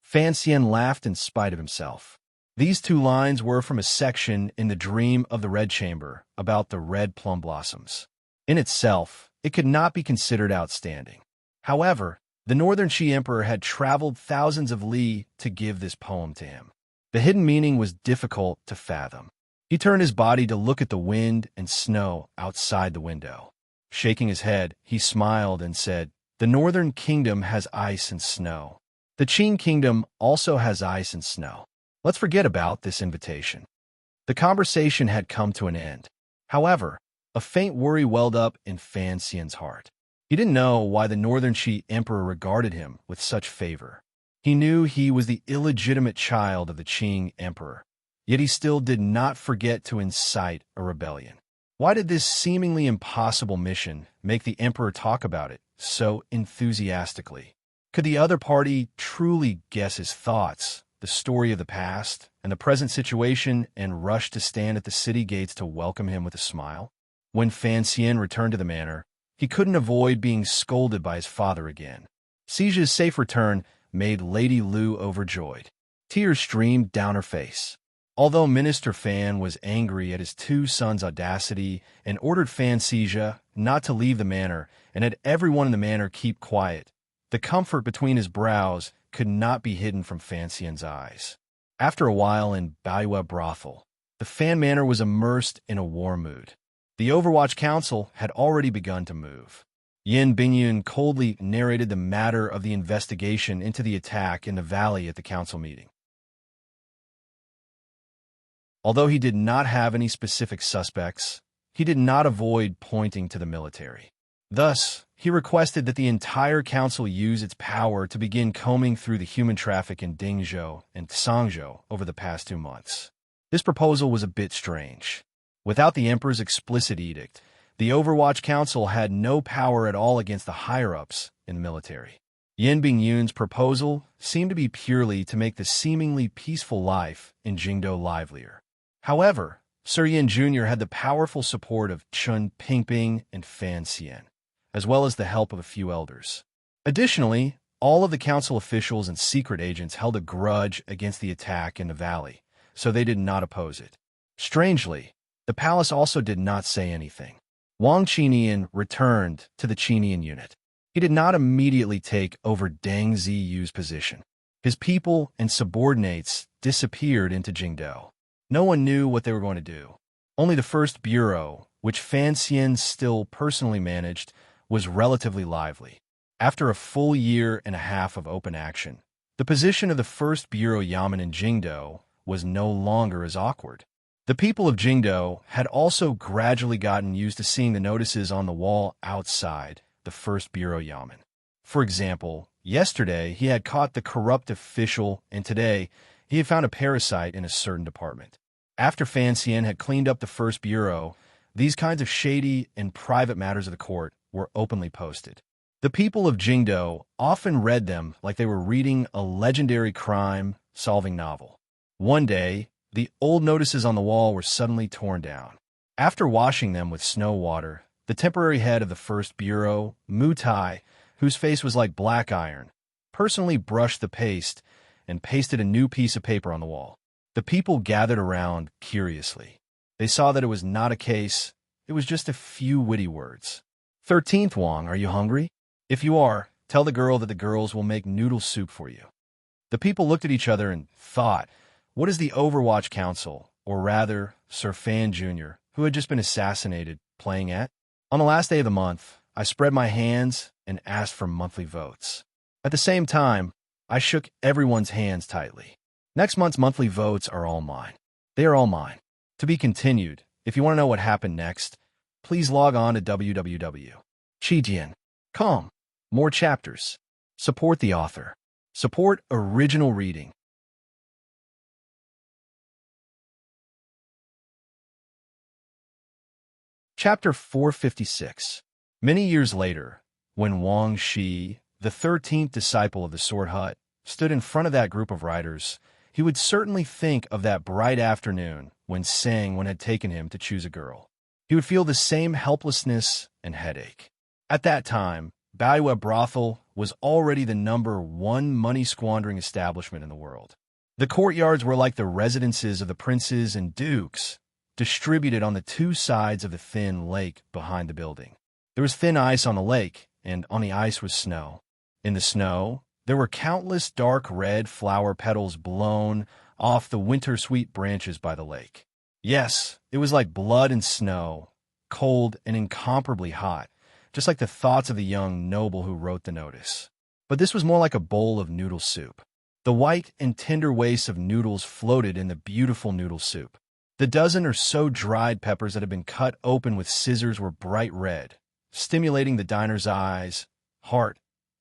Fan Xian laughed in spite of himself. These 2 lines were from a section in The Dream of the Red Chamber about the red plum blossoms. In itself, it could not be considered outstanding. However, the Northern Qi emperor had traveled thousands of li to give this poem to him. The hidden meaning was difficult to fathom. He turned his body to look at the wind and snow outside the window. Shaking his head, he smiled and said, "The Northern Kingdom has ice and snow. The Qing Kingdom also has ice and snow. Let's forget about this invitation." The conversation had come to an end. However, a faint worry welled up in Fan Xian's heart. He didn't know why the Northern Qi emperor regarded him with such favor. He knew he was the illegitimate child of the Qing emperor, yet he still did not forget to incite a rebellion. Why did this seemingly impossible mission make the emperor talk about it so enthusiastically? Could the other party truly guess his thoughts, the story of the past, and the present situation, and rush to stand at the city gates to welcome him with a smile? When Fan Xian returned to the manor, he couldn't avoid being scolded by his father again. Sija's safe return made Lady Lu overjoyed. Tears streamed down her face. Although Minister Fan was angry at his 2 sons' audacity and ordered Fan Xi not to leave the manor and had everyone in the manor keep quiet, the comfort between his brows could not be hidden from Fan Xian's eyes. After a while in Baiwa brothel, the Fan Manor was immersed in a war mood. The Overwatch Council had already begun to move. Yin Bingyun coldly narrated the matter of the investigation into the attack in the valley at the council meeting. Although he did not have any specific suspects, he did not avoid pointing to the military. Thus, he requested that the entire council use its power to begin combing through the human traffic in Dingzhou and Sangzhou over the past 2 months. This proposal was a bit strange. Without the emperor's explicit edict, the Overwatch Council had no power at all against the higher-ups in the military. Yin Bingyun's proposal seemed to be purely to make the seemingly peaceful life in Jingdou livelier. However, Sir Yin Jr. had the powerful support of Chun Pingping and Fan Xian, as well as the help of a few elders. Additionally, all of the council officials and secret agents held a grudge against the attack in the valley, so they did not oppose it. Strangely, the palace also did not say anything. Wang Qinian returned to the Qinian unit. He did not immediately take over Deng Ziyu's position. His people and subordinates disappeared into Jingdou. No one knew what they were going to do. Only the first bureau, which Fan Xian still personally managed, was relatively lively. After a full year and a half of open action, the position of the first bureau yamen in Jingdou was no longer as awkward. The people of Jingdou had also gradually gotten used to seeing the notices on the wall outside the first bureau yamen. For example, yesterday he had caught the corrupt official, and today he had found a parasite in a certain department. After Fan Xian had cleaned up the first bureau, these kinds of shady and private matters of the court were openly posted. The people of Jingdou often read them like they were reading a legendary crime-solving novel. One day, the old notices on the wall were suddenly torn down. After washing them with snow water, the temporary head of the first bureau, Mu Tai, whose face was like black iron, personally brushed the paste and pasted a new piece of paper on the wall. The people gathered around curiously. They saw that it was not a case, it was just a few witty words. 13th Wang, are you hungry? If you are, tell the girl that the girls will make noodle soup for you. The people looked at each other and thought, what is the Overwatch Council, or rather, Sir Fan Jr., who had just been assassinated, playing at? On the last day of the month, I spread my hands and asked for monthly votes. At the same time, I shook everyone's hands tightly. Next month's monthly votes are all mine. They are all mine. To be continued. If you want to know what happened next, please log on to www.qijian.com. More chapters. Support the author. Support original reading. Chapter 456. Many years later, when Wang Shi, the 13th disciple of the Sword Hut, stood in front of that group of riders, he would certainly think of that bright afternoon when Sangwon had taken him to choose a girl. He would feel the same helplessness and headache. At that time, Baiwa Brothel was already the #1 money-squandering establishment in the world. The courtyards were like the residences of the princes and dukes, distributed on the 2 sides of the thin lake behind the building. There was thin ice on the lake, and on the ice was snow. In the snow, there were countless dark red flower petals blown off the winter-sweet branches by the lake. Yes, it was like blood and snow, cold and incomparably hot, just like the thoughts of the young noble who wrote the notice. But this was more like a bowl of noodle soup. The white and tender wastes of noodles floated in the beautiful noodle soup. The dozen or so dried peppers that had been cut open with scissors were bright red, stimulating the diner's eyes, heart,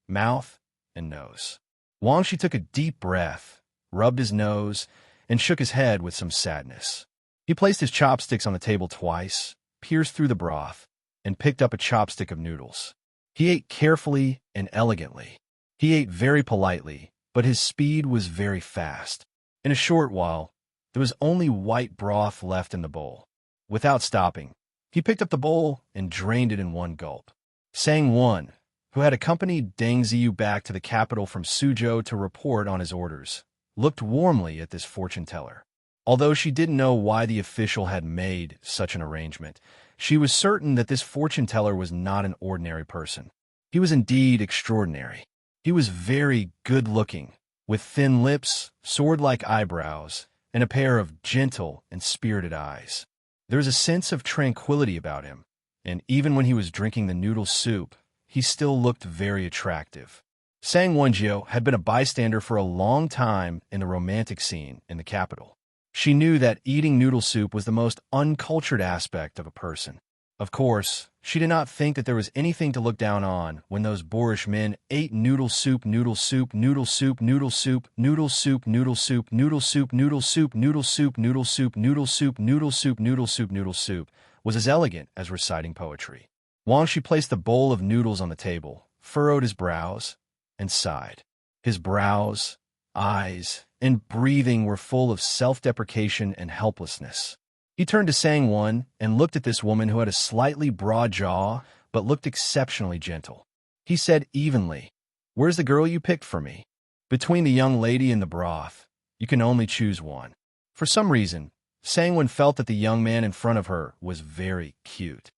mouth, and nose. Wang Shi took a deep breath, rubbed his nose, and shook his head with some sadness. He placed his chopsticks on the table twice, pierced through the broth, and picked up a chopstick of noodles. He ate carefully and elegantly. He ate very politely, but his speed was very fast. In a short while, there was only white broth left in the bowl. Without stopping, he picked up the bowl and drained it in one gulp. Sangwon, who had accompanied Deng Ziyu back to the capital from Suzhou to report on his orders, looked warmly at this fortune-teller. Although she didn't know why the official had made such an arrangement, she was certain that this fortune-teller was not an ordinary person. He was indeed extraordinary. He was very good-looking, with thin lips, sword-like eyebrows, and a pair of gentle and spirited eyes. There was a sense of tranquility about him, and even when he was drinking the noodle soup, he still looked very attractive. Sang Wonjio had been a bystander for a long time in the romantic scene in the capital. She knew that eating noodle soup was the most uncultured aspect of a person. Of course, she did not think that there was anything to look down on when those boorish men ate noodle soup, noodle soup, noodle soup, noodle soup, noodle soup, noodle soup, noodle soup, noodle soup, noodle soup, noodle soup, noodle soup, noodle soup, noodle soup, noodle soup, was as elegant as reciting poetry. Wangshi placed the bowl of noodles on the table, furrowed his brows, and sighed. His brows, eyes, and breathing were full of self-deprecation and helplessness. He turned to Sang-won and looked at this woman who had a slightly broad jaw but looked exceptionally gentle. He said evenly, "Where's the girl you picked for me? Between the young lady and the broth, you can only choose one." For some reason, Sang-won felt that the young man in front of her was very cute.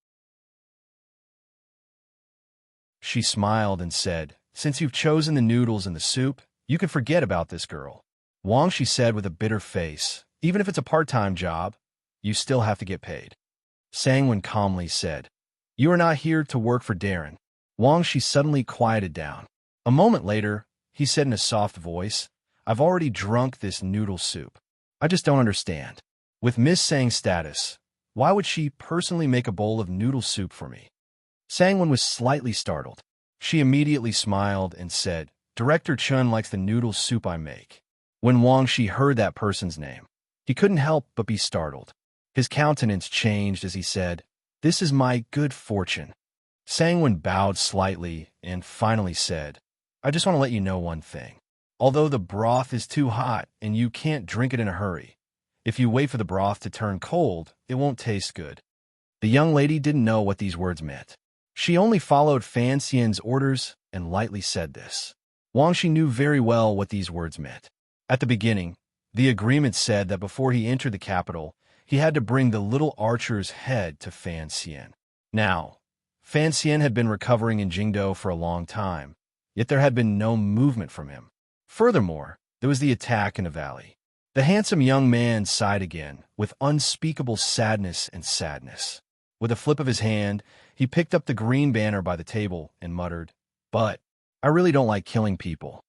She smiled and said, "Since you've chosen the noodles and the soup, you can forget about this girl." Wangshi said with a bitter face, "Even if it's a part-time job, you still have to get paid." Sang-won calmly said, "You are not here to work for Darren." Wangshi suddenly quieted down. A moment later, he said in a soft voice, "I've already drunk this noodle soup. I just don't understand. With Miss Sang's status, why would she personally make a bowl of noodle soup for me?" Sang-won was slightly startled. She immediately smiled and said, "Director Chun likes the noodle soup I make." When Wangshi heard that person's name, he couldn't help but be startled. His countenance changed as he said, "This is my good fortune." Sang-won bowed slightly and finally said, "I just want to let you know one thing. Although the broth is too hot and you can't drink it in a hurry, if you wait for the broth to turn cold, it won't taste good." The young lady didn't know what these words meant. She only followed Fan Xian's orders and lightly said this. Wangshi knew very well what these words meant. At the beginning, the agreement said that before he entered the capital, he had to bring the little archer's head to Fan Xian. Now, Fan Xian had been recovering in Jingdo for a long time, yet there had been no movement from him. Furthermore, there was the attack in the valley. The handsome young man sighed again, with unspeakable sadness and sadness. With a flip of his hand, he picked up the green banner by the table and muttered, "But I really don't like killing people."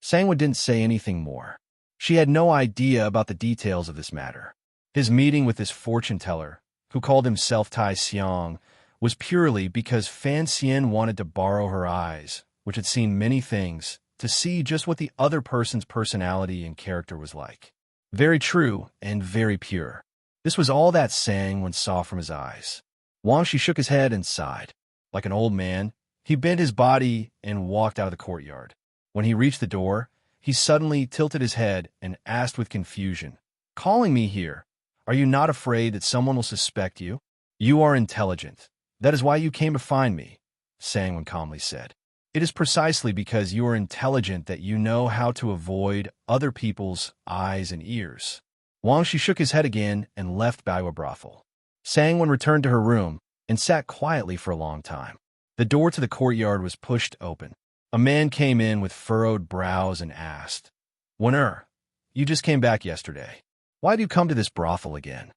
Sang-won didn't say anything more. She had no idea about the details of this matter. His meeting with this fortune-teller, who called himself Tai Xiong, was purely because Fan Xian wanted to borrow her eyes, which had seen many things, to see just what the other person's personality and character was like. Very true and very pure. This was all that Sang-won saw from his eyes. Wangshi shook his head and sighed. Like an old man, he bent his body and walked out of the courtyard. When he reached the door, he suddenly tilted his head and asked with confusion, "Calling me here? Are you not afraid that someone will suspect you?" "You are intelligent. That is why you came to find me," Sang-won calmly said. "It is precisely because you are intelligent that you know how to avoid other people's eyes and ears." Wangshi shook his head again and left Baiwa brothel. Sang-won returned to her room and sat quietly for a long time. The door to the courtyard was pushed open. A man came in with furrowed brows and asked, "Won-er, you just came back yesterday. Why do you come to this brothel again?"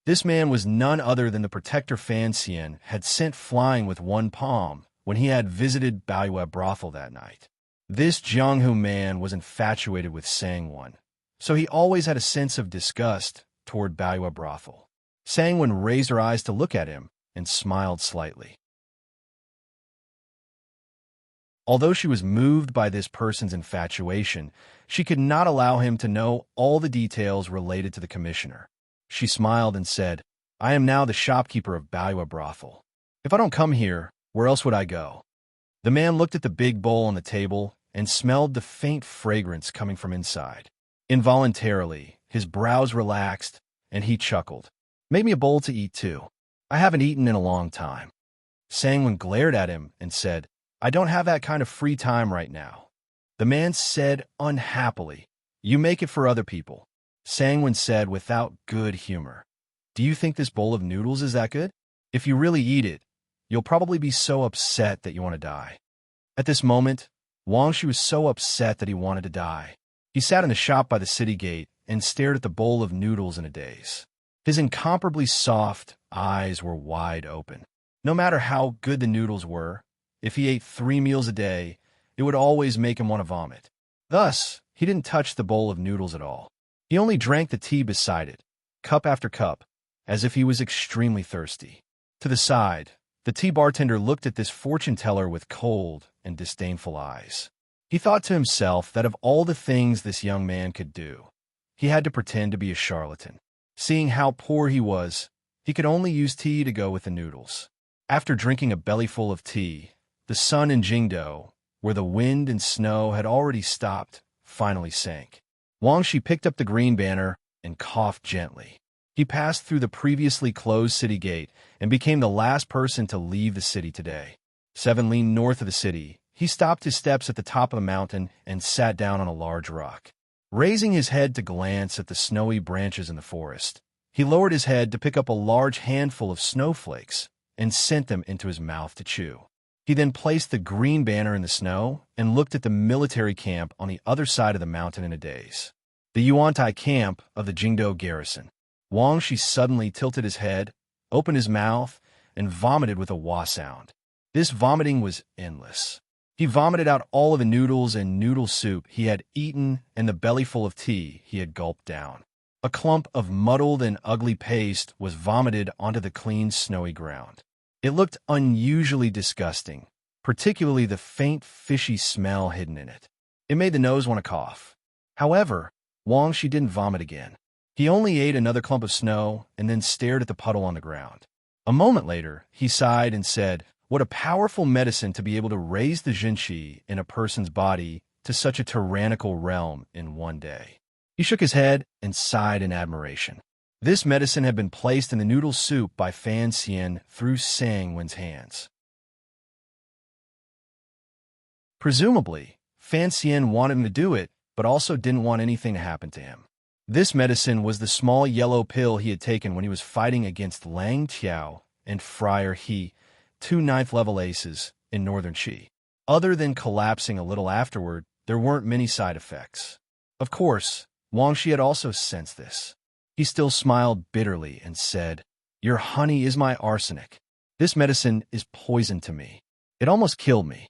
This man was none other than the protector Fan Xian had sent flying with one palm when he had visited Baiwa brothel that night. This Jianghu man was infatuated with Sang-won, so he always had a sense of disgust toward Baiwa brothel. Sang-won raised her eyes to look at him and smiled slightly. Although she was moved by this person's infatuation, she could not allow him to know all the details related to the commissioner. She smiled and said, "I am now the shopkeeper of Baiwa brothel. If I don't come here, where else would I go?" The man looked at the big bowl on the table and smelled the faint fragrance coming from inside. Involuntarily, his brows relaxed, and he chuckled. "Make me a bowl to eat too. I haven't eaten in a long time." Sang-won glared at him and said, "I don't have that kind of free time right now." The man said unhappily, "You make it for other people." Sang-won said without good humor, "Do you think this bowl of noodles is that good? If you really eat it, you'll probably be so upset that you want to die." At this moment, Wangshi was so upset that he wanted to die. He sat in a shop by the city gate and stared at the bowl of noodles in a daze. His incomparably soft eyes were wide open. No matter how good the noodles were, if he ate 3 meals a day, it would always make him want to vomit. Thus, he didn't touch the bowl of noodles at all. He only drank the tea beside it, cup after cup, as if he was extremely thirsty. To the side, the tea bartender looked at this fortune-teller with cold and disdainful eyes. He thought to himself that of all the things this young man could do, he had to pretend to be a charlatan. Seeing how poor he was, he could only use tea to go with the noodles. After drinking a bellyful of tea, the sun in Jingdo, where the wind and snow had already stopped, finally sank. Wang Shi picked up the green banner and coughed gently. He passed through the previously closed city gate and became the last person to leave the city today. 7 li north of the city, he stopped his steps at the top of the mountain and sat down on a large rock. Raising his head to glance at the snowy branches in the forest, he lowered his head to pick up a large handful of snowflakes and sent them into his mouth to chew. He then placed the green banner in the snow and looked at the military camp on the other side of the mountain in a daze. The Yuantai camp of the Jingdo garrison. Wang Shi suddenly tilted his head, opened his mouth, and vomited with a wah sound. This vomiting was endless. He vomited out all of the noodles and noodle soup he had eaten and the bellyful of tea he had gulped down. A clump of muddled and ugly paste was vomited onto the clean, snowy ground. It looked unusually disgusting, particularly the faint, fishy smell hidden in it. It made the nose want to cough. However, Wang Shi didn't vomit again. He only ate another clump of snow and then stared at the puddle on the ground. A moment later, he sighed and said, "What a powerful medicine to be able to raise the jinqi in a person's body to such a tyrannical realm in one day." He shook his head and sighed in admiration. This medicine had been placed in the noodle soup by Fan Xian through Sang Wen's hands. Presumably, Fan Xian wanted him to do it, but also didn't want anything to happen to him. This medicine was the small yellow pill he had taken when he was fighting against Lang Tiao and Friar He, 2 9th-level aces in northern Qi. Other than collapsing a little afterward, there weren't many side effects. Of course, Wang Shi had also sensed this. He still smiled bitterly and said, "Your honey is my arsenic. This medicine is poison to me. It almost killed me."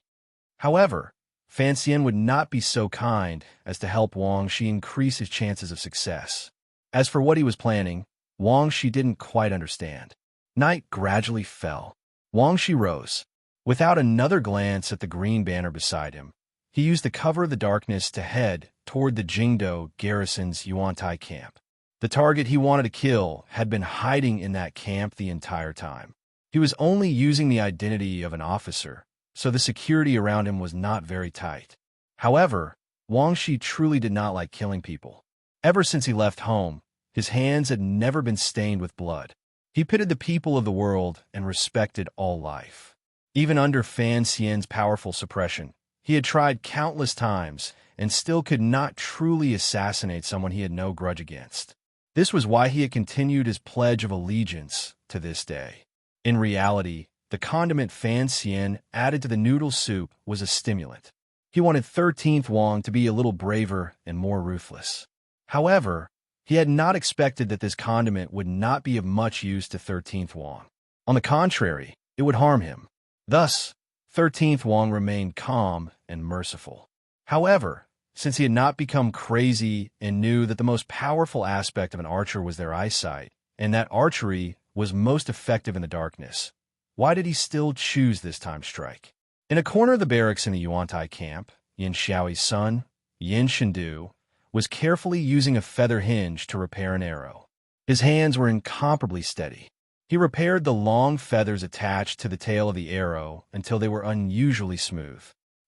However, Fan Xian would not be so kind as to help Wang Shi increase his chances of success. As for what he was planning, Wang Shi didn't quite understand. Night gradually fell. Wang Shi rose. Without another glance at the green banner beside him, he used the cover of the darkness to head toward the Jingdo garrison's Yuantai camp. The target he wanted to kill had been hiding in that camp the entire time. He was only using the identity of an officer, so the security around him was not very tight. However, Wang Shi truly did not like killing people. Ever since he left home, his hands had never been stained with blood. He pitied the people of the world and respected all life. Even under Fan Xian's powerful suppression, he had tried countless times and still could not truly assassinate someone he had no grudge against. This was why he had continued his pledge of allegiance to this day. In reality, the condiment Fan Xian added to the noodle soup was a stimulant. He wanted 13th Wang to be a little braver and more ruthless. However, he had not expected that this condiment would not be of much use to 13th Wang. On the contrary, it would harm him. Thus, 13th Wang remained calm and merciful. However, since he had not become crazy and knew that the most powerful aspect of an archer was their eyesight, and that archery was most effective in the darkness, why did he still choose this time strike? In a corner of the barracks in the Yuantai camp, Yin Xiaoi's son, Yin Shendu, was carefully using a feather hinge to repair an arrow. His hands were incomparably steady. He repaired the long feathers attached to the tail of the arrow until they were unusually smooth.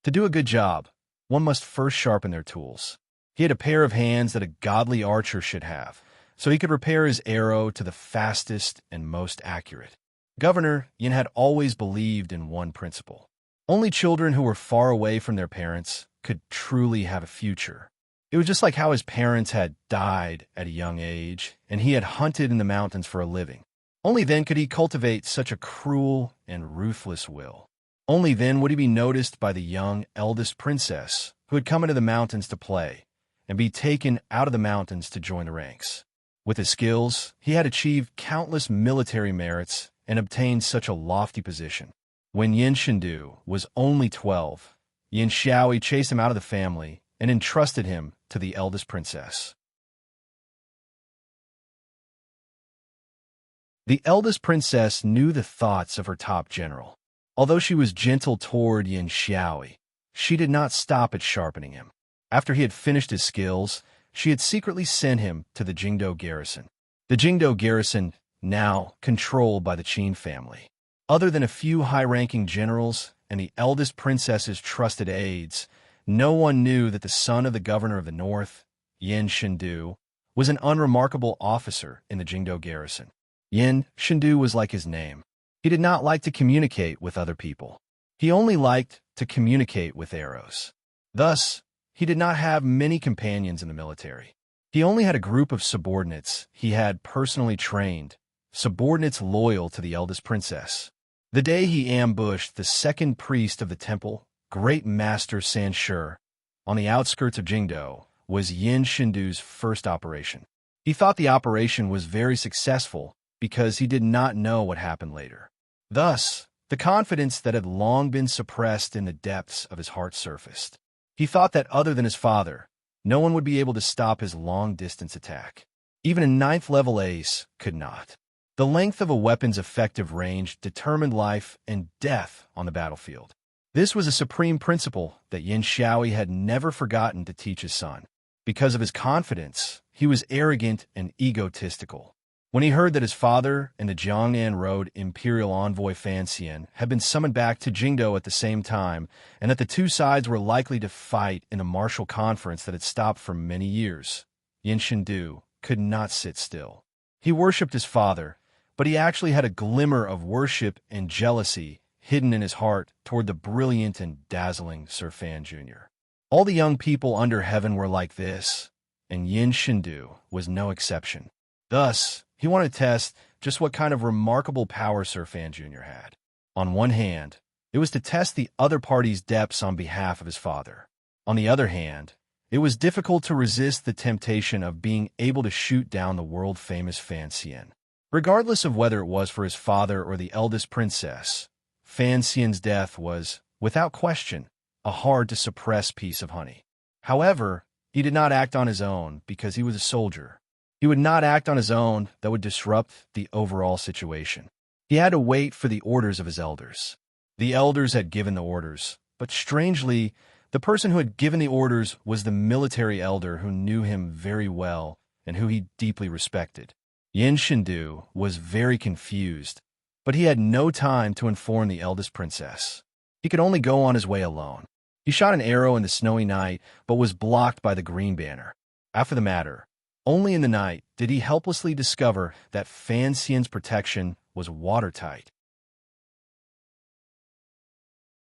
To do a good job, one must first sharpen their tools. He had a pair of hands that a godly archer should have, so he could repair his arrow to the fastest and most accurate. Governor Yin had always believed in one principle. Only children who were far away from their parents could truly have a future. It was just like how his parents had died at a young age, and he had hunted in the mountains for a living. Only then could he cultivate such a cruel and ruthless will. Only then would he be noticed by the young eldest princess who had come into the mountains to play, and be taken out of the mountains to join the ranks. With his skills, he had achieved countless military merits and obtained such a lofty position. When Yin Shindu was only 12, Yin Xiaoyi chased him out of the family and entrusted him to the eldest princess. The eldest princess knew the thoughts of her top general. Although she was gentle toward Yin Xiaoyi, she did not stop at sharpening him. After he had finished his skills, she had secretly sent him to the Jingdo garrison. The Jingdo garrison, now controlled by the Qin family. Other than a few high-ranking generals and the eldest princess's trusted aides, no one knew that the son of the governor of the north, Yin Shindu, was an unremarkable officer in the Jingdo garrison. Yin Shindu was like his name. He did not like to communicate with other people. He only liked to communicate with arrows. Thus, he did not have many companions in the military. He only had a group of subordinates he had personally trained, subordinates loyal to the eldest princess. The day he ambushed the second priest of the temple, Great Master Sanshi, on the outskirts of Jingdo, was Yin Shindu's first operation. He thought the operation was very successful because he did not know what happened later. Thus, the confidence that had long been suppressed in the depths of his heart surfaced. He thought that other than his father, no one would be able to stop his long-distance attack. Even a 9th-level ace could not. The length of a weapon's effective range determined life and death on the battlefield. This was a supreme principle that Yin Xiaoyi had never forgotten to teach his son. Because of his confidence, he was arrogant and egotistical. When he heard that his father and the Jiangnan Road Imperial Envoy Fan Xian had been summoned back to Jingdo at the same time, and that the two sides were likely to fight in a martial conference that had stopped for many years, Yin Shindu could not sit still. He worshipped his father, but he actually had a glimmer of worship and jealousy hidden in his heart toward the brilliant and dazzling Sir Fan Jr. All the young people under heaven were like this, and Yin Shindu was no exception. Thus, he wanted to test just what kind of remarkable power Sir Fan Jr. had. On one hand, it was to test the other party's depths on behalf of his father. On the other hand, it was difficult to resist the temptation of being able to shoot down the world-famous Fan Xian. Regardless of whether it was for his father or the eldest princess, Fan Xian's death was, without question, a hard-to-suppress piece of honey. However, he did not act on his own because he was a soldier. He would not act on his own that would disrupt the overall situation. He had to wait for the orders of his elders. The elders had given the orders, but strangely, the person who had given the orders was the military elder who knew him very well and who he deeply respected. Yin Shindu was very confused, but he had no time to inform the eldest princess. He could only go on his way alone. He shot an arrow in the snowy night, but was blocked by the green banner. After the matter, only in the night did he helplessly discover that Fan Xian's protection was watertight.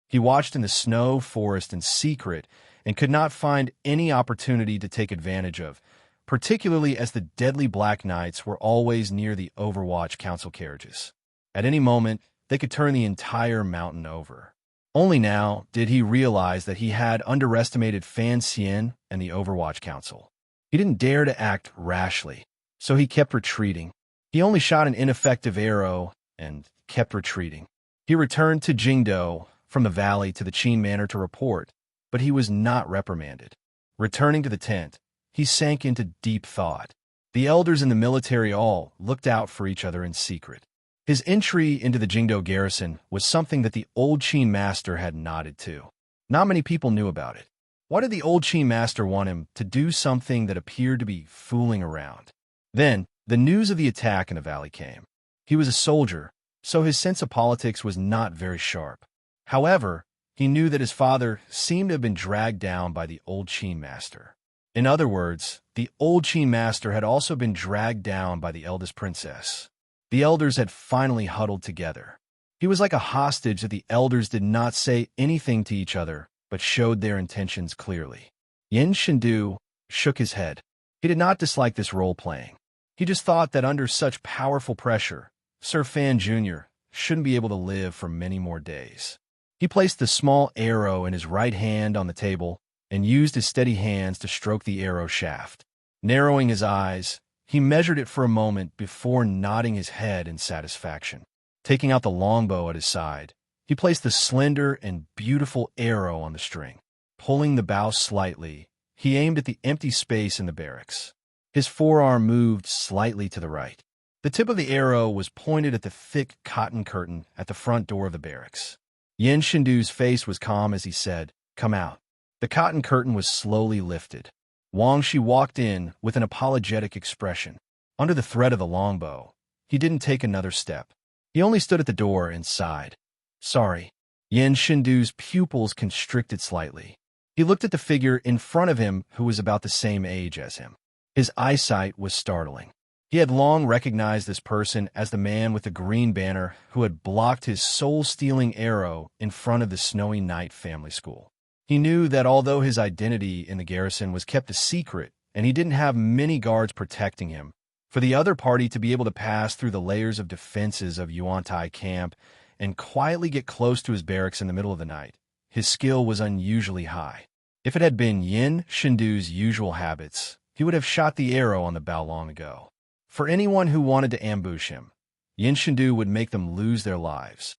He watched in the snow forest in secret and could not find any opportunity to take advantage of, particularly as the deadly black knights were always near the Overwatch Council carriages. At any moment, they could turn the entire mountain over. Only now did he realize that he had underestimated Fan Xian and the Overwatch Council. He didn't dare to act rashly, so he kept retreating. He only shot an ineffective arrow and kept retreating. He returned to Jingdo from the valley to the Qin Manor to report, but he was not reprimanded. Returning to the tent, he sank into deep thought. The elders in the military all looked out for each other in secret. His entry into the Jingdo garrison was something that the old Qin master had nodded to. Not many people knew about it. Why did the old Qin master want him to do something that appeared to be fooling around? Then, the news of the attack in the valley came. He was a soldier, so his sense of politics was not very sharp. However, he knew that his father seemed to have been dragged down by the old Qin master. In other words, the old Qin master had also been dragged down by the eldest princess. The elders had finally huddled together. He was like a hostage that the elders did not say anything to each other, but showed their intentions clearly. Yin Shindu shook his head. He did not dislike this role-playing. He just thought that under such powerful pressure, Sir Fan Jr. shouldn't be able to live for many more days. He placed the small arrow in his right hand on the table and used his steady hands to stroke the arrow shaft. Narrowing his eyes, he measured it for a moment before nodding his head in satisfaction. Taking out the longbow at his side, he placed the slender and beautiful arrow on the string. Pulling the bow slightly, he aimed at the empty space in the barracks. His forearm moved slightly to the right. The tip of the arrow was pointed at the thick cotton curtain at the front door of the barracks. Yin Shindu's face was calm as he said, "Come out." The cotton curtain was slowly lifted. Wang Shi walked in with an apologetic expression. Under the threat of the longbow, he didn't take another step. He only stood at the door and sighed. "Sorry." Yin Shindu's pupils constricted slightly. He looked at the figure in front of him who was about the same age as him. His eyesight was startling. He had long recognized this person as the man with the green banner who had blocked his soul-stealing arrow in front of the Snowy Night family school. He knew that although his identity in the garrison was kept a secret and he didn't have many guards protecting him, for the other party to be able to pass through the layers of defenses of Yuantai camp and quietly get close to his barracks in the middle of the night, his skill was unusually high. If it had been Yin Shindu's usual habits, he would have shot the arrow on the bow long ago. For anyone who wanted to ambush him, Yin Shindu would make them lose their lives.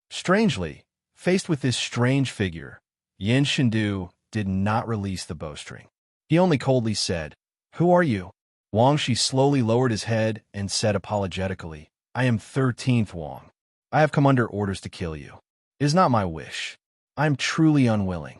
Strangely, faced with this strange figure, Yin Shindu did not release the bowstring. He only coldly said, "Who are you?" Wang Shi slowly lowered his head and said apologetically, "I am 13th Wang. I have come under orders to kill you. It is not my wish. I am truly unwilling."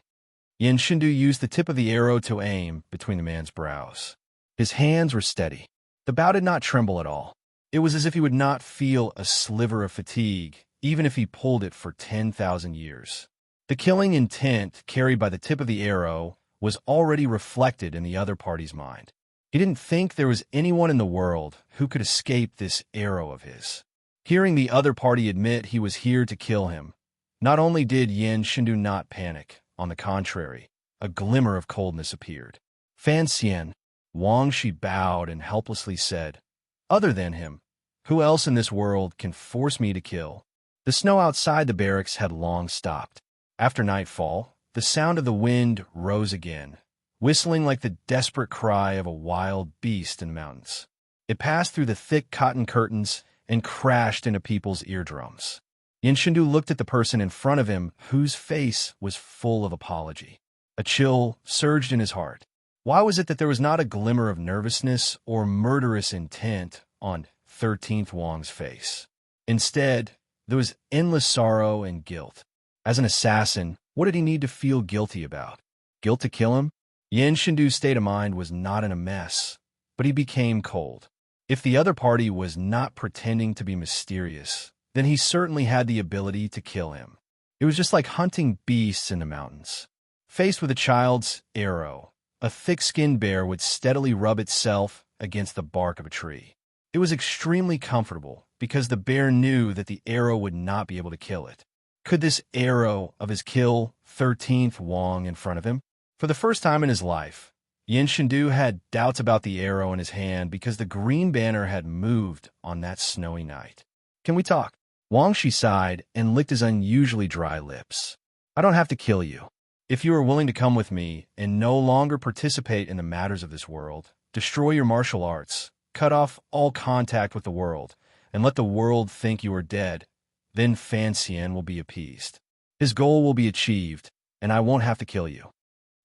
Yin Shindu used the tip of the arrow to aim between the man's brows. His hands were steady. The bow did not tremble at all. It was as if he would not feel a sliver of fatigue, even if he pulled it for 10,000 years. The killing intent carried by the tip of the arrow was already reflected in the other party's mind. He didn't think there was anyone in the world who could escape this arrow of his. Hearing the other party admit he was here to kill him, not only did Yin Shindu not panic, on the contrary, a glimmer of coldness appeared. "Fan Xian," Wang Shi bowed and helplessly said, "Other than him, who else in this world can force me to kill?" The snow outside the barracks had long stopped. After nightfall, the sound of the wind rose again, whistling like the desperate cry of a wild beast in the mountains. It passed through the thick cotton curtains and crashed into people's eardrums. Yin Shindu looked at the person in front of him whose face was full of apology. A chill surged in his heart. Why was it that there was not a glimmer of nervousness or murderous intent on 13th Wang's face? Instead, there was endless sorrow and guilt. As an assassin, what did he need to feel guilty about? Guilt to kill him? Yin Shindu's state of mind was not in a mess, but he became cold. If the other party was not pretending to be mysterious, then he certainly had the ability to kill him. It was just like hunting beasts in the mountains. Faced with a child's arrow, a thick-skinned bear would steadily rub itself against the bark of a tree. It was extremely comfortable because the bear knew that the arrow would not be able to kill it. Could this arrow of his kill 13th Wang in front of him? For the first time in his life, Yin Shindu had doubts about the arrow in his hand because the green banner had moved on that snowy night. "Can we talk?" Wang Shi sighed and licked his unusually dry lips. "I don't have to kill you. If you are willing to come with me and no longer participate in the matters of this world, destroy your martial arts, cut off all contact with the world, and let the world think you are dead, then Fan Xian will be appeased. His goal will be achieved, and I won't have to kill you."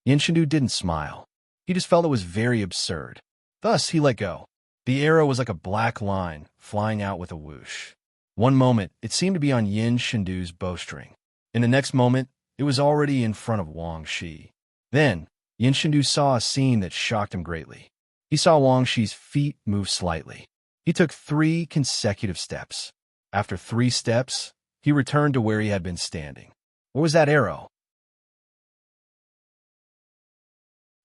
Yin Shindu didn't smile. He just felt it was very absurd. Thus, he let go. The arrow was like a black line flying out with a whoosh. One moment, it seemed to be on Yin Shindu's bowstring. In the next moment, it was already in front of Wang Shi. Then, Yin Shindu saw a scene that shocked him greatly. He saw Wang Shi's feet move slightly. He took 3 consecutive steps. After 3 steps, he returned to where he had been standing. What was that arrow?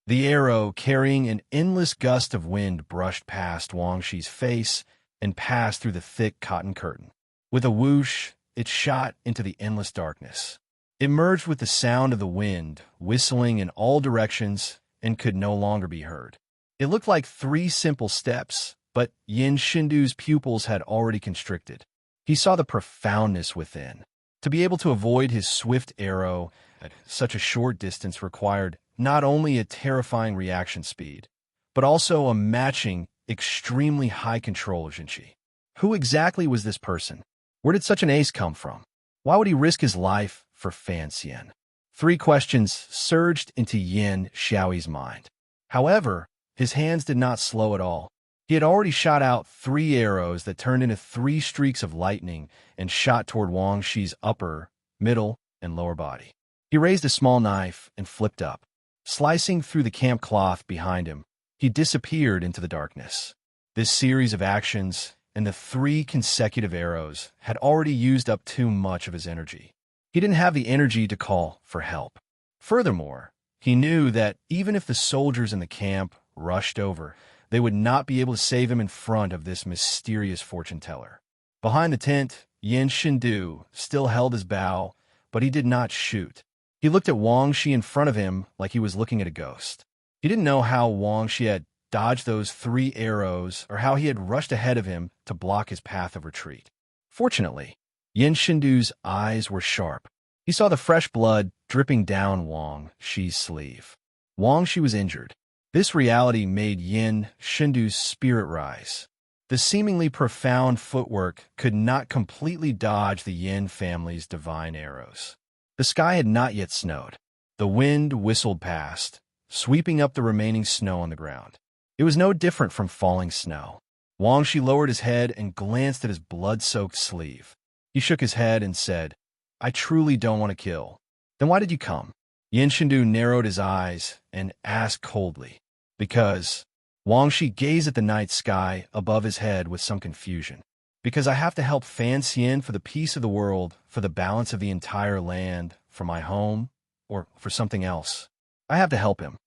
The arrow, carrying an endless gust of wind, brushed past Wang Shi's face and passed through the thick cotton curtain. With a whoosh, it shot into the endless darkness. It merged with the sound of the wind, whistling in all directions, and could no longer be heard. It looked like 3 simple steps, but Yin Shindu's pupils had already constricted. He saw the profoundness within. To be able to avoid his swift arrow at such a short distance required not only a terrifying reaction speed, but also a matching, extremely high control of Jinchi. Who exactly was this person? Where did such an ace come from? Why would he risk his life for Fan Xian? Three questions surged into Yin Xiaoyi's mind. However, his hands did not slow at all. He had already shot out 3 arrows that turned into 3 streaks of lightning and shot toward Wang Shi's upper, middle, and lower body. He raised a small knife and flipped up. Slicing through the camp cloth behind him, he disappeared into the darkness. This series of actions and the 3 consecutive arrows had already used up too much of his energy. He didn't have the energy to call for help. Furthermore, he knew that even if the soldiers in the camp rushed over, they would not be able to save him in front of this mysterious fortune-teller. Behind the tent, Yin Shindu still held his bow, but he did not shoot. He looked at Wang Shi in front of him like he was looking at a ghost. He didn't know how Wang Shi had dodged those 3 arrows or how he had rushed ahead of him to block his path of retreat. Fortunately, Yin Shindu's eyes were sharp. He saw the fresh blood dripping down Wang Shi's sleeve. Wang Shi was injured. This reality made Yin Shindu's spirit rise. The seemingly profound footwork could not completely dodge the Yin family's divine arrows. The sky had not yet snowed. The wind whistled past, sweeping up the remaining snow on the ground. It was no different from falling snow. Wang Shi lowered his head and glanced at his blood-soaked sleeve. He shook his head and said, "I truly don't want to kill." "Then why did you come?" Yin Shindu narrowed his eyes and asked coldly. "Because..." Wang Shi gazed at the night sky above his head with some confusion. "Because I have to help Fan Xian for the peace of the world, for the balance of the entire land, for my home, or for something else. I have to help him."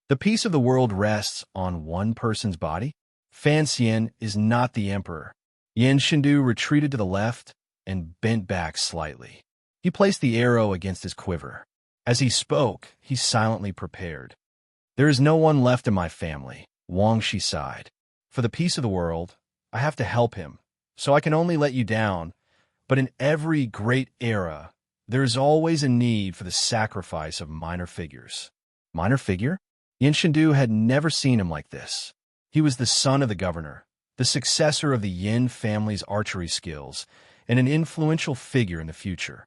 The peace of the world rests on one person's body? Fan Xian is not the emperor. Yin Shindu retreated to the left and bent back slightly. He placed the arrow against his quiver. As he spoke, he silently prepared. "There is no one left in my family," Wang Shi sighed. "For the peace of the world, I have to help him, so I can only let you down. But in every great era, there is always a need for the sacrifice of minor figures." Minor figure? Yin Shindu had never seen him like this. He was the son of the governor, the successor of the Yin family's archery skills, and an influential figure in the future.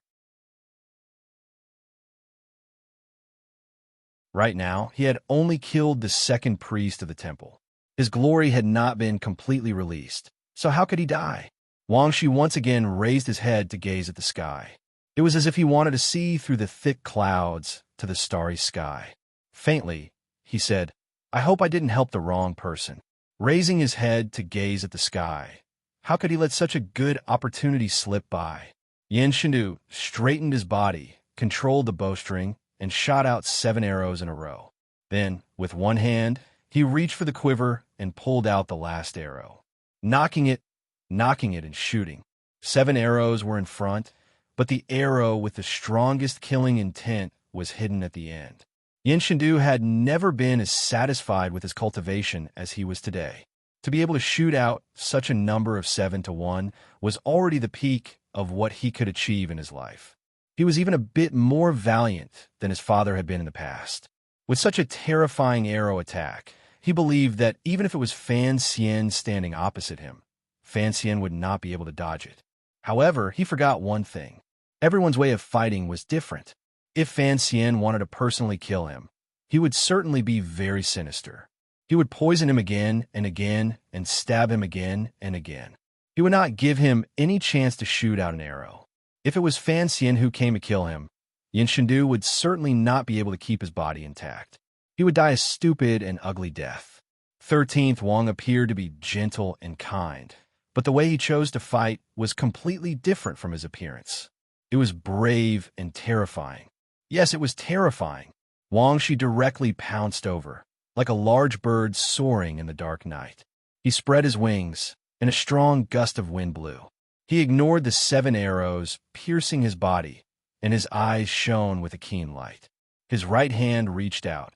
Right now, he had only killed the second priest of the temple. His glory had not been completely released, so how could he die? Wang Shi once again raised his head to gaze at the sky. It was as if he wanted to see through the thick clouds to the starry sky. Faintly, he said, "I hope I didn't help the wrong person." Raising his head to gaze at the sky, how could he let such a good opportunity slip by? Yin Shindu straightened his body, controlled the bowstring, and shot out 7 arrows in a row. Then, with one hand, he reached for the quiver and pulled out the last arrow. Knocking it, and shooting. 7 arrows were in front, but the arrow with the strongest killing intent was hidden at the end. Yin Shindu had never been as satisfied with his cultivation as he was today. To be able to shoot out such a number of 7 to 1 was already the peak of what he could achieve in his life. He was even a bit more valiant than his father had been in the past. With such a terrifying arrow attack, he believed that even if it was Fan Xian standing opposite him, Fan Xian would not be able to dodge it. However, he forgot one thing. Everyone's way of fighting was different. If Fan Xian wanted to personally kill him, he would certainly be very sinister. He would poison him again and again and stab him again and again. He would not give him any chance to shoot out an arrow. If it was Fan Xian who came to kill him, Yin Shindu would certainly not be able to keep his body intact. He would die a stupid and ugly death. 13th Wang appeared to be gentle and kind, but the way he chose to fight was completely different from his appearance. It was brave and terrifying. Yes, it was terrifying. Wang Shi directly pounced over, like a large bird soaring in the dark night. He spread his wings, and a strong gust of wind blew. He ignored the 7 arrows piercing his body, and his eyes shone with a keen light. His right hand reached out,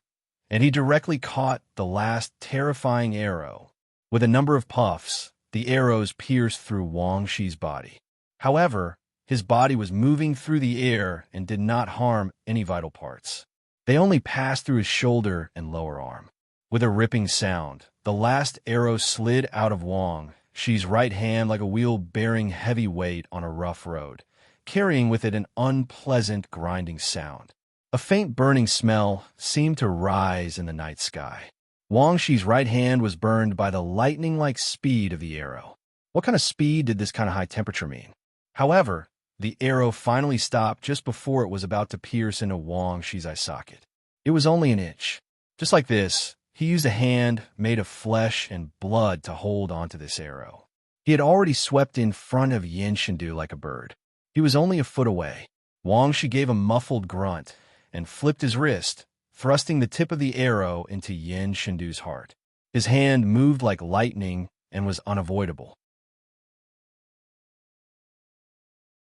and he directly caught the last terrifying arrow. With a number of puffs, the arrows pierced through Wang Shi's body. However, His body was moving through the air and did not harm any vital parts. They only passed through his shoulder and lower arm. With a ripping sound, the last arrow slid out of Wang Shi's right hand like a wheel bearing heavy weight on a rough road, carrying with it an unpleasant grinding sound. A faint burning smell seemed to rise in the night sky. Wang Shi's right hand was burned by the lightning-like speed of the arrow. What kind of speed did this kind of high temperature mean? However, the arrow finally stopped just before it was about to pierce into Wang Shi's eye socket. It was only an inch. Just like this, he used a hand made of flesh and blood to hold onto this arrow. He had already swept in front of Yin Shindu like a bird. He was only a foot away. Wang Shi gave a muffled grunt and flipped his wrist, thrusting the tip of the arrow into Yin Shindu's heart. His hand moved like lightning and was unavoidable.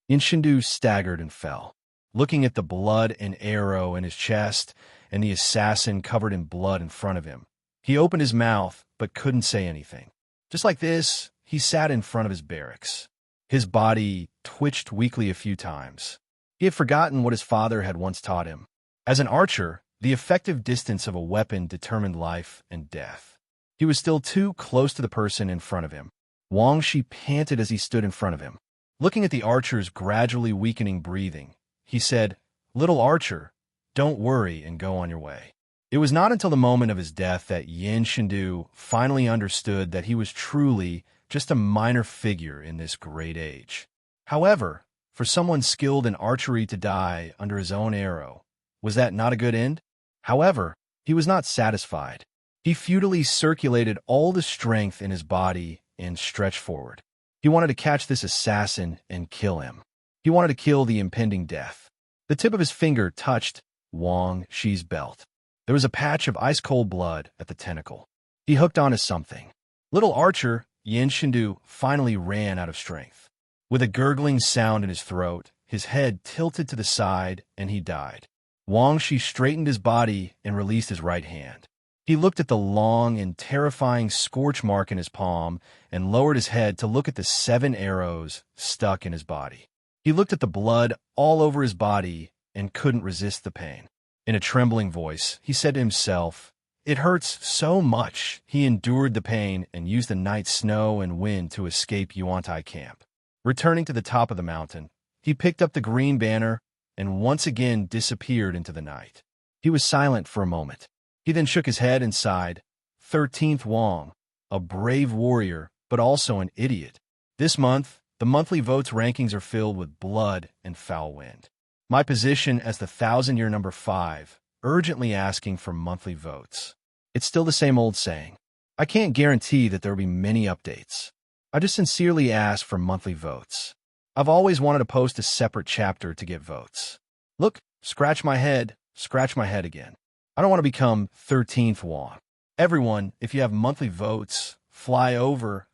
Yin Shindu staggered and fell, looking at the blood and arrow in his chest and the assassin covered in blood in front of him. He opened his mouth but couldn't say anything. Just like this, he sat in front of his barracks. His body twitched weakly a few times. He had forgotten what his father had once taught him. As an archer, the effective distance of a weapon determined life and death. He was still too close to the person in front of him. Wang Shi panted as he stood in front of him. Looking at the archer's gradually weakening breathing, he said, "Little archer, don't worry and go on your way." It was not until the moment of his death that Yin Shindu finally understood that he was truly just a minor figure in this great age. However, for someone skilled in archery to die under his own arrow, was that not a good end? However, he was not satisfied. He futilely circulated all the strength in his body and stretched forward. He wanted to catch this assassin and kill him. He wanted to kill the impending death. The tip of his finger touched Wang Shi's belt. There was a patch of ice-cold blood at the tentacle. He hooked onto something. Little archer, Yin Shindu finally ran out of strength. With a gurgling sound in his throat, his head tilted to the side, and he died. Wang Shi straightened his body and released his right hand. He looked at the long and terrifying scorch mark in his palm and lowered his head to look at the 7 arrows stuck in his body. He looked at the blood all over his body and couldn't resist the pain. In a trembling voice, he said to himself, "It hurts so much." He endured the pain and used the night snow and wind to escape Yuantai camp. Returning to the top of the mountain, he picked up the green banner and once again disappeared into the night. He was silent for a moment. He then shook his head and sighed. 13th Wang, a brave warrior, but also an idiot. This month, the monthly votes rankings are filled with blood and foul wind. My position as the 1,000-year number 5, urgently asking for monthly votes. It's still the same old saying. I can't guarantee that there will be many updates. I just sincerely ask for monthly votes. I've always wanted to post a separate chapter to get votes. Look, scratch my head again. I don't want to become 13th Wang. Everyone, if you have monthly votes, fly over.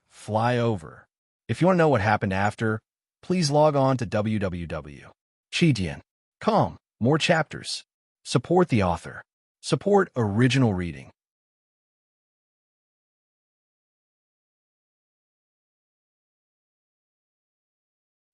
If you want to know what happened after, please log on to www.chidian.com. More chapters. Support the author. Support original reading.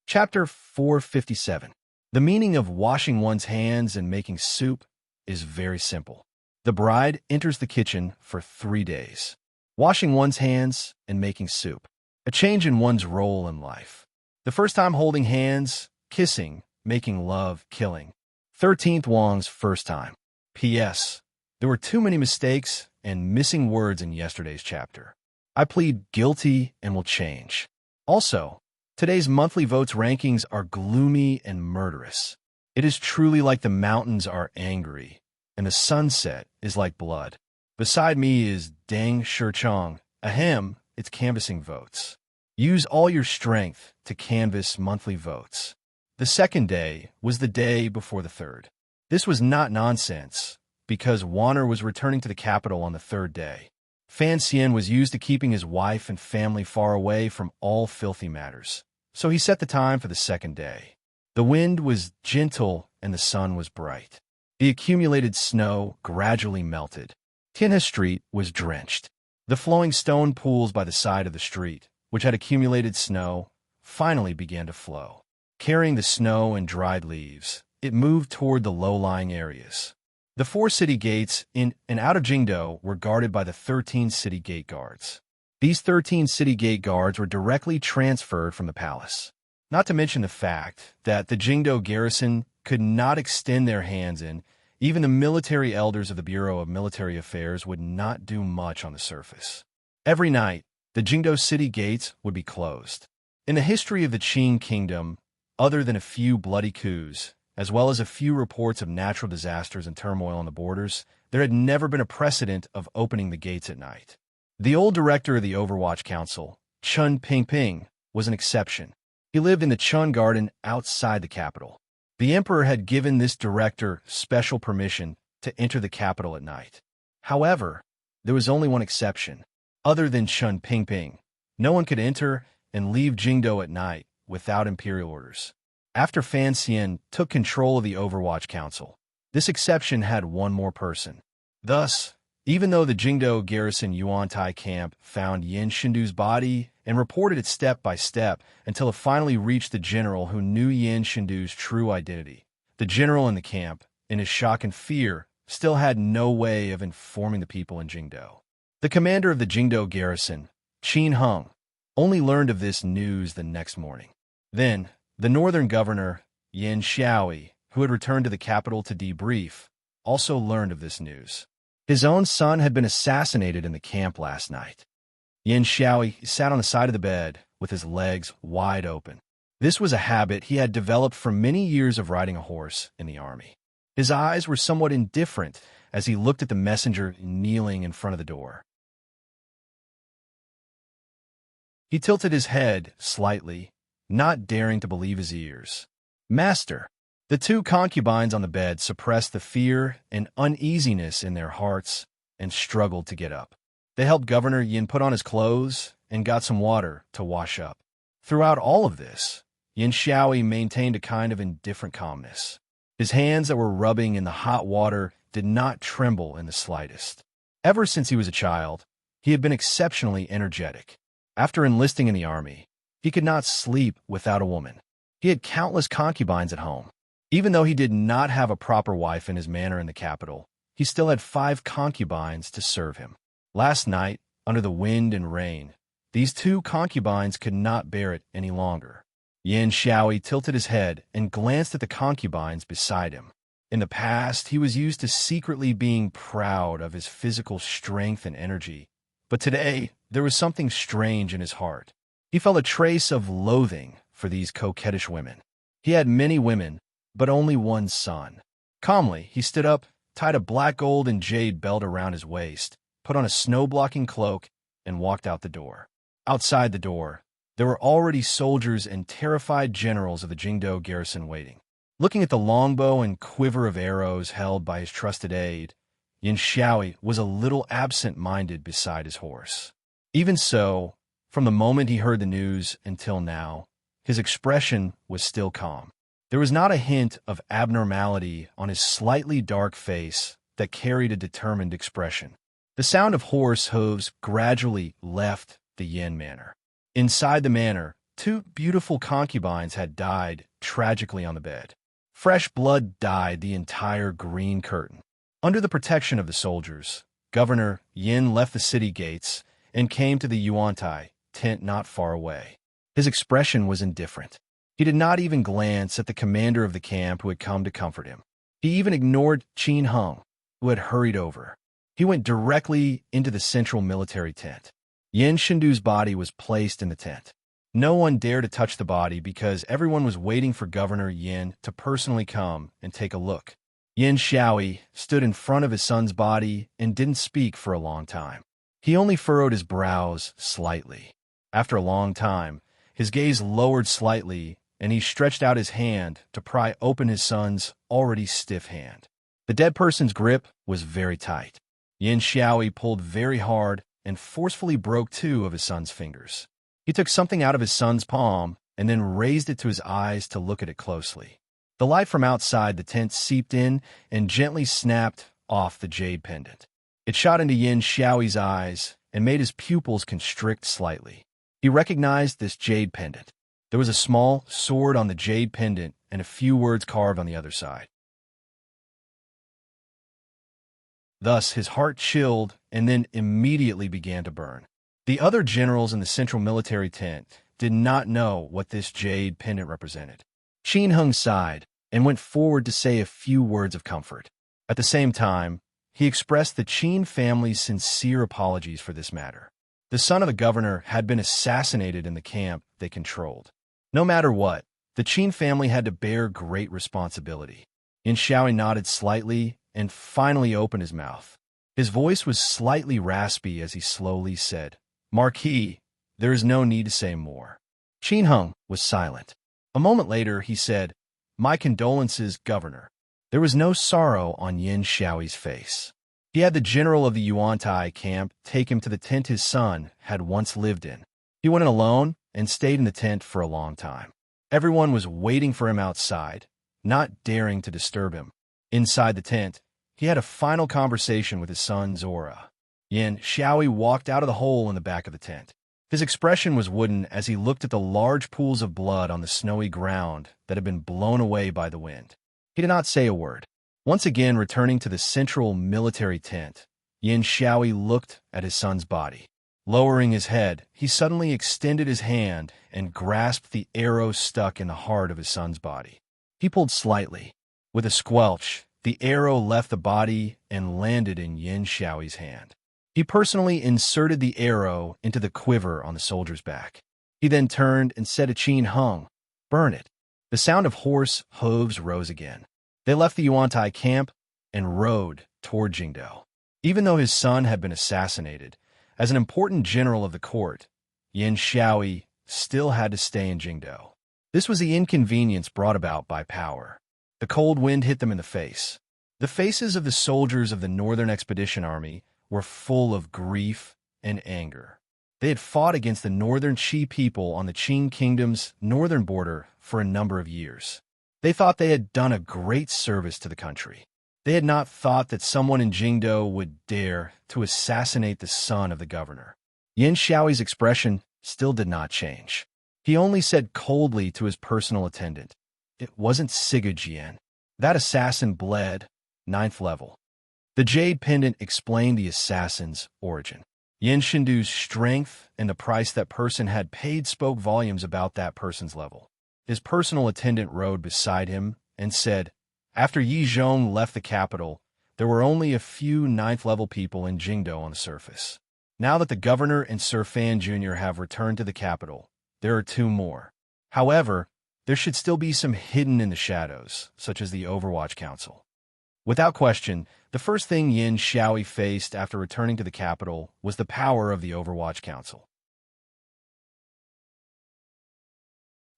Chapter 457. The meaning of washing one's hands and making soup is very simple. The bride enters the kitchen for 3 days. Washing one's hands and making soup. A change in one's role in life. The first time holding hands, kissing, making love, killing. 13th Wang's first time. P.S. There were too many mistakes and missing words in yesterday's chapter. I plead guilty and will change. Also, today's monthly votes rankings are gloomy and murderous. It is truly like the mountains are angry, and the sunset is like blood. Beside me is Deng Shichong. Ahem, it's canvassing votes. Use all your strength to canvass monthly votes. The second day was the day before the third. This was not nonsense, because Warner was returning to the capital on the third day. Fan Xian was used to keeping his wife and family far away from all filthy matters, so he set the time for the second day. The wind was gentle and the sun was bright. The accumulated snow gradually melted. Tianhe Street was drenched. The flowing stone pools by the side of the street, which had accumulated snow, finally began to flow. Carrying the snow and dried leaves, it moved toward the low-lying areas. The 4 city gates in and out of Jingdo were guarded by the 13 city gate guards. These 13 city gate guards were directly transferred from the palace. Not to mention the fact that the Jingdo garrison could not extend their hands in. Even the military elders of the Bureau of Military Affairs would not do much on the surface. Every night, the Jingdo city gates would be closed. In the history of the Qing kingdom, other than a few bloody coups, as well as a few reports of natural disasters and turmoil on the borders, there had never been a precedent of opening the gates at night. The old director of the Overwatch Council, Chun Pingping, was an exception. He lived in the Chun Garden outside the capital. The emperor had given this director special permission to enter the capital at night. However, there was only one exception. Other than Chun Pingping, no one could enter and leave Jingdo at night without imperial orders. After Fan Xian took control of the Overwatch Council, this exception had one more person. Thus, even though the Jingdo garrison Yuantai camp found Yin Shindu's body and reported it step by step until it finally reached the general who knew Yin Shindu's true identity, the general in the camp, in his shock and fear, still had no way of informing the people in Jingdo. The commander of the Jingdo garrison, Qin Hung, only learned of this news the next morning. Then, the northern governor, Yin Xiaoi, who had returned to the capital to debrief, also learned of this news. His own son had been assassinated in the camp last night. Yin Xiaoi sat on the side of the bed with his legs wide open. This was a habit he had developed from many years of riding a horse in the army. His eyes were somewhat indifferent as he looked at the messenger kneeling in front of the door. He tilted his head slightly, not daring to believe his ears. "Master!" The 2 concubines on the bed suppressed the fear and uneasiness in their hearts and struggled to get up. They helped Governor Yin put on his clothes and got some water to wash up. Throughout all of this, Yin Xiaoi maintained a kind of indifferent calmness. His hands that were rubbing in the hot water did not tremble in the slightest. Ever since he was a child, he had been exceptionally energetic. After enlisting in the army, he could not sleep without a woman. He had countless concubines at home. Even though he did not have a proper wife in his manor in the capital, he still had 5 concubines to serve him. Last night, under the wind and rain, these 2 concubines could not bear it any longer. Yin Xiaoi tilted his head and glanced at the concubines beside him. In the past, he was used to secretly being proud of his physical strength and energy, but today, there was something strange in his heart. He felt a trace of loathing for these coquettish women. He had many women, but only one son. Calmly, he stood up, tied a black gold and jade belt around his waist, put on a snow-blocking cloak, and walked out the door. Outside the door, there were already soldiers and terrified generals of the Jingdo garrison waiting. Looking at the longbow and quiver of arrows held by his trusted aide, Yin Xiaoi was a little absent-minded beside his horse. Even so, from the moment he heard the news until now, his expression was still calm. There was not a hint of abnormality on his slightly dark face that carried a determined expression. The sound of horse hooves gradually left the Yin manor. Inside the manor, 2 beautiful concubines had died tragically on the bed. Fresh blood dyed the entire green curtain. Under the protection of the soldiers, Governor Yin left the city gates and came to the Yuantai tent not far away. His expression was indifferent. He did not even glance at the commander of the camp who had come to comfort him. He even ignored Qin Hung, who had hurried over. He went directly into the central military tent. Yin Shindu's body was placed in the tent. No one dared to touch the body because everyone was waiting for Governor Yin to personally come and take a look. Yin Xiaoi stood in front of his son's body and didn't speak for a long time. He only furrowed his brows slightly. After a long time, his gaze lowered slightly, and he stretched out his hand to pry open his son's already stiff hand. The dead person's grip was very tight. Yin Xiaoi pulled very hard and forcefully broke 2 of his son's fingers. He took something out of his son's palm and then raised it to his eyes to look at it closely. The light from outside the tent seeped in and gently snapped off the jade pendant. It shot into Yin Xiaoi's eyes and made his pupils constrict slightly. He recognized this jade pendant. There was a small sword on the jade pendant and a few words carved on the other side. Thus, his heart chilled and then immediately began to burn. The other generals in the central military tent did not know what this jade pendant represented. Qin Hung sighed and went forward to say a few words of comfort. At the same time, he expressed the Qin family's sincere apologies for this matter. The son of the governor had been assassinated in the camp they controlled. No matter what, the Qin family had to bear great responsibility. Yin Xiaoyi nodded slightly and finally opened his mouth. His voice was slightly raspy as he slowly said, "Marquis, there is no need to say more." Qin Hung was silent. A moment later, he said, "My condolences, Governor." There was no sorrow on Yin Xiaoyi's face. He had the general of the Yuantai camp take him to the tent his son had once lived in. He went in alone and stayed in the tent for a long time. Everyone was waiting for him outside, not daring to disturb him. Inside the tent, he had a final conversation with his son Zora. Yin Xiaoyi walked out of the hole in the back of the tent. His expression was wooden as he looked at the large pools of blood on the snowy ground that had been blown away by the wind. He did not say a word. Once again returning to the central military tent, Yin Xiaoyi looked at his son's body. Lowering his head, he suddenly extended his hand and grasped the arrow stuck in the heart of his son's body. He pulled slightly. With a squelch, the arrow left the body and landed in Yin Xiaoyi's hand. He personally inserted the arrow into the quiver on the soldier's back. He then turned and said to Qin Hung, "Burn it." The sound of horse hooves rose again. They left the Yuantai camp and rode toward Jingdou. Even though his son had been assassinated, as an important general of the court, Yin Xiaoyi still had to stay in Jingdou. This was the inconvenience brought about by power. The cold wind hit them in the face. The faces of the soldiers of the Northern Expedition Army were full of grief and anger. They had fought against the Northern Qi people on the Qing Kingdom's northern border for a number of years. They thought they had done a great service to the country. They had not thought that someone in Jingdou would dare to assassinate the son of the governor. Yin Xiaoyi's expression still did not change. He only said coldly to his personal attendant, "It wasn't Sigurd. That assassin bled, 9th level." The jade pendant explained the assassin's origin. Yin Shindu's strength and the price that person had paid spoke volumes about that person's level. His personal attendant rode beside him and said, "After Yi Zhong left the capital, there were only a few 9th level people in Jingdou on the surface. Now that the governor and Sir Fan Jr. have returned to the capital, there are 2 more. However, there should still be some hidden in the shadows, such as the Overwatch Council." Without question, the first thing Yin Xiaoyi faced after returning to the capital was the power of the Overwatch Council.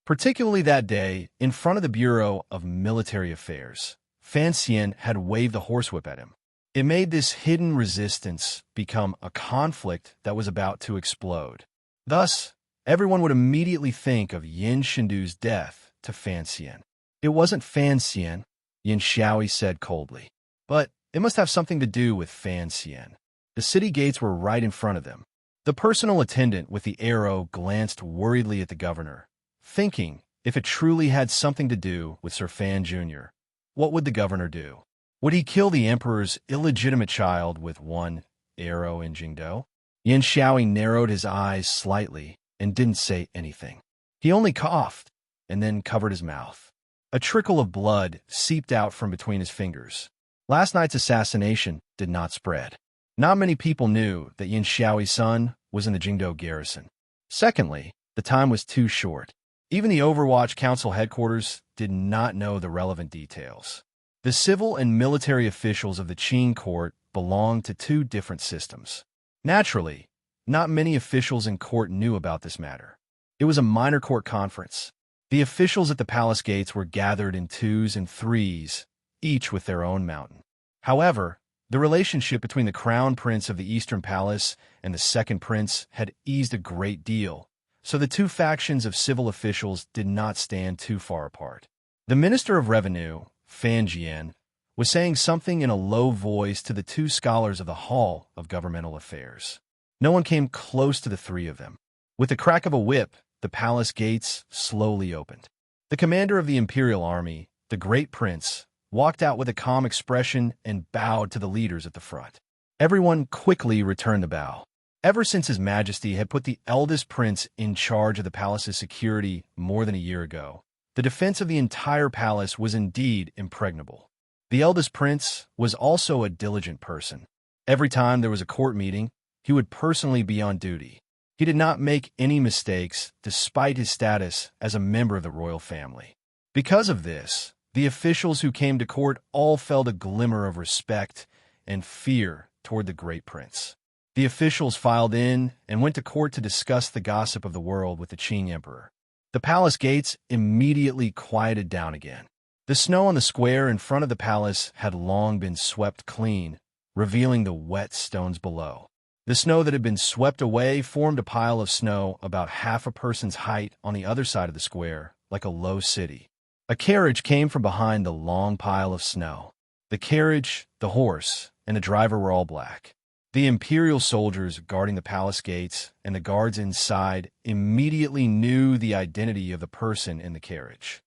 Particularly that day, in front of the Bureau of Military Affairs, Fan Xian had waved the horsewhip at him. It made this hidden resistance become a conflict that was about to explode. Thus, everyone would immediately think of Yin Shindu's death to Fan Xian. "It wasn't Fan Xian," Yin Xiaoyi said coldly. "But it must have something to do with Fan Xian." The city gates were right in front of them. The personal attendant with the arrow glanced worriedly at the governor, thinking if it truly had something to do with Sir Fan Jr., what would the governor do? Would he kill the emperor's illegitimate child with one arrow in Jingdou? Yin Xiaoyi narrowed his eyes slightly and didn't say anything. He only coughed and then covered his mouth. A trickle of blood seeped out from between his fingers. Last night's assassination did not spread. Not many people knew that Yin Xiaoyi's son was in the Jingdou garrison. Secondly, the time was too short. Even the Overwatch Council headquarters did not know the relevant details. The civil and military officials of the Qing court belonged to 2 different systems. Naturally, not many officials in court knew about this matter. It was a minor court conference. The officials at the palace gates were gathered in 2s and 3s, each with their own mountain. However, the relationship between the crown prince of the Eastern Palace and the second prince had eased a great deal, so the 2 factions of civil officials did not stand too far apart. The Minister of Revenue, Fan Jian, was saying something in a low voice to the 2 scholars of the Hall of Governmental Affairs. No one came close to the 3 of them. With the crack of a whip, the palace gates slowly opened. The commander of the imperial army, the great prince, walked out with a calm expression and bowed to the leaders at the front. Everyone quickly returned the bow. Ever since His Majesty had put the eldest prince in charge of the palace's security more than a year ago, the defense of the entire palace was indeed impregnable. The eldest prince was also a diligent person. Every time there was a court meeting, he would personally be on duty. He did not make any mistakes despite his status as a member of the royal family. Because of this, the officials who came to court all felt a glimmer of respect and fear toward the great prince. The officials filed in and went to court to discuss the gossip of the world with the Qing emperor. The palace gates immediately quieted down again. The snow on the square in front of the palace had long been swept clean, revealing the wet stones below. The snow that had been swept away formed a pile of snow about half a person's height on the other side of the square, like a low city. A carriage came from behind the long pile of snow. The carriage, the horse, and the driver were all black. The imperial soldiers guarding the palace gates and the guards inside immediately knew the identity of the person in the carriage.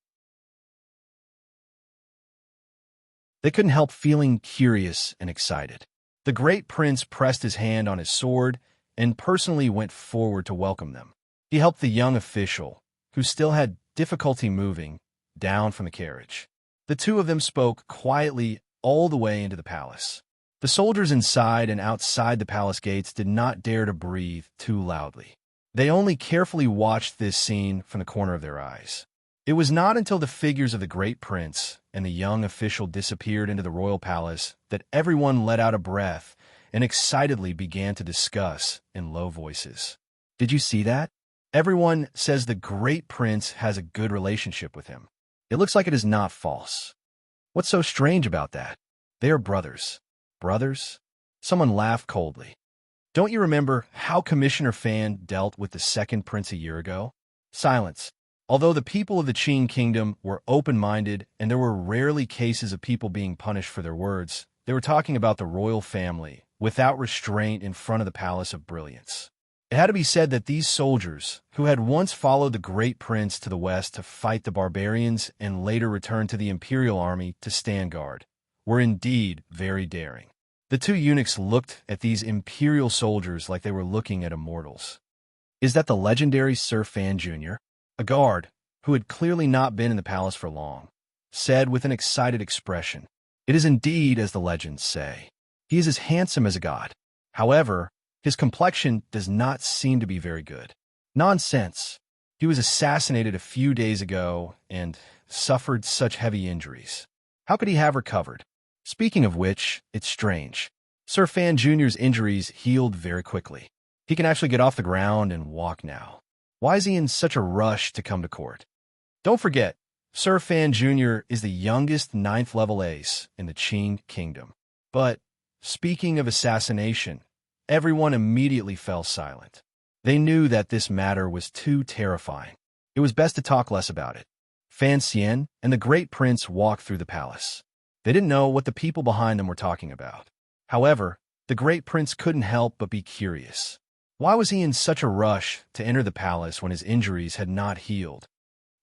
They couldn't help feeling curious and excited. The great prince pressed his hand on his sword and personally went forward to welcome them. He helped the young official, who still had difficulty moving, down from the carriage. The two of them spoke quietly all the way into the palace. The soldiers inside and outside the palace gates did not dare to breathe too loudly. They only carefully watched this scene from the corner of their eyes. It was not until the figures of the great prince and the young official disappeared into the royal palace that everyone let out a breath and excitedly began to discuss in low voices. Did you see that? Everyone says the great prince has a good relationship with him. It looks like it is not false. What's so strange about that? They are brothers. Brothers? Someone laughed coldly. Don't you remember how Commissioner Fan dealt with the second prince a year ago? Silence. Although the people of the Qing kingdom were open-minded and there were rarely cases of people being punished for their words, they were talking about the royal family without restraint in front of the Palace of Brilliance. It had to be said that these soldiers, who had once followed the great prince to the west to fight the barbarians and later returned to the imperial army to stand guard, were indeed very daring. The two eunuchs looked at these imperial soldiers like they were looking at immortals. Is that the legendary Sir Fan Jr.? A guard, who had clearly not been in the palace for long, said with an excited expression, "It is indeed as the legends say. He is as handsome as a god. However, his complexion does not seem to be very good." Nonsense. He was assassinated a few days ago and suffered such heavy injuries. How could he have recovered? Speaking of which, it's strange. Sir Fan Jr.'s injuries healed very quickly. He can actually get off the ground and walk now. Why is he in such a rush to come to court? Don't forget, Sir Fan Jr. is the youngest 9th level ace in the Qing kingdom. But, speaking of assassination, everyone immediately fell silent. They knew that this matter was too terrifying. It was best to talk less about it. Fan Xian and the great prince walked through the palace. They didn't know what the people behind them were talking about. However, the great prince couldn't help but be curious. Why was he in such a rush to enter the palace when his injuries had not healed?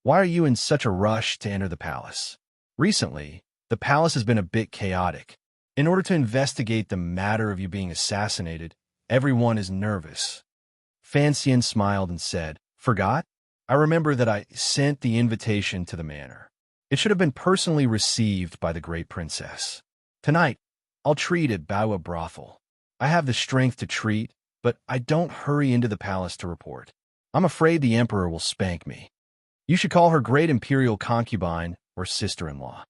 Why are you in such a rush to enter the palace? Recently, the palace has been a bit chaotic. In order to investigate the matter of you being assassinated, everyone is nervous. Fan Xian smiled and said, "Forgot? I remember that I sent the invitation to the manor. It should have been personally received by the great princess. Tonight, I'll treat at Baoa brothel. I have the strength to treat, but I don't hurry into the palace to report. I'm afraid the emperor will spank me. You should call her great imperial concubine or sister-in-law."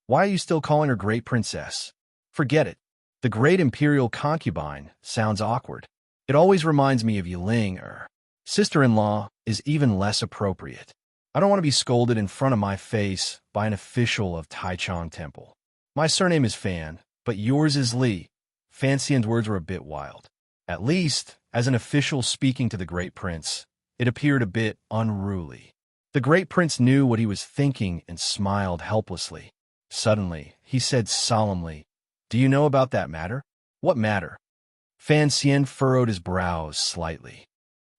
Why are you still calling her great princess? Forget it. The great imperial concubine sounds awkward. It always reminds me of Yiling or sister-in-law is even less appropriate. I don't want to be scolded in front of my face by an official of Taichung Temple. My surname is Fan, but yours is Li. Fan Xian's words were a bit wild. At least, as an official speaking to the great prince, it appeared a bit unruly. The great prince knew what he was thinking and smiled helplessly. Suddenly, he said solemnly, "Do you know about that matter?" "What matter?" Fan Xian furrowed his brows slightly.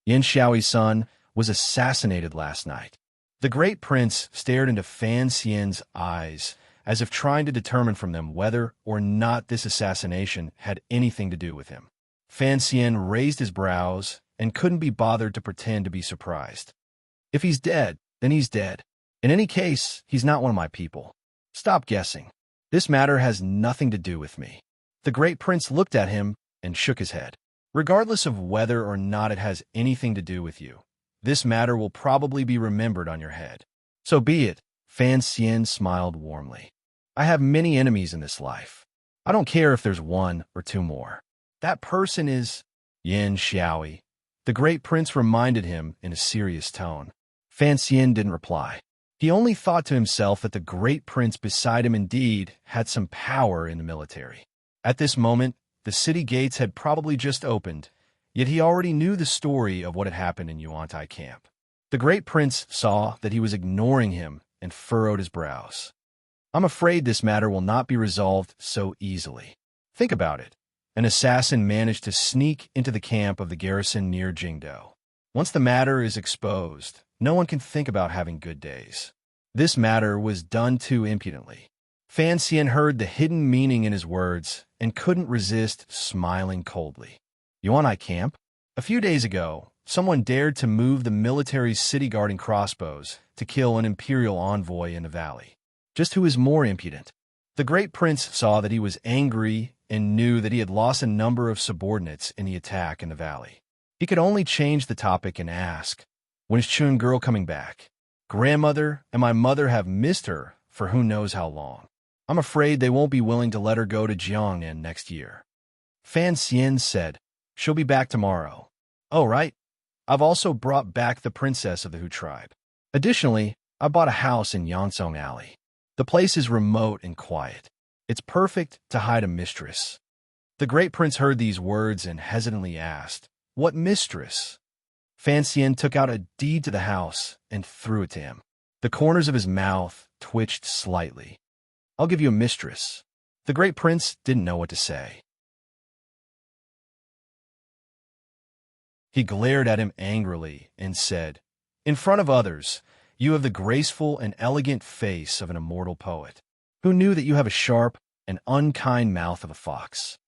Yin Xiaoi's son was assassinated last night. The great prince stared into Fan Xian's eyes, as if trying to determine from them whether or not this assassination had anything to do with him. Fan Xian raised his brows and couldn't be bothered to pretend to be surprised. If he's dead, then he's dead. In any case, he's not one of my people. Stop guessing. This matter has nothing to do with me. The great prince looked at him and shook his head. Regardless of whether or not it has anything to do with you, this matter will probably be remembered on your head. So be it. Fan Xian smiled warmly. I have many enemies in this life. I don't care if there's one or two more. That person is Yin Xiaoi. The great prince reminded him in a serious tone. Fan Xian didn't reply. He only thought to himself that the great prince beside him indeed had some power in the military. At this moment, the city gates had probably just opened, yet he already knew the story of what had happened in Yuantai camp. The great prince saw that he was ignoring him and furrowed his brows. I'm afraid this matter will not be resolved so easily. Think about it. An assassin managed to sneak into the camp of the garrison near Jingdou. Once the matter is exposed, no one can think about having good days. This matter was done too impudently. Fan Xian heard the hidden meaning in his words and couldn't resist smiling coldly. Yuantai camp? A few days ago, someone dared to move the military's city-guarding crossbows to kill an imperial envoy in the valley. Just who is more impudent? The great prince saw that he was angry and knew that he had lost a number of subordinates in the attack in the valley. He could only change the topic and ask, "When is Chun girl coming back? Grandmother and my mother have missed her for who knows how long. I'm afraid they won't be willing to let her go to Jiangnan next year." Fan Xian said, "She'll be back tomorrow." "Oh, right. I've also brought back the princess of the Hu tribe. Additionally, I bought a house in Yansong Alley. The place is remote and quiet. It's perfect to hide a mistress." The great prince heard these words and hesitantly asked, "What mistress?" Fan Xian took out a deed to the house and threw it to him. The corners of his mouth twitched slightly. "I'll give you a mistress." The great prince didn't know what to say. He glared at him angrily and said, "In front of others, you have the graceful and elegant face of an immortal poet. Who knew that you have a sharp and unkind mouth of a fox?"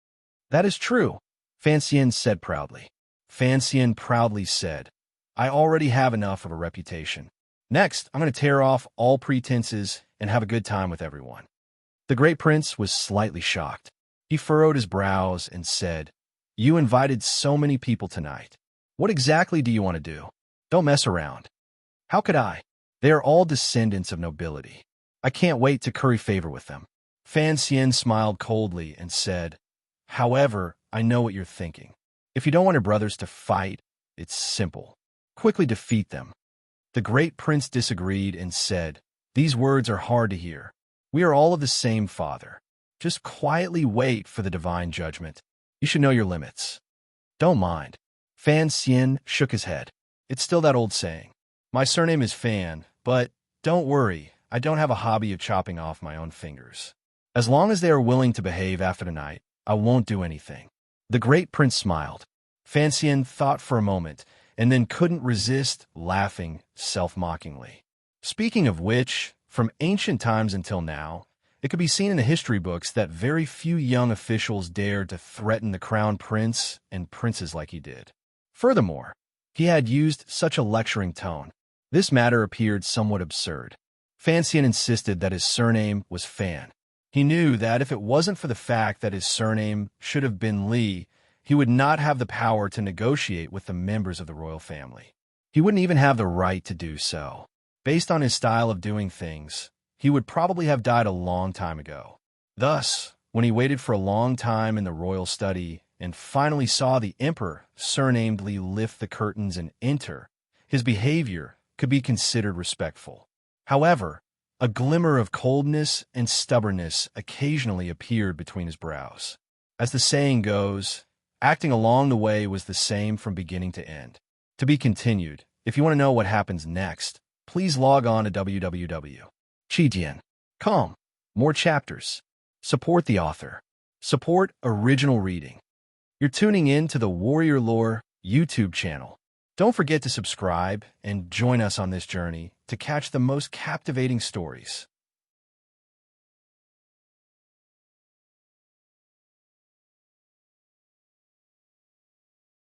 "That is true," Fan Xian said proudly. Fan Xian proudly said, "I already have enough of a reputation. Next, I'm going to tear off all pretenses and have a good time with everyone." The great prince was slightly shocked. He furrowed his brows and said, "You invited so many people tonight. What exactly do you want to do? Don't mess around." "How could I? They are all descendants of nobility. I can't wait to curry favor with them." Fan Xian smiled coldly and said, "However, I know what you're thinking. If you don't want your brothers to fight, it's simple. Quickly defeat them." The great prince disagreed and said, "These words are hard to hear. We are all of the same father. Just quietly wait for the divine judgment. You should know your limits." "Don't mind." Fan Xian shook his head. "It's still that old saying. My surname is Fan, but don't worry, I don't have a hobby of chopping off my own fingers. As long as they are willing to behave after tonight, I won't do anything." The great prince smiled. Fan Xian thought for a moment, and then couldn't resist laughing self-mockingly. Speaking of which, from ancient times until now, it could be seen in the history books that very few young officials dared to threaten the crown prince and princes like he did. Furthermore, he had used such a lecturing tone. This matter appeared somewhat absurd. Fan Xian insisted that his surname was Fan. He knew that if it wasn't for the fact that his surname should have been Li, he would not have the power to negotiate with the members of the royal family. He wouldn't even have the right to do so. Based on his style of doing things, he would probably have died a long time ago. Thus, when he waited for a long time in the royal study and finally saw the emperor, surnamed Li, lift the curtains and enter, his behavior could be considered respectful. However, a glimmer of coldness and stubbornness occasionally appeared between his brows. As the saying goes, acting along the way was the same from beginning to end. To be continued. If you want to know what happens next, please log on to www.chijian.com. More chapters. Support the author. Support original reading. You're tuning in to the Warrior Lore YouTube channel. Don't forget to subscribe and join us on this journey to catch the most captivating stories.